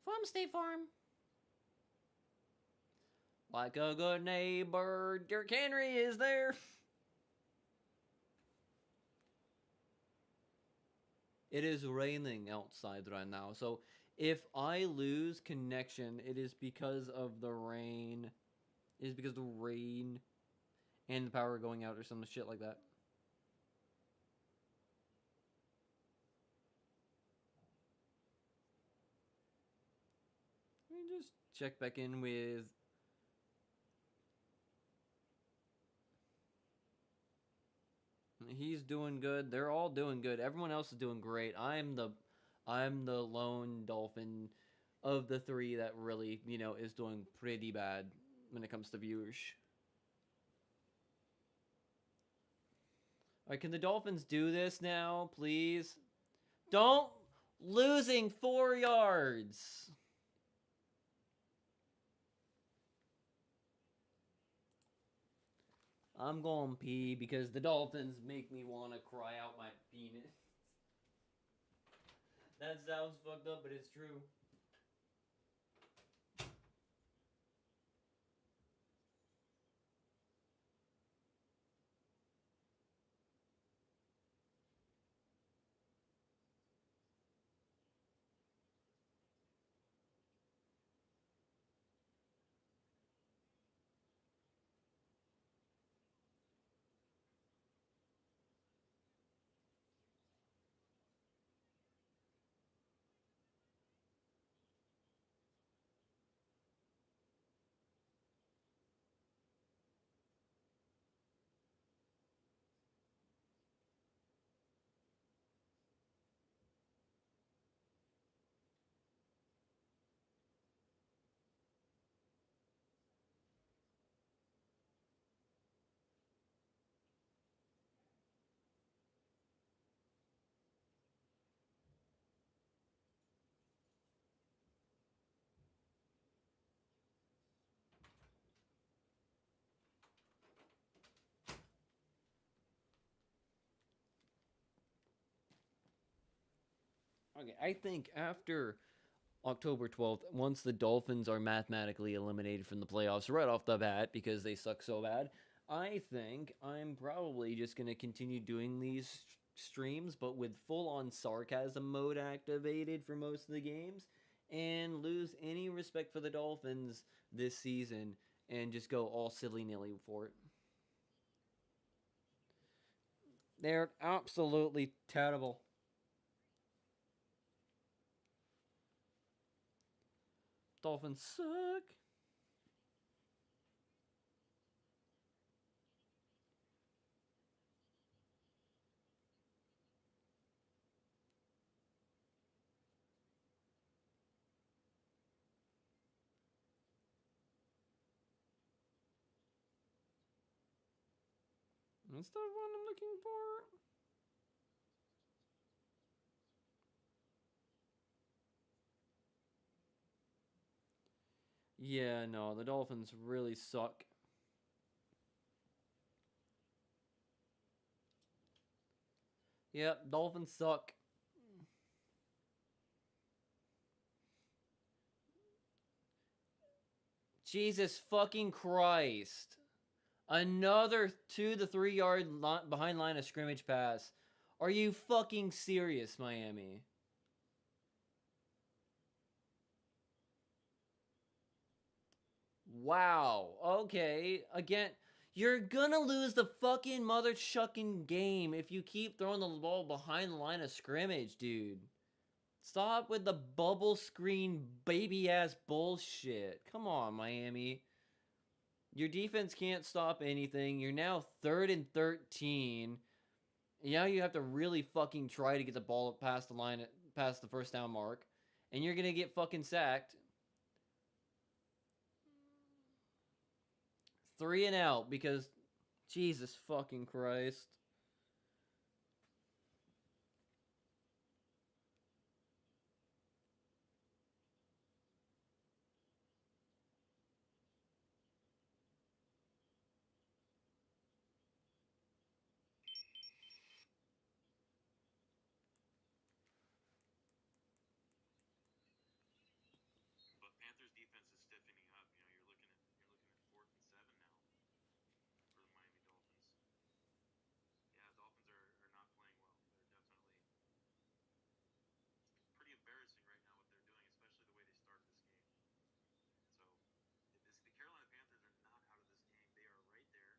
From State Farm. Like a good neighbor, Derrick Henry is there. It is raining outside right now, so if I lose connection, it is because of the rain. It is because of the rain and the power going out or some shit like that. Let me just check back in with... He's doing good. They're all doing good. Everyone else is doing great. I'm the lone Dolphin of the three that really, is doing pretty bad when it comes to viewers. All right, can the Dolphins do this now, please? Don't losing 4 yards. I'm going pee because the Dolphins make me want to cry out my penis. That sounds fucked up, but it's true. Okay, I think after October 12th, once the Dolphins are mathematically eliminated from the playoffs right off the bat because they suck so bad, I think I'm probably just going to continue doing these streams, but with full-on sarcasm mode activated for most of the games, and lose any respect for the Dolphins this season and just go all silly-nilly for it. They're absolutely terrible. Dolphins suck. That's the one I'm looking for. Yeah, no, the Dolphins really suck. Yep, Dolphins suck. Jesus fucking Christ. Another 2 to 3 yard behind line of scrimmage pass. Are you fucking serious, Miami? Wow. Okay. Again, you're gonna lose the fucking mother shucking game if you keep throwing the ball behind the line of scrimmage, dude. Stop with the bubble screen baby ass bullshit. Come on, Miami. Your defense can't stop anything. You're now 3rd and 13. Now you have to really fucking try to get the ball past the line, past the first down mark, and you're gonna get fucking sacked. 3 and out because Jesus fucking Christ. But Panthers defense is stiffening up. You know, you're looking at 4th and 7 now for the Miami Dolphins. Yeah, Dolphins are not playing well. They're definitely pretty embarrassing right now what they're doing, especially the way they started this game. So the Carolina Panthers are not out of this game. They are right there,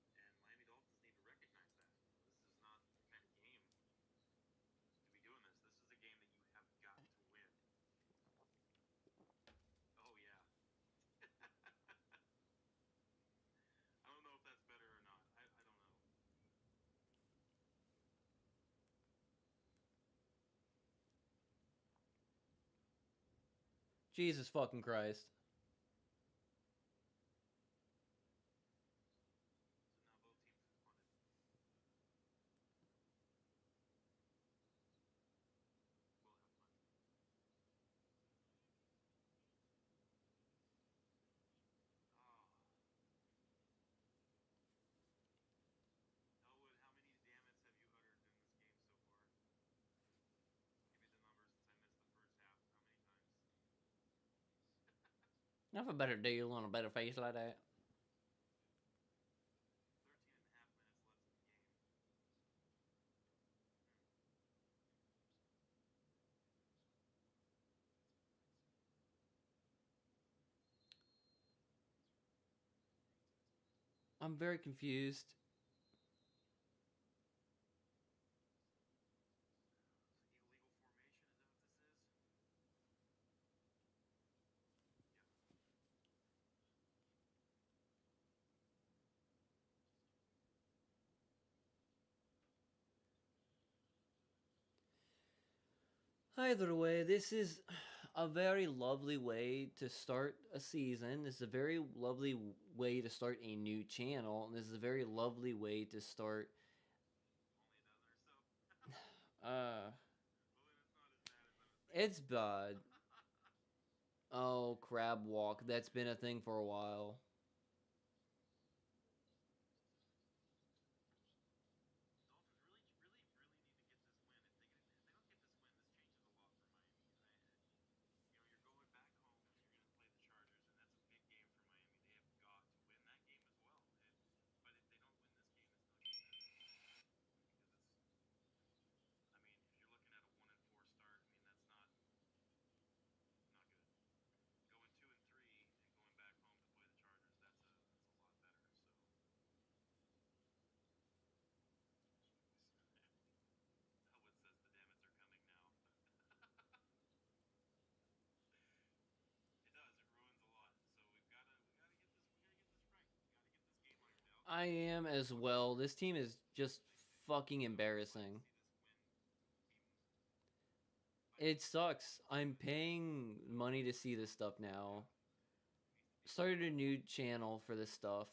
and Miami Dolphins need to recognize that. You know, this is not the kind of game to be doing this. This is a game that you have got to win. Oh yeah. I don't know if that's better or not. I don't know. Jesus fucking Christ. So now both teams have punted. Will have punt. Oh. Elwood, how many dammits have you uttered in this game so far? Give me the number since I missed the first half. How many times? Have a better deal on a better face like that. 13 and a half minutes left in the game. I'm very confused. Illegal formation, is that what this is? Yep. Either way, this is a very lovely way to start a season. This is a very lovely way to start a new channel. And this is a very lovely way to start. Only another, so. Uh, Well, then it's not as bad as I was thinking. it's bad. Oh, crab walk. That's been a thing for a while. Dolphins really need to get this win. If they don't get this win, this changes a lot for Miami. You know, you're going back home and you're going to play the Chargers, and that's a big game for Miami. They have got to win that game as well. But if they don't win this game, it's not going to matter because it's. I mean, if you're looking at a 1-4 start, I mean that's not good. Going 2-3 and going back home to play the Chargers, that's a lot better. So. Elwood says the Dammits are coming now. It does. It ruins a lot. So we gotta get this right. We gotta get this game ironed out. I am as well. This team is just fucking embarrassing. It sucks. I'm paying money to see this stuff now. Started a new channel for this stuff.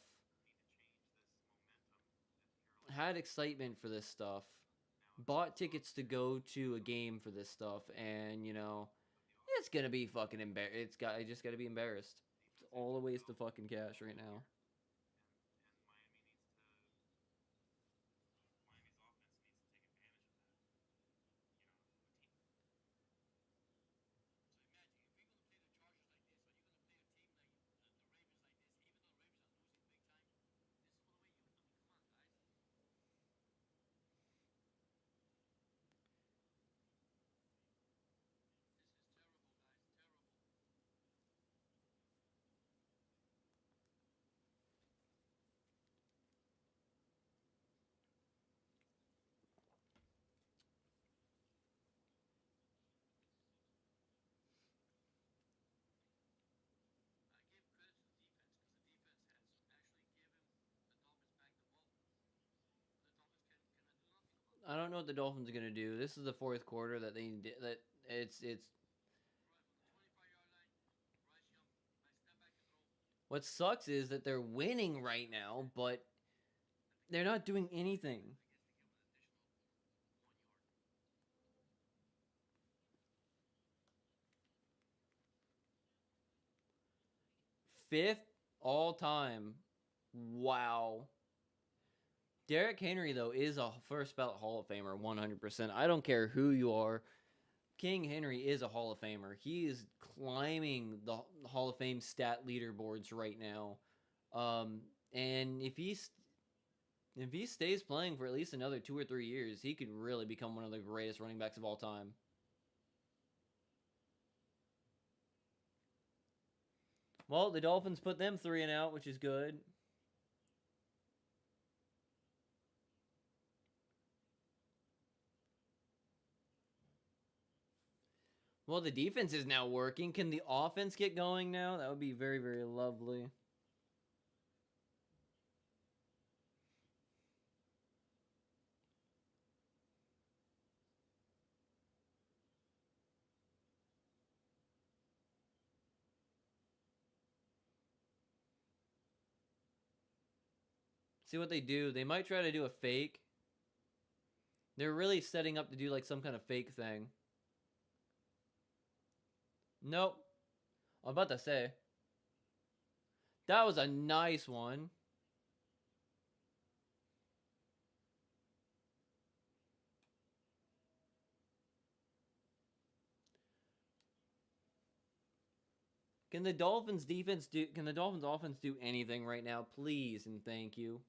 Had excitement for this stuff. Bought tickets to go to a game for this stuff, and you know, it's gonna be fucking embarrassed. I just gotta be embarrassed. It's all a waste of fucking cash right now. And Miami's offense needs to take advantage of that. You know, so imagine if you're gonna play the Chargers like this, or you're gonna play a team like the Ravens like this, even though the Ravens are losing big time, this is the way you. I mean, come on, guys. This is terrible, guys. Terrible. I don't know what the Dolphins are gonna do. This is the fourth quarter that they that it's what sucks is that they're winning right now, but they're not doing anything. Fifth all time. Wow. Derrick Henry though is a first ballot Hall of Famer, 100%. I don't care who you are. King Henry is a Hall of Famer. He is climbing the Hall of Fame stat leaderboards right now. And if he stays playing for at least another 2 or 3 years, he could really become one of the greatest running backs of all time. Well, the Dolphins put them 3 and out, which is good. Well, the defense is now working. Can the offense get going now? That would be very, very lovely. See what they do. They might try to do a fake. They're really setting up to do like some kind of fake thing. Nope. I'm about to say. That was a nice one. Can the Dolphins offense do anything right now? Please and thank you.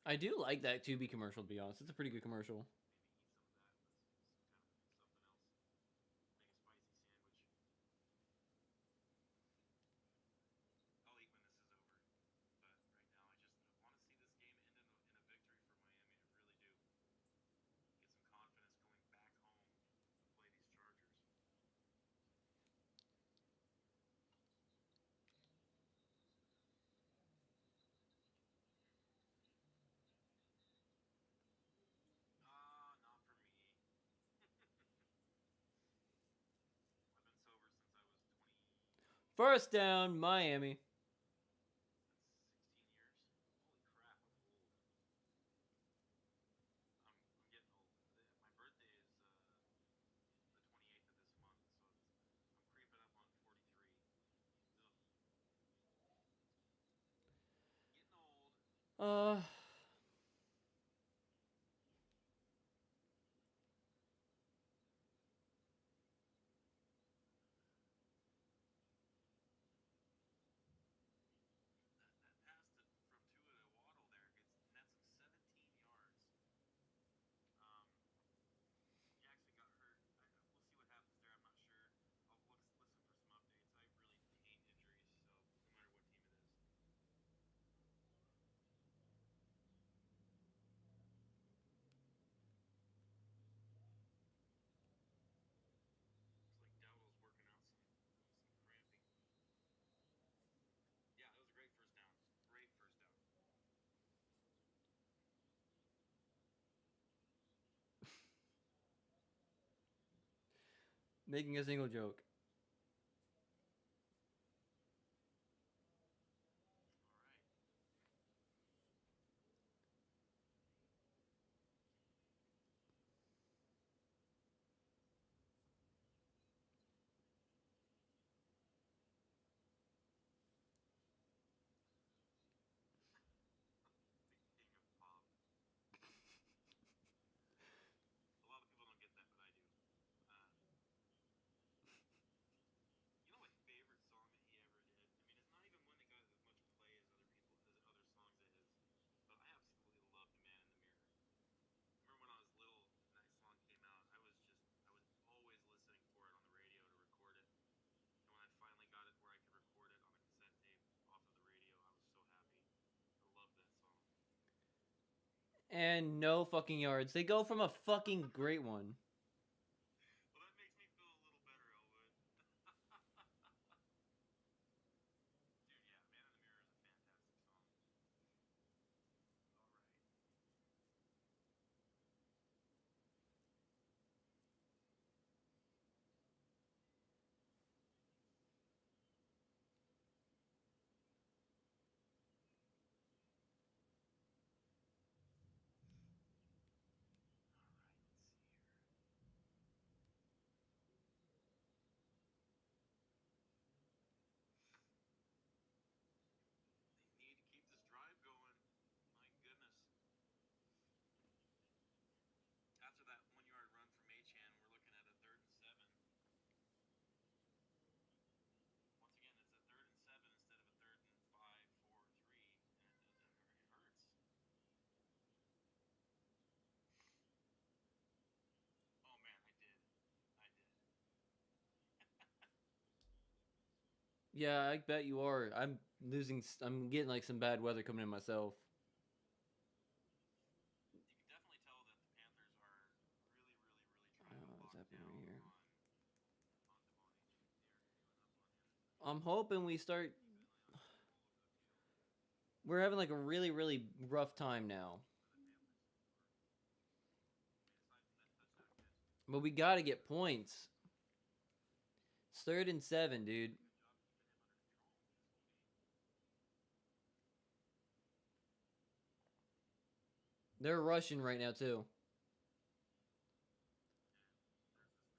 I do like that Tubi commercial, to be honest. It's a pretty good commercial. First down, Miami. Uh, making a single joke. The king of pop. A lot of people don't get that, but I do. You know my favorite song that he ever did? I mean, it's not even one that got as much play as other songs of his, but I absolutely love The Man in the Mirror. I remember when I was little and that song came out, I was always listening for it on the radio to record it. And when I finally got it where I could record it on a cassette tape off of the radio, I was so happy. I love that song. And no fucking yards. They go from a fucking great one. Well, that makes me feel a little better, Elwood. Dude, yeah, Man in the Mirror is a fantastic song. All right. All right, let's see here. They need to keep this drive going. My goodness. After that 1 yard run from Achan, we're looking at a 3rd and 7. Once again, it's a 3rd and 7 instead of a 3rd and 5, 4, 3, and it hurts. Oh man, I did. I did. Yeah, I bet you are. I'm losing. I'm getting like some bad weather coming in myself. You can definitely tell that the Panthers are really, really, really trying to What's lock happening down right here? on Devon Achan. They are giving up on him tonight. I'm hoping we start. Keep an eye on him all over the field We're having like a really, really rough time now. for the Panthers so far. I mean, aside from that touchdown catch, But we gotta get points. It's 3rd and 7, dude. good job keeping him under control this whole game. They're rushing right now too.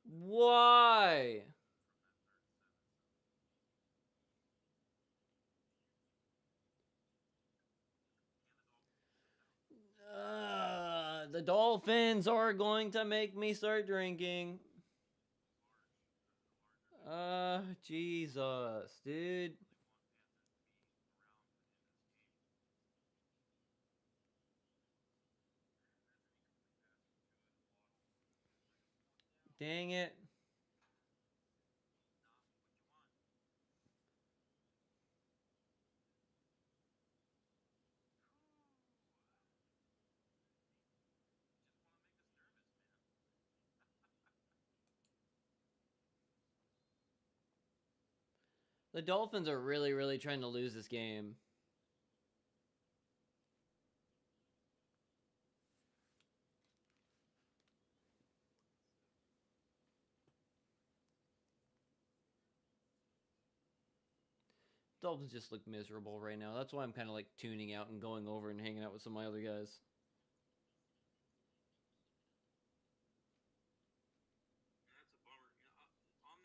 And there's this Why? from that 3rd and 7. And the Dolphins get the 5th out. The Dolphins are going to make me start drinking. A larger Jesus, dude. really want Panthers to be around for the end of this game. And that's an incomplete pass from Tua to Waddle. Looks like a 4th down. Dang it. Not what you want. You just want to make us nervous, man. The Dolphins are really, really trying to lose this game. Dolphins just look miserable right now. That's why I'm kind of like tuning out and going over and hanging out with some of my other guys. And that's a bummer. You know, on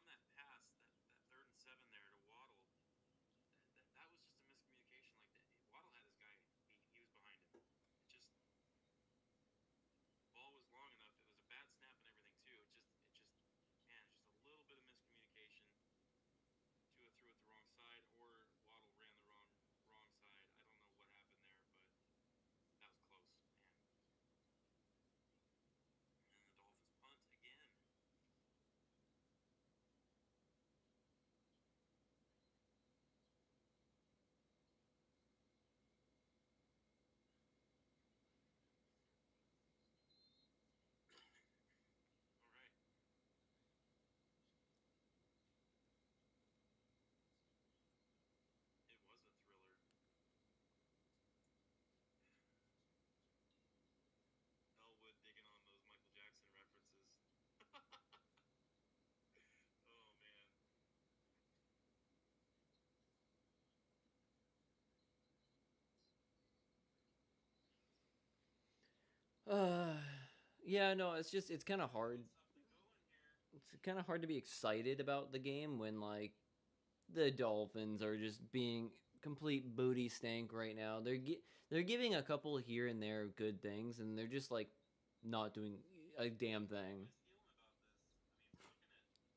that pass, that 3rd and 7 there to Waddle, that was just a miscommunication. Like that, Waddle had his guy beat. He was behind him. It just the ball was long enough. It was a bad snap and everything too. Man, just a little bit of miscommunication. Tua threw it the wrong side, or Waddle ran the wrong side. I don't know what happened there, but that was Yeah, no, it's kind of hard. It's kind of hard to be excited about the game when like the Dolphins are just being complete booty stank right now. They're giving a couple here and there good things, and they're just like not doing a damn thing.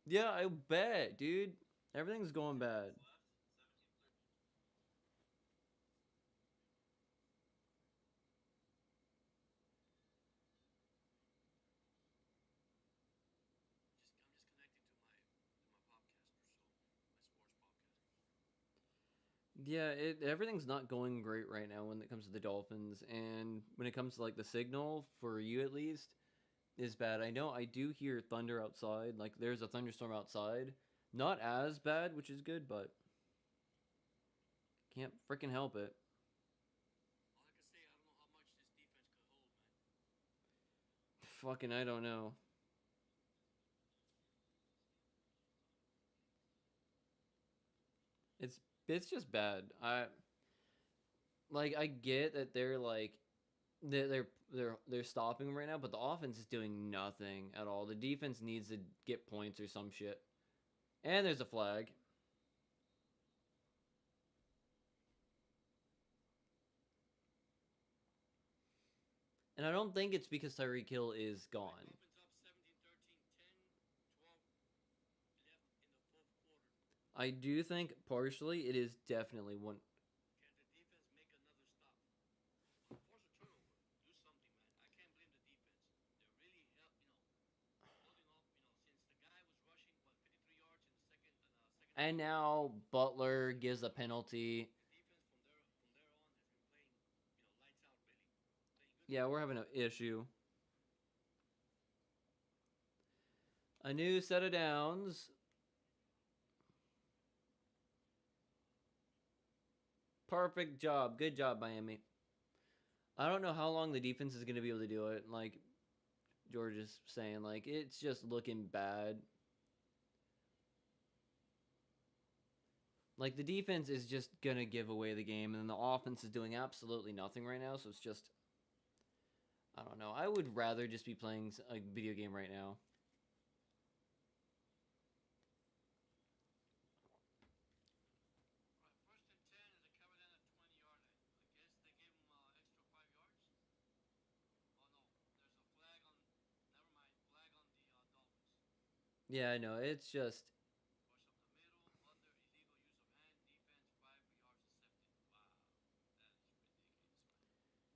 Yeah, I bet, dude. Everything's going bad. I'm just connecting to my podcaster, so my sports podcast. Yeah, everything's not going great right now when it comes to the Dolphins, and when it comes to like the signal for you at least is bad. I know I do hear thunder outside. Like there's a thunderstorm outside. Not as bad, which is good, but can't freaking help it. All I can say, I don't know how much this defense could hold, man. Fucking I don't know. It's it's just bad. I get that they're like they're stopping right now, but the offense is doing nothing at all. The defense needs to get points or some shit. And there's a flag. And I don't think it's because Tyreek Hill is All right, gone. Dolphins up 17-13, 10, 12 left in the fourth quarter. I do think partially it is definitely one. Can the defense make another stop? Force a turnover. Do something, man. I can't blame the defense. They're really holding off. Since the guy was rushing 53 yards in the second And half. now Butler gives a penalty. The defense from there on has been playing, lights out really. Playing good. Yeah, we're having an issue. A new set of downs. Perfect job. Good job, Miami. I don't know how long the defense is going to be able to do it. Like George is saying, like it's just looking bad. Like the defense is just going to give away the game, and then the offense is doing absolutely nothing right now. So it's just, I don't know. I would rather just be playing a video game right now. All right, first and 10 is the Carolina 20-yard line. I guess they gave him extra 5 yards. Oh no, there's a flag on. Never mind, flag on the Dolphins. Yeah, I know. It's just Rush up the middle, under illegal use of hand, defense 5 yards accepted.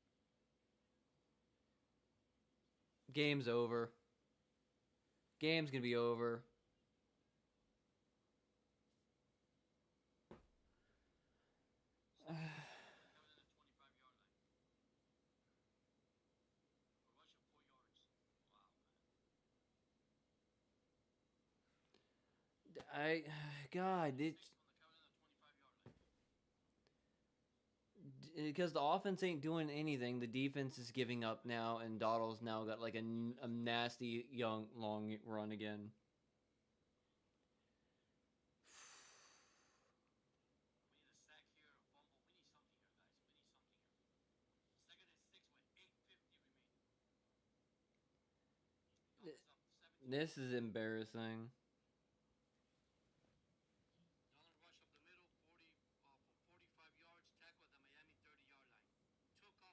Wow, that is ridiculous, man. game's over. Game's going to be over. Second and 10 from the Carolina 25-yard line. A rush of 4 yards. Wow, man. I God, it's Six from the Carolina 25-yard line. because the offense ain't doing anything. The defense is giving up now, and Doddle's now got like a nasty young long run again. We need a sack here, a fumble. We need something here, guys. We need something here. Second and 6 with 8:50 remaining. Dolphins up 17. This is embarrassing. Donald rush up the middle, 40 for 45 yards. Tackle at the Miami 30-yard line.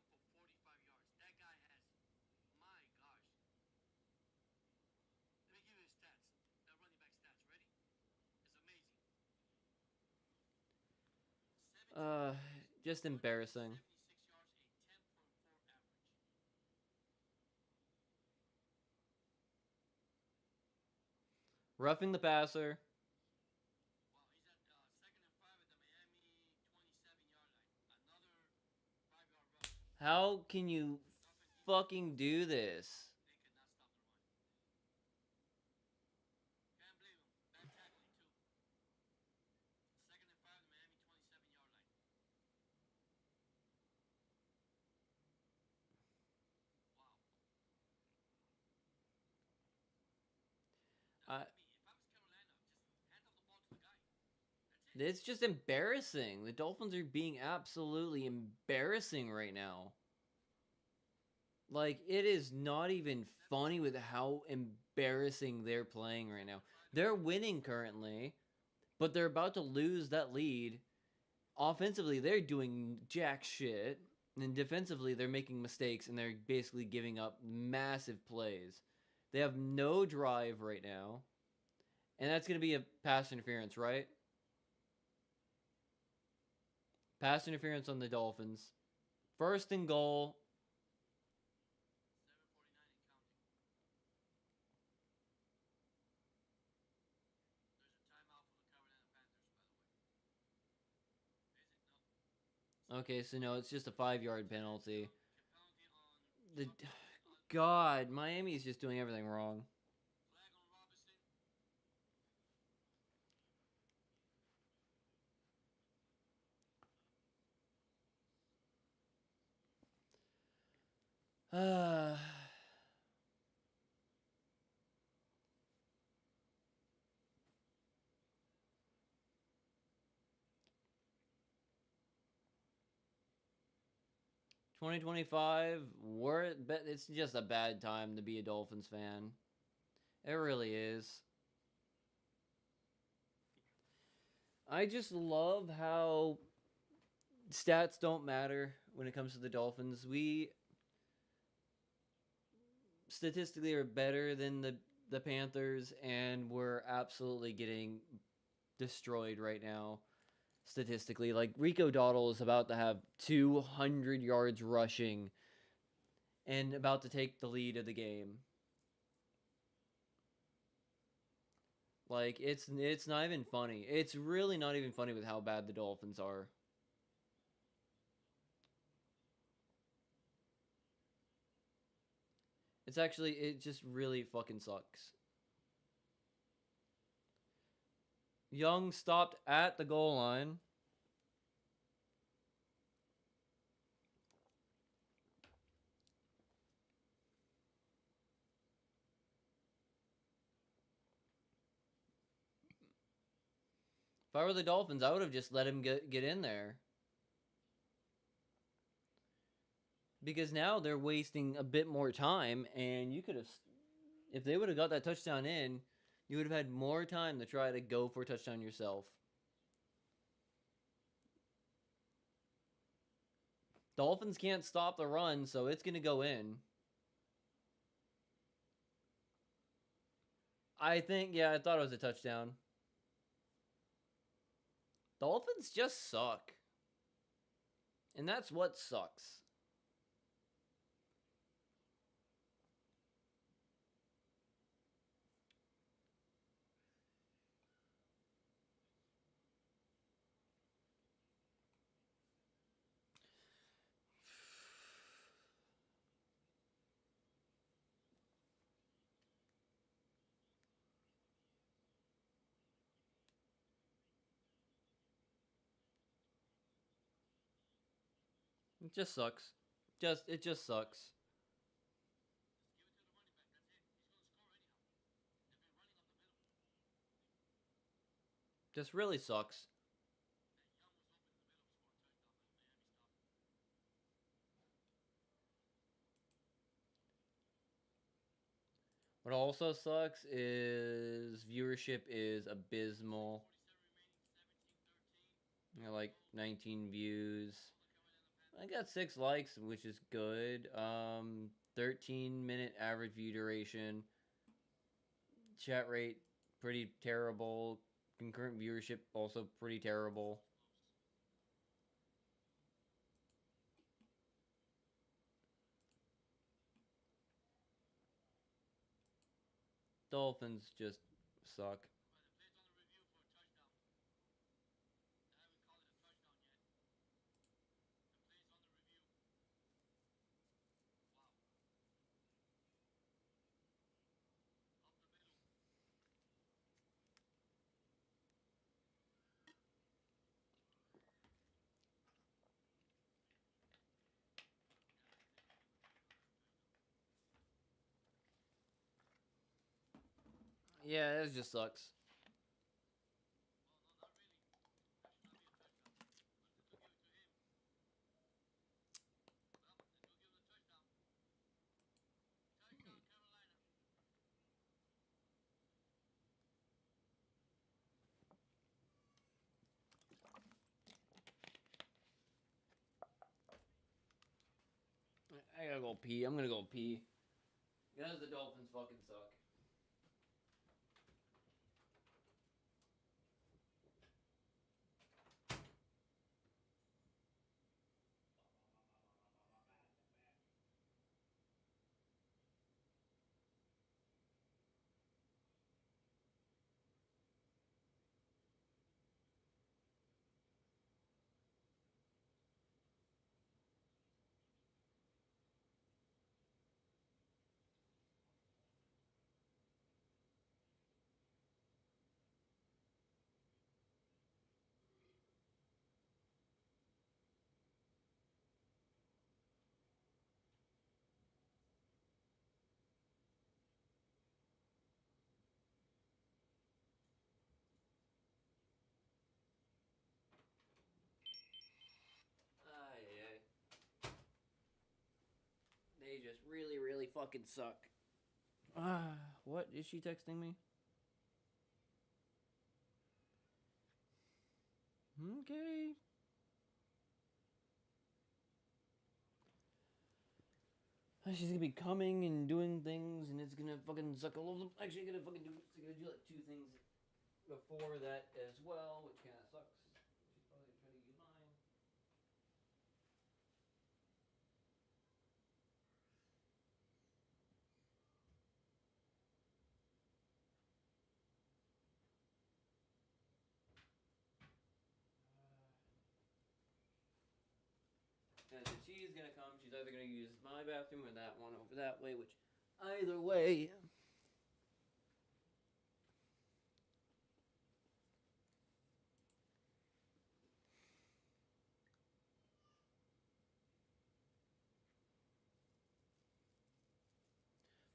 Took off for 45 yards. That guy has, my gosh. Let me give you his stats. Running back stats. Ready? It's amazing. 17 Just embarrassing. 76 yards, a 10.4 average. Roughing the passer. Wow, he's at second and 5 at the Miami 27-yard line. Another 5-yard rush. How can you Dolphin defense, fucking do this? they cannot stop the run. Can't blame him. Bad tackling, too. Second and 5 at the Miami 27-yard line. Wow. I, If I was Carolina, just hand off the ball to the guy. That's it. it's just embarrassing. The Dolphins are being absolutely embarrassing right now. Like, it is not even funny with how embarrassing they're playing right now. They're winning currently, but they're about to lose that lead. Offensively, they're doing jack shit. And defensively, they're making mistakes and they're basically giving up massive plays. They have no drive right now. And that's going to be a pass interference, right? Pass interference on the Dolphins. First and goal. 7:49 and counting. Okay, so no, it's just a 5-yard penalty. Penalty on The God, Miami's just doing everything wrong. flag on Robinson. Uh, 2025, but it's just a bad time to be a Dolphins fan. It really is. I just love how stats don't matter when it comes to the Dolphins. We statistically are better than the Panthers, and we're absolutely getting destroyed right now statistically. Like, Rico Dowdle is about to have 200 yards rushing and about to take the lead of the game. Like, it's not even funny. It's really not even funny with how bad the Dolphins are. It just really fucking sucks. Young stopped at the goal line. If I were the Dolphins, I would have just let him get in there. Because now they're wasting a bit more time, and you could have, if they would have got that touchdown in, you would have had more time to try to go for a touchdown yourself. Dolphins can't stop the run, so it's going to go in. I thought it was a touchdown. Dolphins just suck. And that's what sucks. It just sucks. It just sucks. Just give it to the running back. That's it. He's gonna score anyhow. They've been running up the middle. Just really sucks. And Young was open in the middle, scored a touchdown, but Miami stopped. What also sucks is viewership is abysmal. 47 remaining, 17-13. You know, like 19 views. On the I got 6 likes, which is good. 13-minute average view duration. Chat rate pretty terrible. Concurrent viewership also pretty terrible. Dolphins just suck. Yeah, it just sucks. I gotta go pee. I'm gonna go pee. Because the Dolphins fucking suck. Ay. They just really, really fucking suck. What? Is she texting me? Okay. She's gonna be coming and doing things, and it's gonna fucking suck all over them. Actually, gonna fucking do. She's gonna do like 2 things before that as well, which kind of sucks. She's probably gonna try to use mine. And if she's gonna come, she's either gonna use my bathroom or that one over that way, which either way.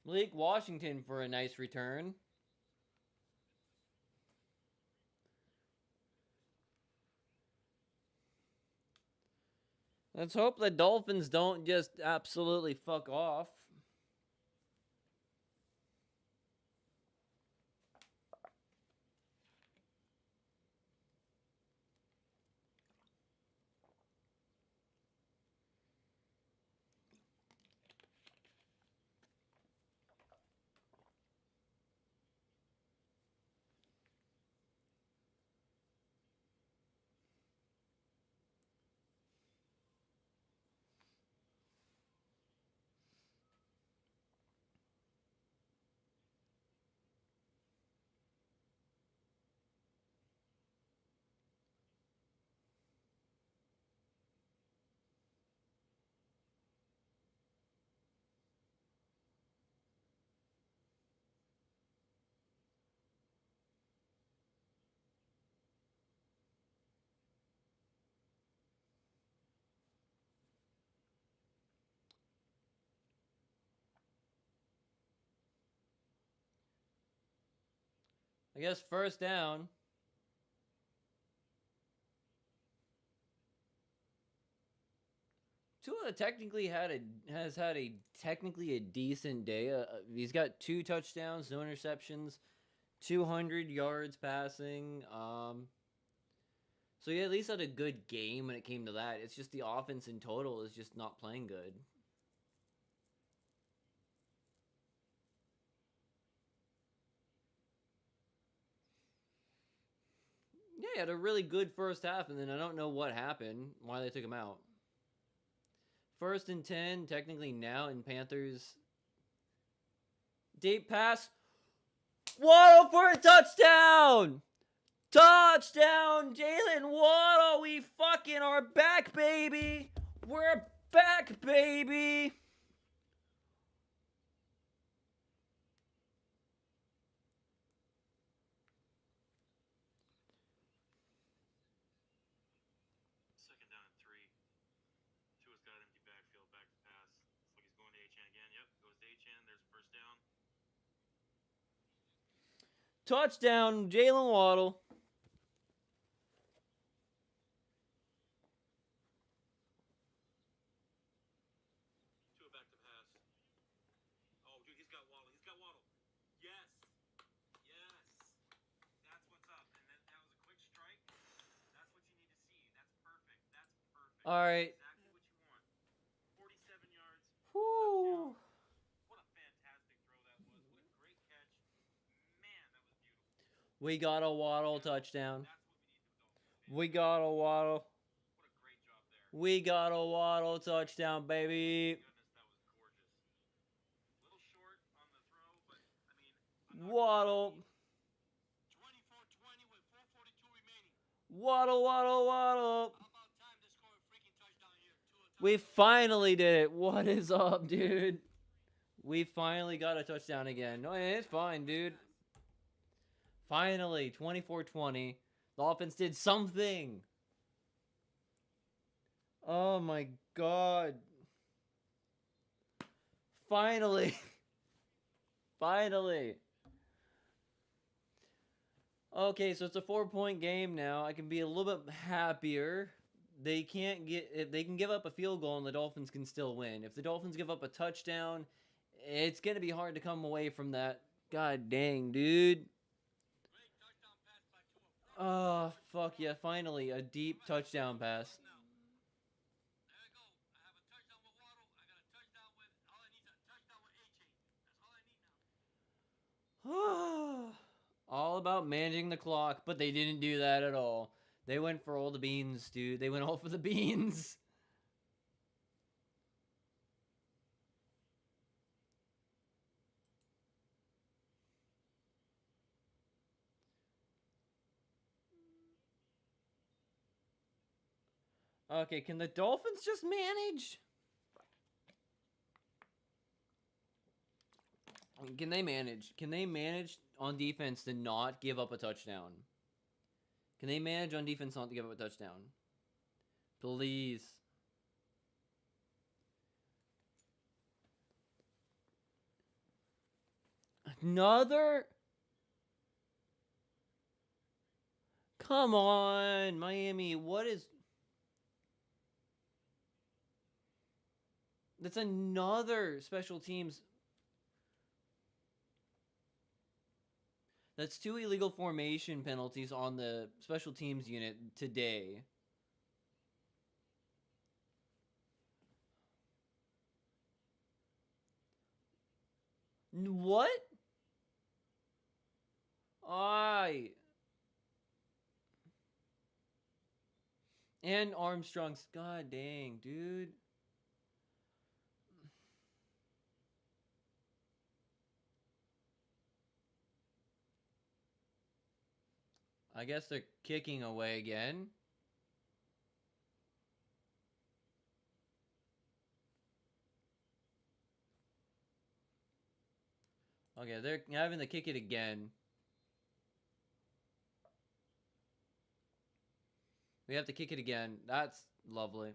Malik Washington for a nice return. Let's hope the Dolphins don't just absolutely fuck off. I guess first down. Tua technically has had a technically a decent day. He's got 2 touchdowns, no interceptions, 200 yards passing. So he at least had a good game when it came to that. It's just the offense in total is just not playing good. Yeah, he had a really good first half, and then I don't know what happened, why they took him out. 1st and 10, technically now in Panthers. Deep pass. Waddle for a touchdown! Touchdown, Jalen Waddle! We fucking are back, baby! We're back, baby! Second down and 3. Tua's got empty backfield, back to pass. Looks like he's going to Achan again. Yep, goes to Achan. There's first down. Touchdown, Jalen Waddle. Tua back to pass. Oh, dude, he's got Waddle. He's got Waddle. Yes. Yes. That's what's up. And that was a quick strike. That's what you need to see. That's perfect. That's perfect. All right. Exactly what you want. 47 yards. Woo. We got a Waddle touchdown. That's what we need to go. We got a Waddle. What a great job there. We got a Waddle touchdown, baby. Goodness, that was gorgeous. A little short on the throw, but I mean, I'm not Waddle. 24-20 with 4:42 remaining. Waddle, waddle, waddle. How about time to score a freaking touchdown here? We finally did it. What is up, dude? We finally got a touchdown again. No, it's fine, dude. Finally, 24-20. The offense did something. Oh my god. Finally. Finally. Okay, so it's a 4-point game now. I can be a little bit happier. They can't get if they can give up a field goal and the Dolphins can still win. If the Dolphins give up a touchdown, it's gonna be hard to come away from that. God dang, dude. Great touchdown pass by Tua. Oh, fuck yeah, finally a deep touchdown pass. There you go. I have a touchdown with Waddle. I got a touchdown with. All I need is a touchdown with A-Chain. That's all I need now. All about managing the clock, but they didn't do that at all. They went for all the beans, dude. They went all for the beans. Okay, can the Dolphins just manage? Can they manage? Can they manage on defense to not give up a touchdown? Can they manage on defense not to give up a touchdown? Please. Another? Come on, Miami. What is... That's another special teams. That's 2 illegal formation penalties on the special teams unit today. What? And Armstrong's. God dang, dude. I guess they're kicking away again. Okay, they're having to kick it again. We have to kick it again. That's lovely.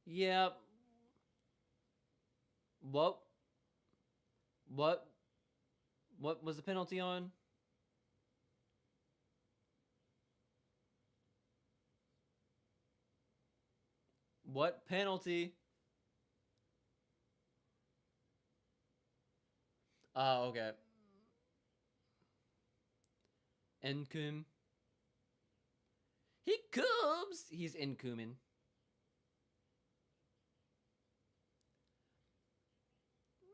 Yep. What? What? What was the penalty on? What penalty? Oh, okay. Encum. He comes. He's Encumin.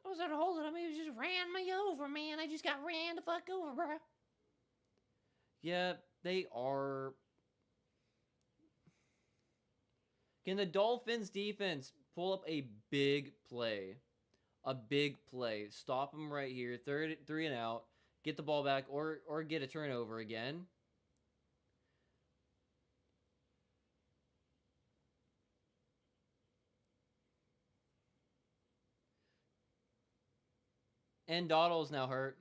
I was there to hold it. I mean, he just ran me over, man. I just got ran the fuck over, bro. Yeah, they are. Can the Dolphins defense pull up a big play? A big play. Stop them right here. 3 and out. Get the ball back or get a turnover again. And Doddle's now hurt.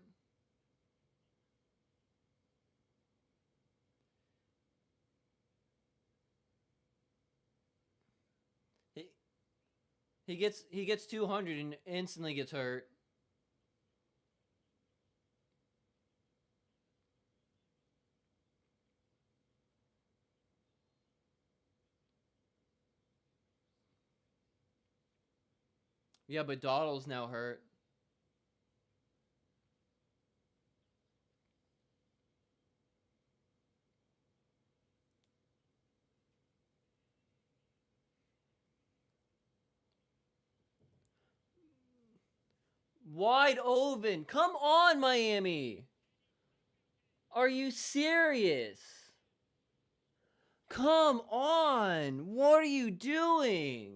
He gets 200 and instantly gets hurt. Yeah, but Doddle's now hurt. Wide open. Come on, Miami. Are you serious? Come on. What are you doing?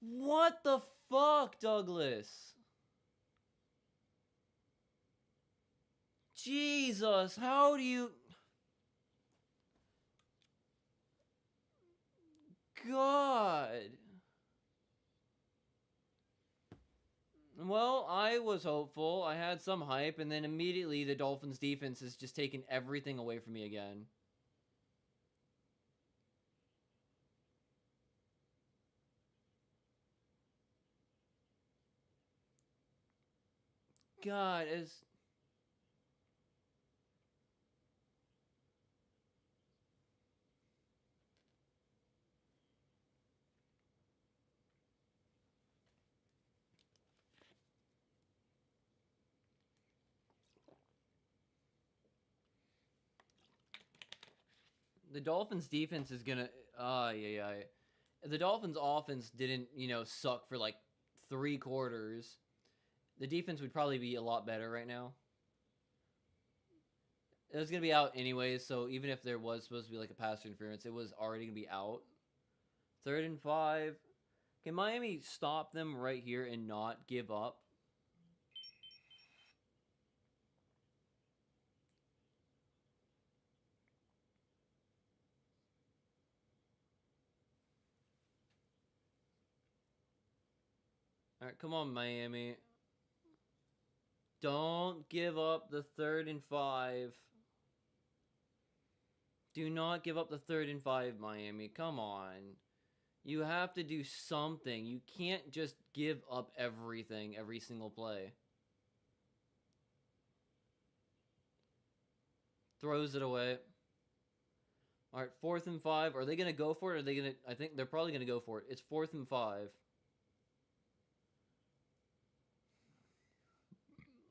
What the fuck, Douglas? Jesus, how do you... God. Well, I was hopeful. I had some hype, and then immediately the Dolphins defense has just taken everything away from me again. God, as... The Dolphins defense is gonna... yeah. The Dolphins offense didn't, suck for like 3 quarters. The defense would probably be a lot better right now. It was going to be out anyways, so even if there was supposed to be like a pass interference, it was already going to be out. 3rd and 5. Can Miami stop them right here and not give up? All right, come on, Miami. Don't give up the 3rd and 5. Do not give up the 3rd and 5, Miami. Come on. You have to do something. You can't just give up everything every single play. Throws it away. All right, 4th and 5. Are they going to go for it? Or are they going to... I think they're probably going to go for it. It's 4th and 5.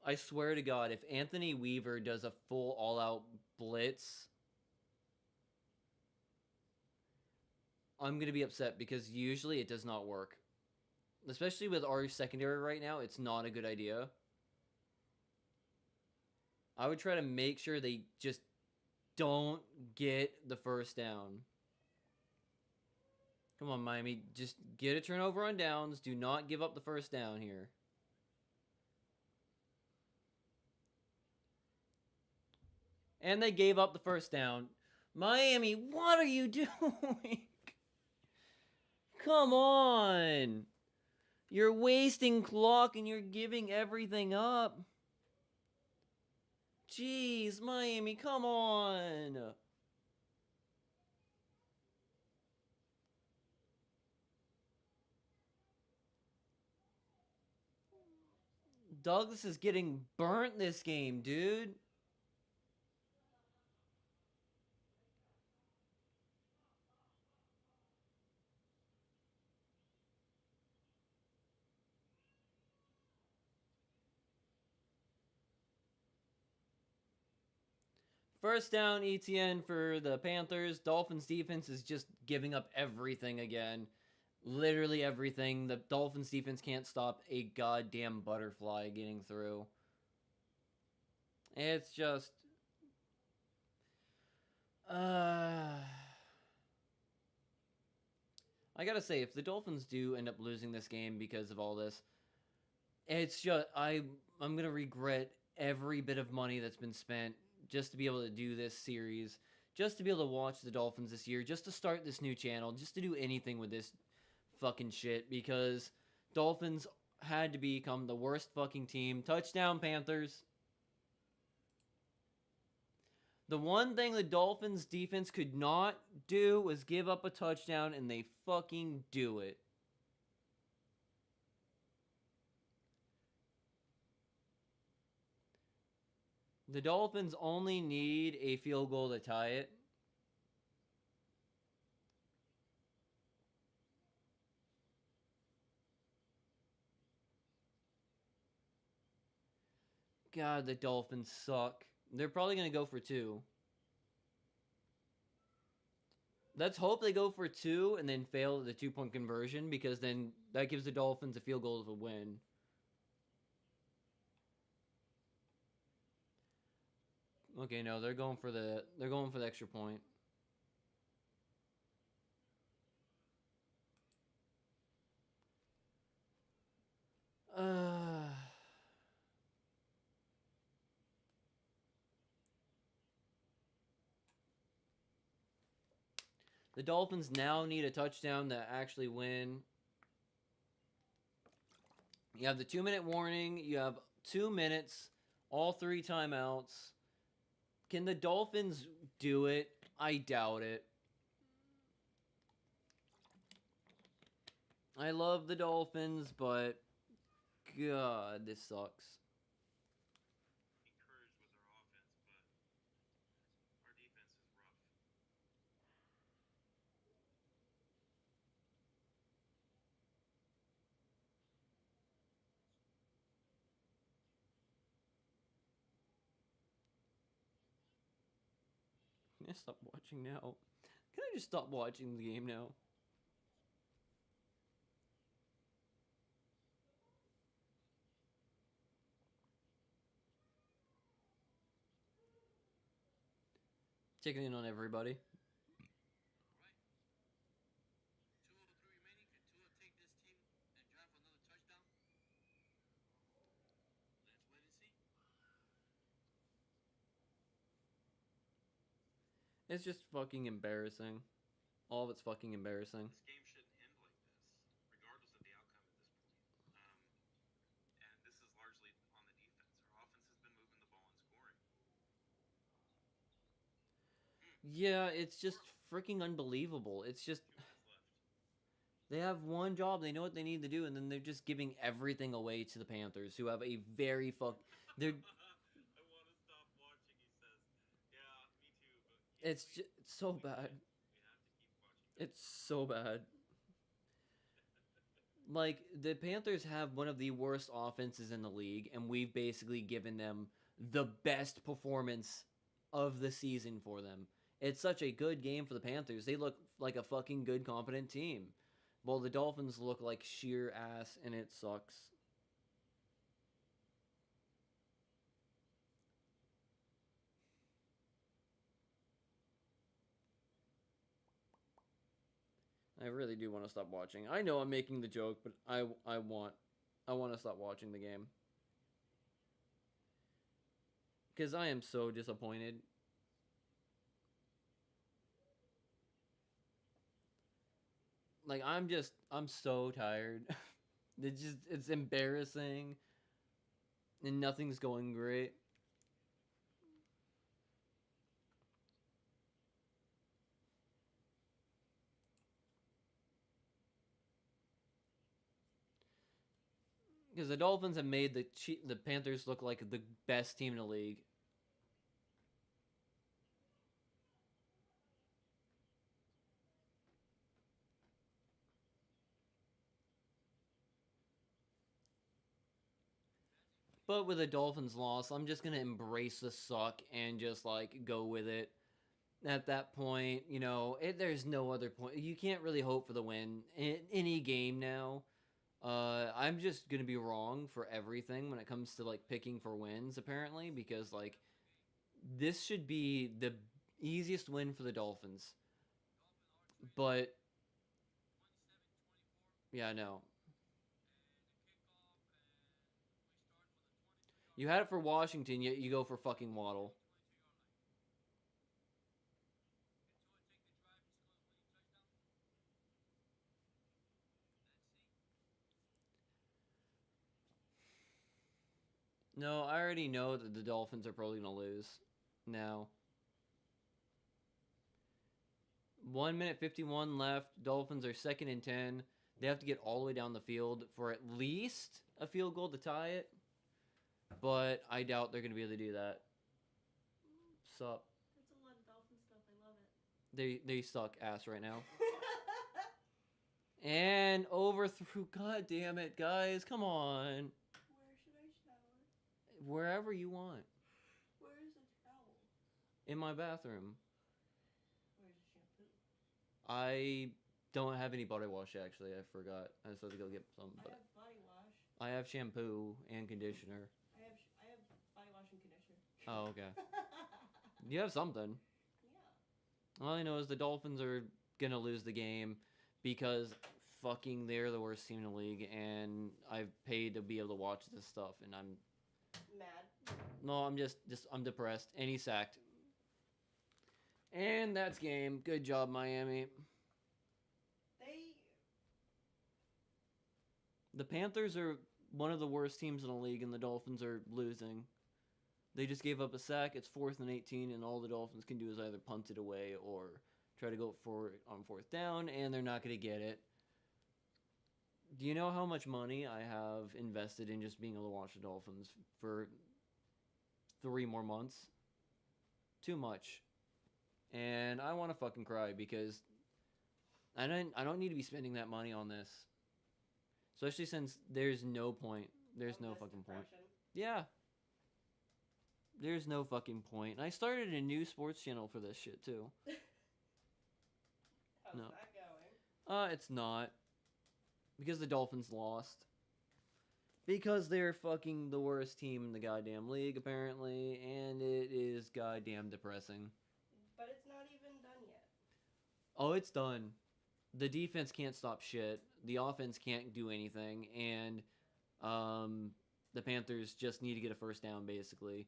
I swear to God, if Anthony Weaver does a full all-out blitz, I'm going to be upset because usually it does not work. Especially with our secondary right now, it's not a good idea. I would try to make sure they just don't get the 1st down. Come on, Miami. Just get a turnover on downs. Do not give up the 1st down here. And they gave up the 1st down. Miami, what are you doing? Come on. You're wasting clock and you're giving everything up. Jeez, Miami, come on. Douglas is getting burnt this game, dude. First down, ETN for the Panthers. Dolphins defense is just giving up everything again. Literally everything. The Dolphins defense can't stop a goddamn butterfly getting through. It's just... I gotta say, if the Dolphins do end up losing this game because of all this, it's just... I'm gonna regret every bit of money that's been spent just to be able to do this series, just to be able to watch the Dolphins this year, just to start this new channel, just to do anything with this fucking shit, because Dolphins had to become the worst fucking team. Touchdown, Panthers. The one thing the Dolphins defense could not do was give up a touchdown, and they fucking do it. The Dolphins only need a field goal to tie it. God, the Dolphins suck. They're probably going to go for 2. Let's hope they go for 2 and then fail at the 2-point conversion, because then that gives the Dolphins a field goal to win. Okay, no, they're going for the extra point. The Dolphins now need a touchdown to actually win. You have the 2-minute warning. You have 2 minutes, all 3 timeouts. Can the Dolphins do it? I doubt it. I love the Dolphins, but God, this sucks. Encouraged with our offense, but our defense is rough. Can I stop watching now? Can I just stop watching the game now? Checking in on everybody. Right. 2:03 remaining. Can Tua take this team and drive for another touchdown? Let's wait and see. It's just fucking embarrassing. All of it's fucking embarrassing. This game shouldn't end like this, regardless of the outcome at this point. And this is largely on the defense. Our offense has been moving the ball and scoring. Yeah, it's just freaking unbelievable. It's just 2 minutes left. they have one job. They know what they need to do, and then they're just giving everything away to the Panthers, who have a very They're. I want to stop watching, he says. Yeah, me too, but It's just so bad. we have to keep watching. It's so bad. Like, the Panthers have one of the worst offenses in the league, and we've basically given them the best performance of the season for them. It's such a good game for the Panthers. They look like a fucking good, competent team. Well, the Dolphins look like sheer ass, and it sucks. I really do want to stop watching. I know I'm making the joke, but I want to stop watching the game. Because I am so disappointed. Like, I'm so tired. It's embarrassing. And nothing's going great. Because the Dolphins have made the Panthers look like the best team in the league. But with a Dolphins loss, I'm just going to embrace the suck and just, like, go with it. At that point, you know, there's no other point. You can't really hope for the win in any game now. I'm just going to be wrong for everything when it comes to, like, picking for wins, apparently, because, like, this should be the easiest win for the Dolphins. But, yeah, no. You had it for Washington, yet you go for fucking Waddle. No, I already know that the Dolphins are probably going to lose now. 1 minute 51 left. Dolphins are 2nd and 10. They have to get all the way down the field for at least a field goal to tie it. But I doubt they're going to be able to do that. Sup? That's a lot of Dolphin stuff. I love it. They suck ass right now. And overthrew. God damn it, guys. Come on. Where should I shower? Wherever you want. Where's the towel? In my bathroom. Where's the shampoo? I don't have any body wash, actually. I forgot. I just have to go get some. I But have body wash. I have shampoo and conditioner. I have body wash and conditioner. Oh, okay. You have something. Yeah. All I know is the Dolphins are going to lose the game because fucking they're the worst team in the league, and I've paid to be able to watch this stuff, and I'm... Mad. No, I'm I'm depressed. And he sacked. And that's game. Good job, Miami. The Panthers are one of the worst teams in the league, and the Dolphins are losing. They just gave up a sack. It's 4th and 18, and all the Dolphins can do is either punt it away or try to go for it on 4th down, and they're not going to get it. Do you know how much money I have invested in just being able to watch the Dolphins for 3 more months? Too much. And I want to fucking cry because I don't need to be spending that money on this. Especially since there's no point. There's no fucking point. Yeah. There's no fucking point. And I started a new sports channel for this shit too. How's No. that going? It's not. Because the Dolphins lost. Because they're fucking the worst team in the goddamn league, apparently. And it is goddamn depressing. But it's not even done yet. Oh, it's done. The defense can't stop shit. The offense can't do anything. And the Panthers just need to get a first down, basically.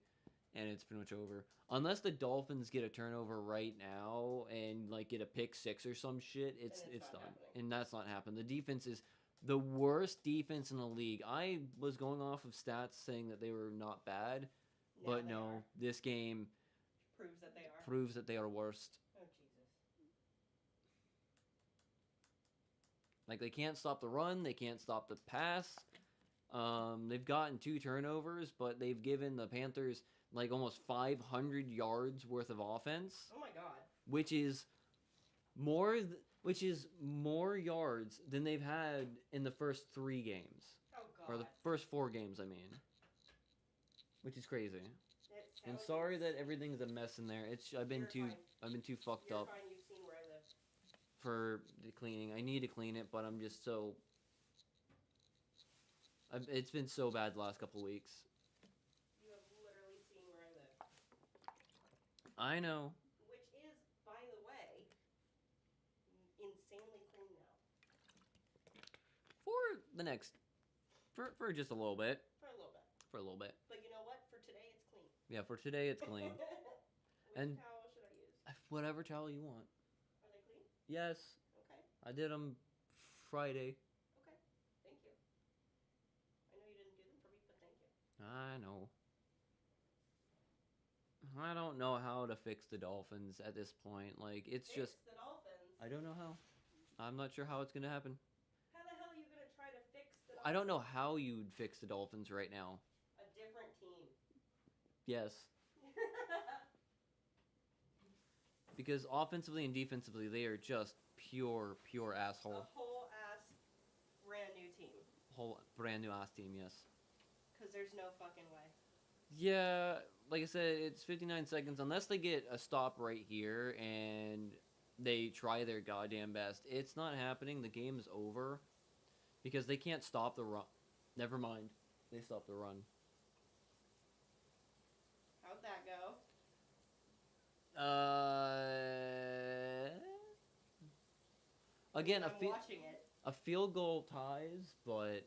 And it's pretty much over. Unless the Dolphins get a turnover right now and like get a pick 6 or some shit, it's done. Happening. And that's not happening. The defense is the worst defense in the league. I was going off of stats saying that they were not bad, Now but they no, are. this game Proves that they are. proves that they are worst. Oh, Jesus. Like, they can't stop the run. They can't stop the pass. They've gotten 2 turnovers, but they've given the Panthers like almost 500 yards worth of offense, Oh my God. which is more yards than they've had in the first 3 games, Oh God. or the first 4 games, I mean, which is crazy. It And sounds sorry like that everything's a mess in there. I've been You're too fine. fucked You're up fine. You've seen where I live. for the cleaning. I need to clean it, but I'm just so. It's been so bad the last couple weeks. You have literally seen where I live. I know. Which is, by the way, insanely clean now. For the next, for just a little bit. For a little bit. For a little bit. But you know what? For today, it's clean. Yeah, for today it's clean. Which And- towel should I use? Whatever towel you want. Are they clean? Yes, Okay. I did them Friday. Okay. Thank you. I know you didn't do them for me, but thank you. I know. I don't know how to fix the Dolphins at this point. Like, it's Fix just, the Dolphins. I don't know how. I'm not sure how it's going to happen. How the hell are you gonna try to fix the Dolphins? I don't know how you'd fix the Dolphins right now. A different team. Yes. Because offensively and defensively, they are just pure A asshole. whole ass brand new team. Whole brand new ass team, yes. Cause there's no fucking way. Yeah, like I said, it's 59 seconds. Unless they get a stop right here and they try their goddamn best, it's not happening. The game is over because they can't stop the run. Never mind. They stopped the run. How'd that go? Again, I'm watching it. a field goal ties, but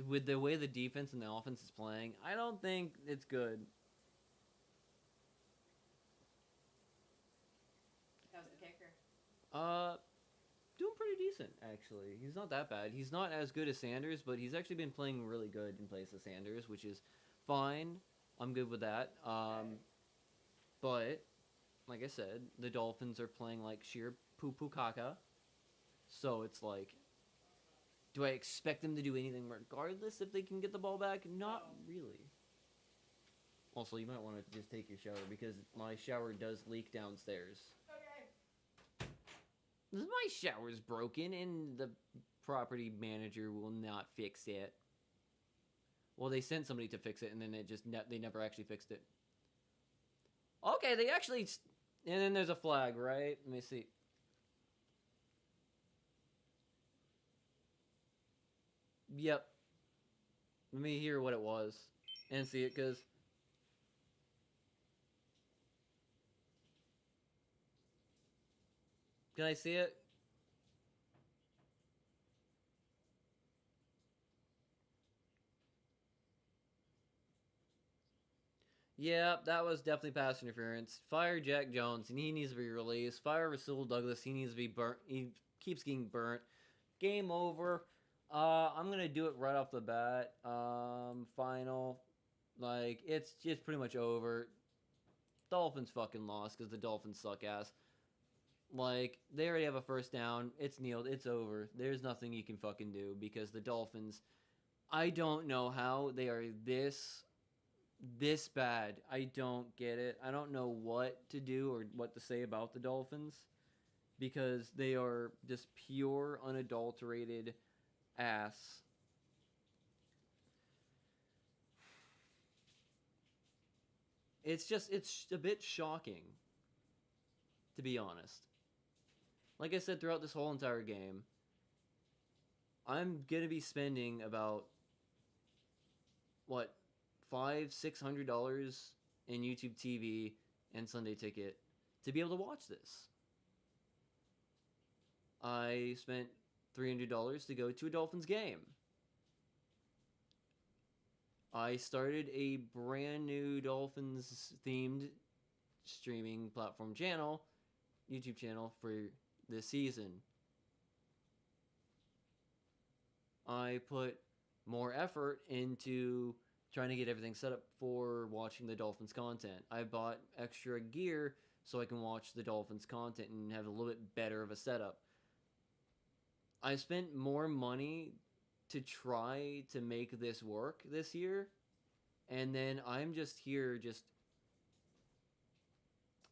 with the way the defense and the offense is playing, I don't think it's good. How's the kicker? Doing pretty decent, actually. He's not that bad. He's not as good as Sanders, but he's actually been playing really good in place of Sanders, which is fine. I'm good with that. But, like I said, the Dolphins are playing like sheer poo-poo caca. So it's like, do I expect them to do anything regardless if they can get the ball back? Not really. Also, you might want to just take your shower because my shower does leak downstairs. Okay. My shower's broken and the property manager will not fix it. Well, they sent somebody to fix it, and then they never actually fixed it. Okay, they actually... And then there's a flag, right? Let me see. Yep. Let me hear what it was and see it, because... Can I see it? Yeah, that was definitely pass interference. Fire Jack Jones, and he needs to be released. Fire Rasul Douglas, he needs to be burnt. He keeps getting burnt. Game over. I'm gonna do it right off the bat. Final. Like, it's just pretty much over. Dolphins fucking lost because the Dolphins suck ass. Like, they already have a first down. It's kneeled. It's over. There's nothing you can fucking do because the Dolphins, I don't know how they are this bad. I don't get it. I don't know what to do or what to say about the Dolphins because they are just pure, unadulterated ass. It's a bit shocking, to be honest. Like I said, throughout this whole entire game, I'm gonna be spending about, what, $500-$600 in YouTube TV and Sunday Ticket to be able to watch this. I spent $300 to go to a Dolphins game. I started a brand new Dolphins themed streaming platform channel, YouTube channel for this season. I put more effort into trying to get everything set up for watching the Dolphins content. I bought extra gear so I can watch the Dolphins content and have a little bit better of a setup. I spent more money to try to make this work this year, and then I'm just here just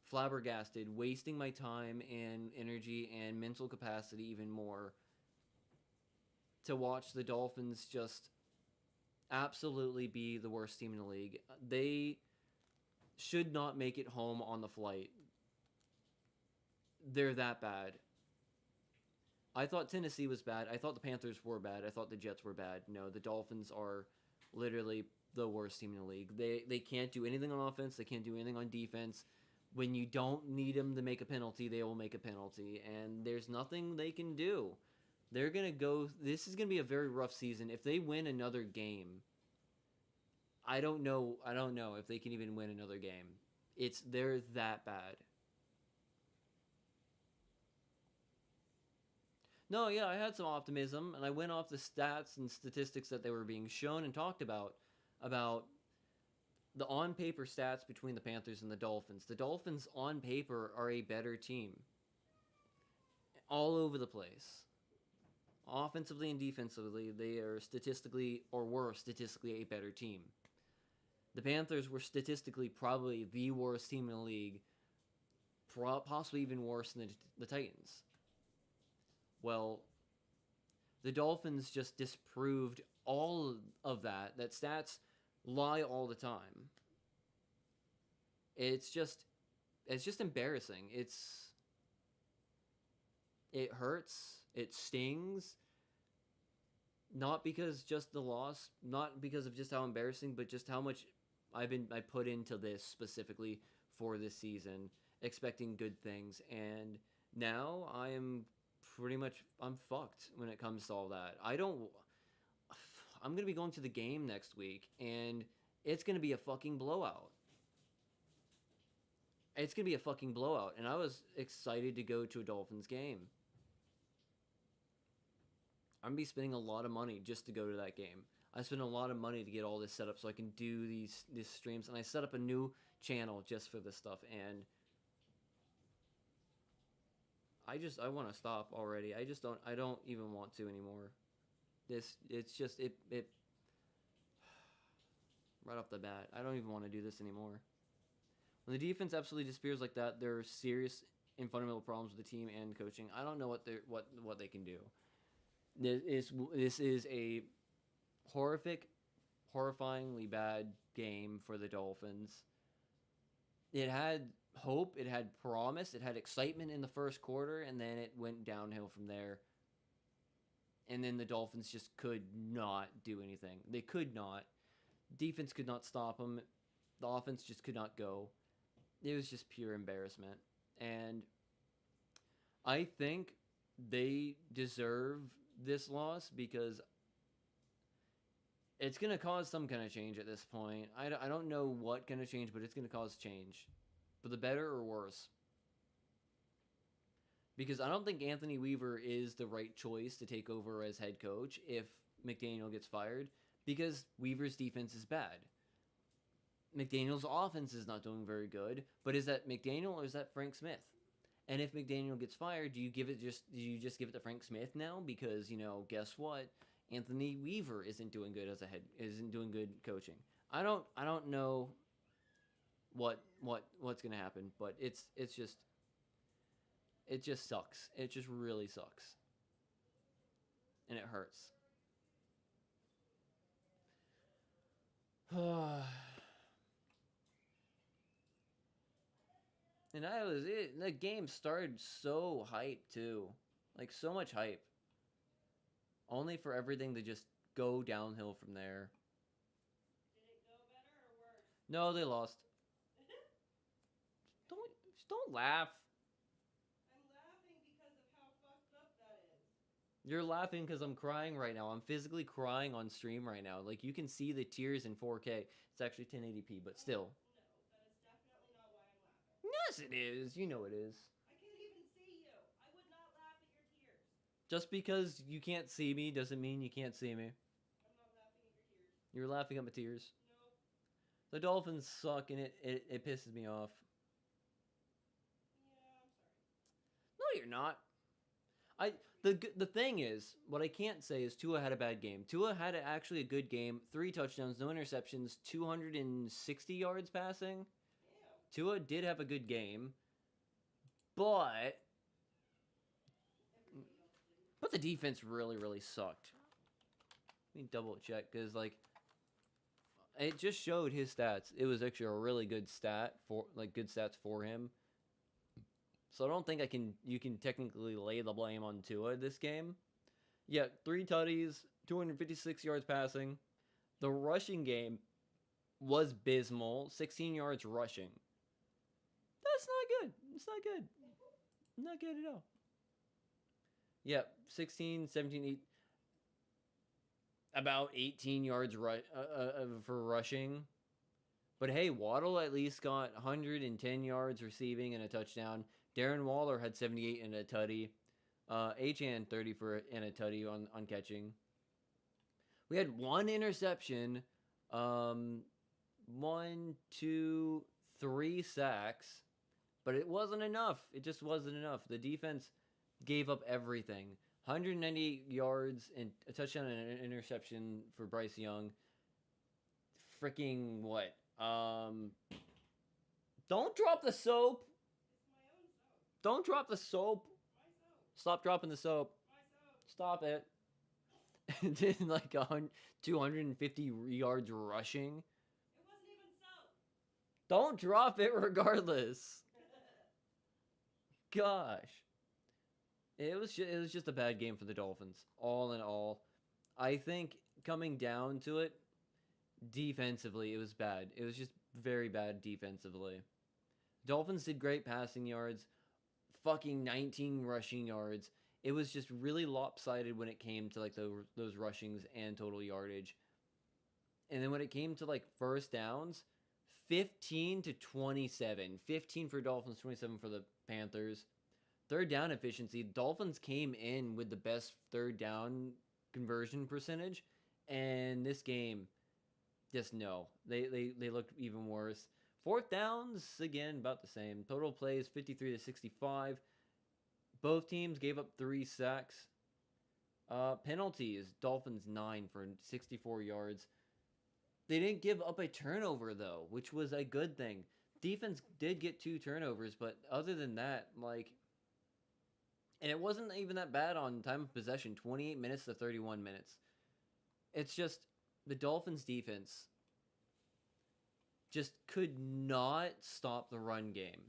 flabbergasted, wasting my time and energy and mental capacity even more to watch the Dolphins just absolutely be the worst team in the league. They should not make it home on the flight. They're that bad. I thought Tennessee was bad. I thought the Panthers were bad. I thought the Jets were bad. No, the Dolphins are literally the worst team in the league. They can't do anything on offense. They can't do anything on defense. When you don't need them to make a penalty, they will make a penalty. And there's nothing they can do. They're going to go... This is going to be a very rough season. If they win another game, I don't know if they can even win another game. They're that bad. No, yeah, I had some optimism, and I went off the stats and statistics that they were being shown and talked about the on-paper stats between the Panthers and the Dolphins. The Dolphins, on paper, are a better team. All over the place. Offensively and defensively, they are were statistically a better team. The Panthers were statistically probably the worst team in the league, possibly even worse than the Titans. Well, the Dolphins just disproved all of that stats lie all the time. It's just embarrassing. It hurts, it stings, not because just the loss, not because of just how embarrassing, but just how much I put into this specifically for this season, expecting good things, and now I'm fucked when it comes to all that. I'm gonna be going to the game next week, and it's gonna be a fucking blowout. It's gonna be a fucking blowout, and I was excited to go to a Dolphins game. I'm gonna be spending a lot of money just to go to that game. I spent a lot of money to get all this set up so I can do these streams, and I set up a new channel just for this stuff, and I want to stop already. I don't even want to anymore. It's just right off the bat, I don't even want to do this anymore. When the defense absolutely disappears like that, there are serious and fundamental problems with the team and coaching. I don't know what they can do. This is a horrific horrifyingly bad game for the Dolphins. It had hope, it had promise, it had excitement in the first quarter, and then it went downhill from there. And then the Dolphins just could not do anything. They could not. Defense could not stop them. The offense just could not go. It was just pure embarrassment. And I think they deserve this loss because it's going to cause some kind of change at this point. I don't know what kind of change, but it's going to cause change. For the better or worse. Because I don't think Anthony Weaver is the right choice to take over as head coach if McDaniel gets fired. Because Weaver's defense is bad. McDaniel's offense is not doing very good. But is that McDaniel or is that Frank Smith? And if McDaniel gets fired, do you just give it to Frank Smith now? Because, guess what? Anthony Weaver isn't doing good isn't doing good coaching. I don't know what's gonna happen, but it just sucks. It just really sucks. And it hurts. And the game started so hype too. Like so much hype. Only for everything to just go downhill from there. Did it go better or worse? No, they lost. Don't laugh. I'm laughing because of how fucked up that is. You're laughing because I'm crying right now. I'm physically crying on stream right now. Like, you can see the tears in 4K. It's actually 1080p, but still. No, that is definitely not why I'm laughing. Yes, it is. You know it is. I can't even see you. I would not laugh at your tears. Just because you can't see me doesn't mean you can't see me. I'm not laughing at your tears. You're laughing at my tears. Nope. The Dolphins suck, and it pisses me off. Yeah, I'm sorry. No, you're not. The thing is, what I can't say is Tua had a bad game. Tua had actually a good game. 3 touchdowns, no interceptions, 260 yards passing. Damn. Tua did have a good game, but the defense really, really sucked. Let me double check because it just showed his stats. It was actually a really good good stats for him. So I don't think you can technically lay the blame on Tua this game. Yeah, 3 tutties, 256 yards passing. The rushing game was abysmal, 16 yards rushing. That's not good. It's not good. Not good at all. Yeah, 16, 17, 8, about 18 yards for rushing. But hey, Waddle at least got 110 yards receiving and a touchdown. Darren Waller had 78 and a tutty. Achan 30 and a tutty on catching. We had 1 interception. 1, 2, 3 sacks. But it wasn't enough. It just wasn't enough. The defense gave up everything. 198 yards and a touchdown and an interception for Bryce Young. Freaking what? Don't drop the soap. It's my own soap. Don't drop the soap. My soap. Stop dropping the soap. My soap. Stop it. Did 250 yards rushing. It wasn't even soap. Don't drop it regardless. Gosh. It was just a bad game for the Dolphins, all in all. I think coming down to it, defensively, it was bad. It was just very bad defensively. Dolphins did great passing yards, fucking 19 rushing yards. It was just really lopsided when it came to those rushings and total yardage. And then when it came to first downs, 15 to 27. 15 for Dolphins, 27 for the Panthers. Third down efficiency, Dolphins came in with the best third down conversion percentage, and this game, just no. They looked even worse. Fourth downs, again, about the same. Total plays, 53 to 65. Both teams gave up 3 sacks. Penalties, Dolphins 9 for 64 yards. They didn't give up a turnover, though, which was a good thing. Defense did get 2 turnovers, but other than that, and it wasn't even that bad on time of possession, 28 minutes to 31 minutes. It's just the Dolphins defense just could not stop the run game.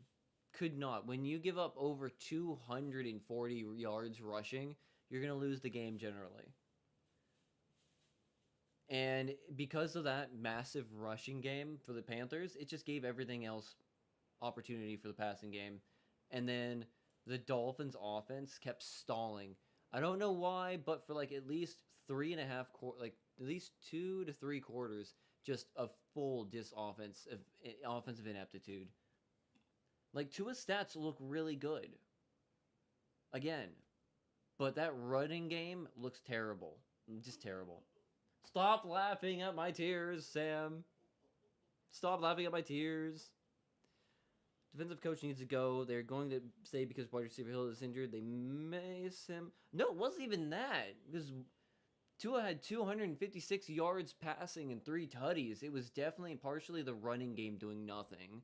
Could not. When you give up over 240 yards rushing, you're going to lose the game generally. And because of that massive rushing game for the Panthers, it just gave everything else opportunity for the passing game. And then the Dolphins offense kept stalling. I don't know why, but for like at least 3.5 like at least 2 to 3 quarters, just a full offensive ineptitude. Like Tua's stats look really good. Again, but that running game looks terrible. Just terrible. Stop laughing at my tears, Sam. Stop laughing at my tears. Defensive coach needs to go. They're going to say because wide receiver Hill is injured, they miss him. No, it wasn't even that. Because Tua had 256 yards passing and 3 tutties. It was definitely partially the running game doing nothing.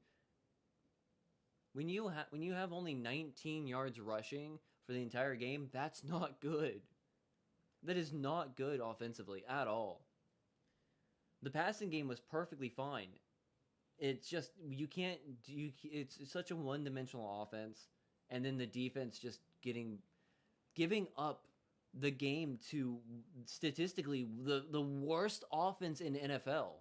When you have only 19 yards rushing for the entire game, that's not good. That is not good offensively at all. The passing game was perfectly fine. It's just it's such a one-dimensional offense, and then the defense just giving up the game to statistically the worst offense in NFL.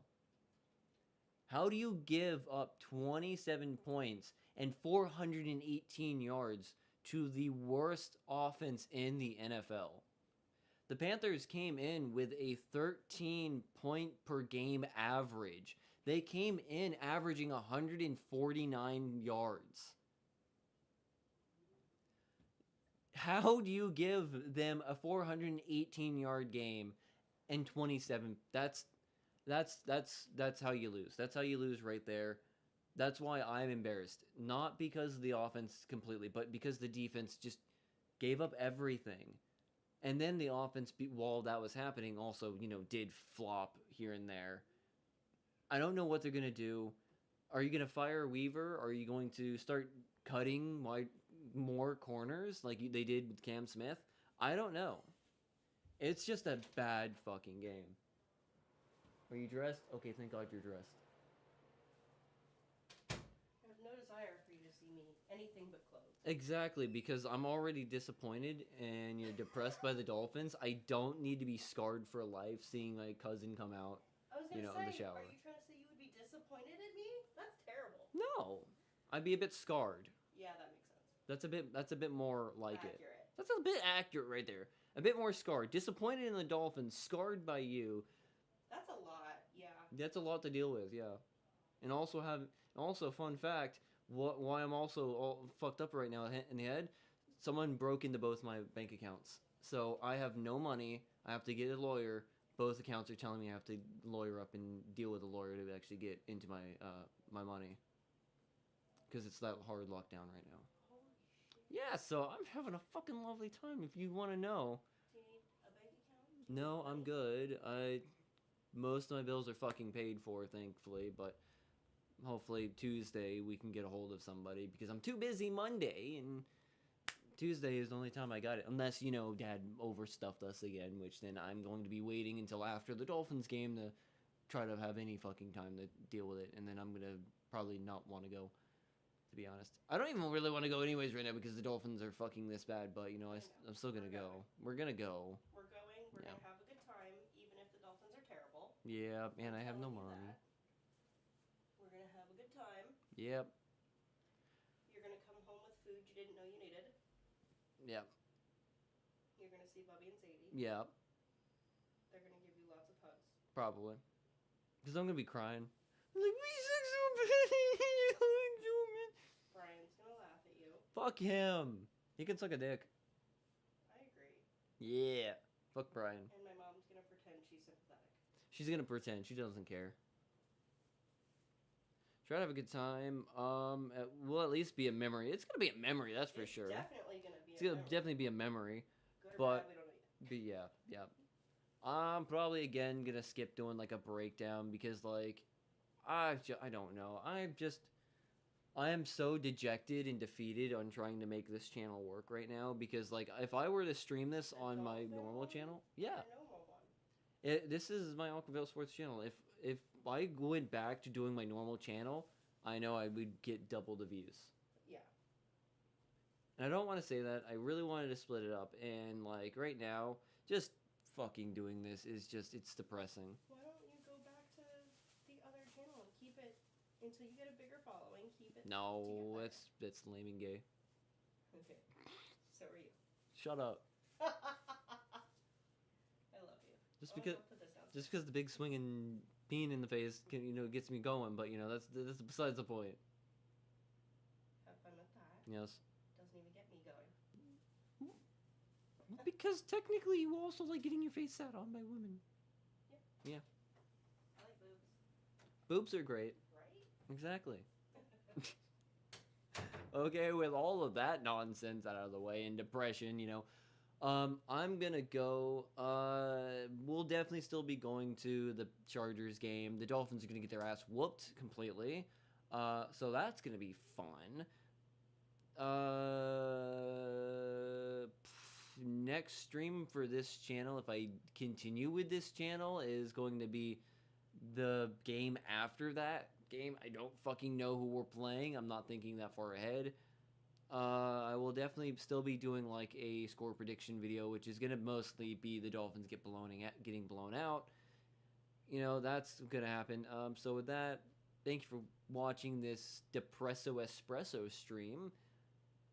How do you give up 27 points and 418 yards to the worst offense in the NFL? The Panthers came in with a 13 point per game average. They came in averaging 149 yards. How do you give them a 418 yard game and 27? That's how you lose. That's how you lose right there. That's why I'm embarrassed. Not because of the offense completely, but because the defense just gave up everything. And then the offense, while that was happening, also, did flop here and there. I don't know what they're going to do. Are you going to fire Weaver? Are you going to start cutting more corners like they did with Cam Smith? I don't know. It's just a bad fucking game. Are you dressed? Okay, thank God you're dressed. I have no desire for you to see me anything but clothes. Exactly, because I'm already disappointed and depressed by the Dolphins. I don't need to be scarred for life seeing my cousin come out. I was gonna in the say, shower. are you trying to say you would be disappointed in me? That's terrible. No, I'd be a bit scarred. Yeah, that makes sense. That's a bit more like Accurate. it. That's a bit accurate right there. A bit more scarred. Disappointed in the Dolphins, scarred by you. That's a lot. Yeah. That's a lot to deal with. Yeah, and also fun fact. Why I'm also all fucked up right now in the head. Someone broke into both my bank accounts, so I have no money. I have to get a lawyer. Both accounts are telling me I have to lawyer up and deal with a lawyer to actually get into my my money, because it's that hard lockdown right now. Holy shit. Yeah, so I'm having a fucking lovely time. If you want to know. Do you need a bank account? Do you No, need I'm money? good. Most of my bills are fucking paid for, thankfully, but hopefully Tuesday we can get a hold of somebody, because I'm too busy Monday, and Tuesday is the only time I got it. Unless, Dad overstuffed us again, which then I'm going to be waiting until after the Dolphins game to try to have any fucking time to deal with it, and then I'm going to probably not want to go, to be honest. I don't even really want to go anyways right now because the Dolphins are fucking this bad, but, I'm still going to go. We're going to go. We're going. We're Yeah. going to have a good time, even if the Dolphins are terrible. Yeah, and I have no Telling you money. that. We're going to have a good time. Yep. You're going to come home with food you didn't know you needed. Yep. You're going to see Bubby and Sadie. Yep. They're going to give you lots of hugs. Probably. Because I'm going to be crying. Like, we suck so bad. Brian's going to laugh at you. Fuck him. He can suck a dick. I agree. Yeah. Fuck Brian. And my mom's going to pretend she's sympathetic. She's going to pretend. She doesn't care. Try to have a good time. Will at least be a memory. It's going to be a memory, that's for It's sure. definitely going to be It's going to memory. definitely be a memory. Good or but- bad, we don't know yet. But yeah. I'm probably again going to skip doing like a breakdown because I don't know. I am so dejected and defeated on trying to make this channel work right now because if I were to stream this on my Dolphin normal one? channel, yeah. The normal one. This is my Aquaville Sports channel. If I went back to doing my normal channel, I know I would get double the views. Yeah. And I don't want to say that. I really wanted to split it up, and like right now, just fucking doing this is it's depressing. Why don't you go back to the other channel and keep it until you get a bigger following? Keep it. No, together. that's lame and gay. Okay. So are you. Shut up. I love you. Just Oh, because I'll put this down. just because the big swinging bean in the face gets me going, but that's besides the point. Have fun with that. Yes. Doesn't even get me going. Because technically you also like getting your face sat on by women. I like boobs. Boobs are great. Right? Exactly. Okay, with all of that nonsense out of the way and depression, I'm gonna go. We'll definitely still be going to the Chargers game. The Dolphins are gonna get their ass whooped completely. So that's gonna be fun. Next stream for this channel, if I continue with this channel, is going to be the game after that game. I don't fucking know who we're playing. I'm not thinking that far ahead. I will definitely still be doing like a score prediction video, which is gonna mostly be the Dolphins getting blown out. That's gonna happen. So with that, thank you for watching this Depresso Espresso stream.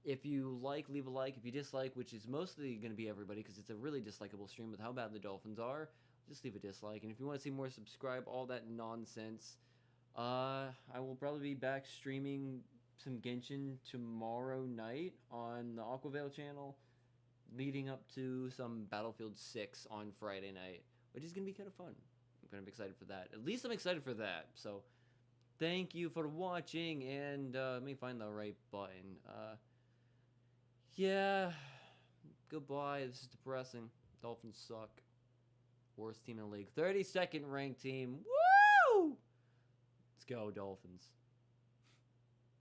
If you like, leave a like. If you dislike, which is mostly going to be everybody because it's a really dislikable stream with how bad the Dolphins are, just leave a dislike. And if you want to see more, subscribe, all that nonsense. I will probably be back streaming some Genshin tomorrow night on the Aquavale channel, leading up to some Battlefield 6 on Friday night, which is going to be kind of fun. I'm kind of excited for that. At least I'm excited for that. So thank you for watching, and let me find the right button. Yeah, goodbye. This is depressing. Dolphins suck. Worst team in the league. 32nd ranked team. Woo! Let's go, Dolphins.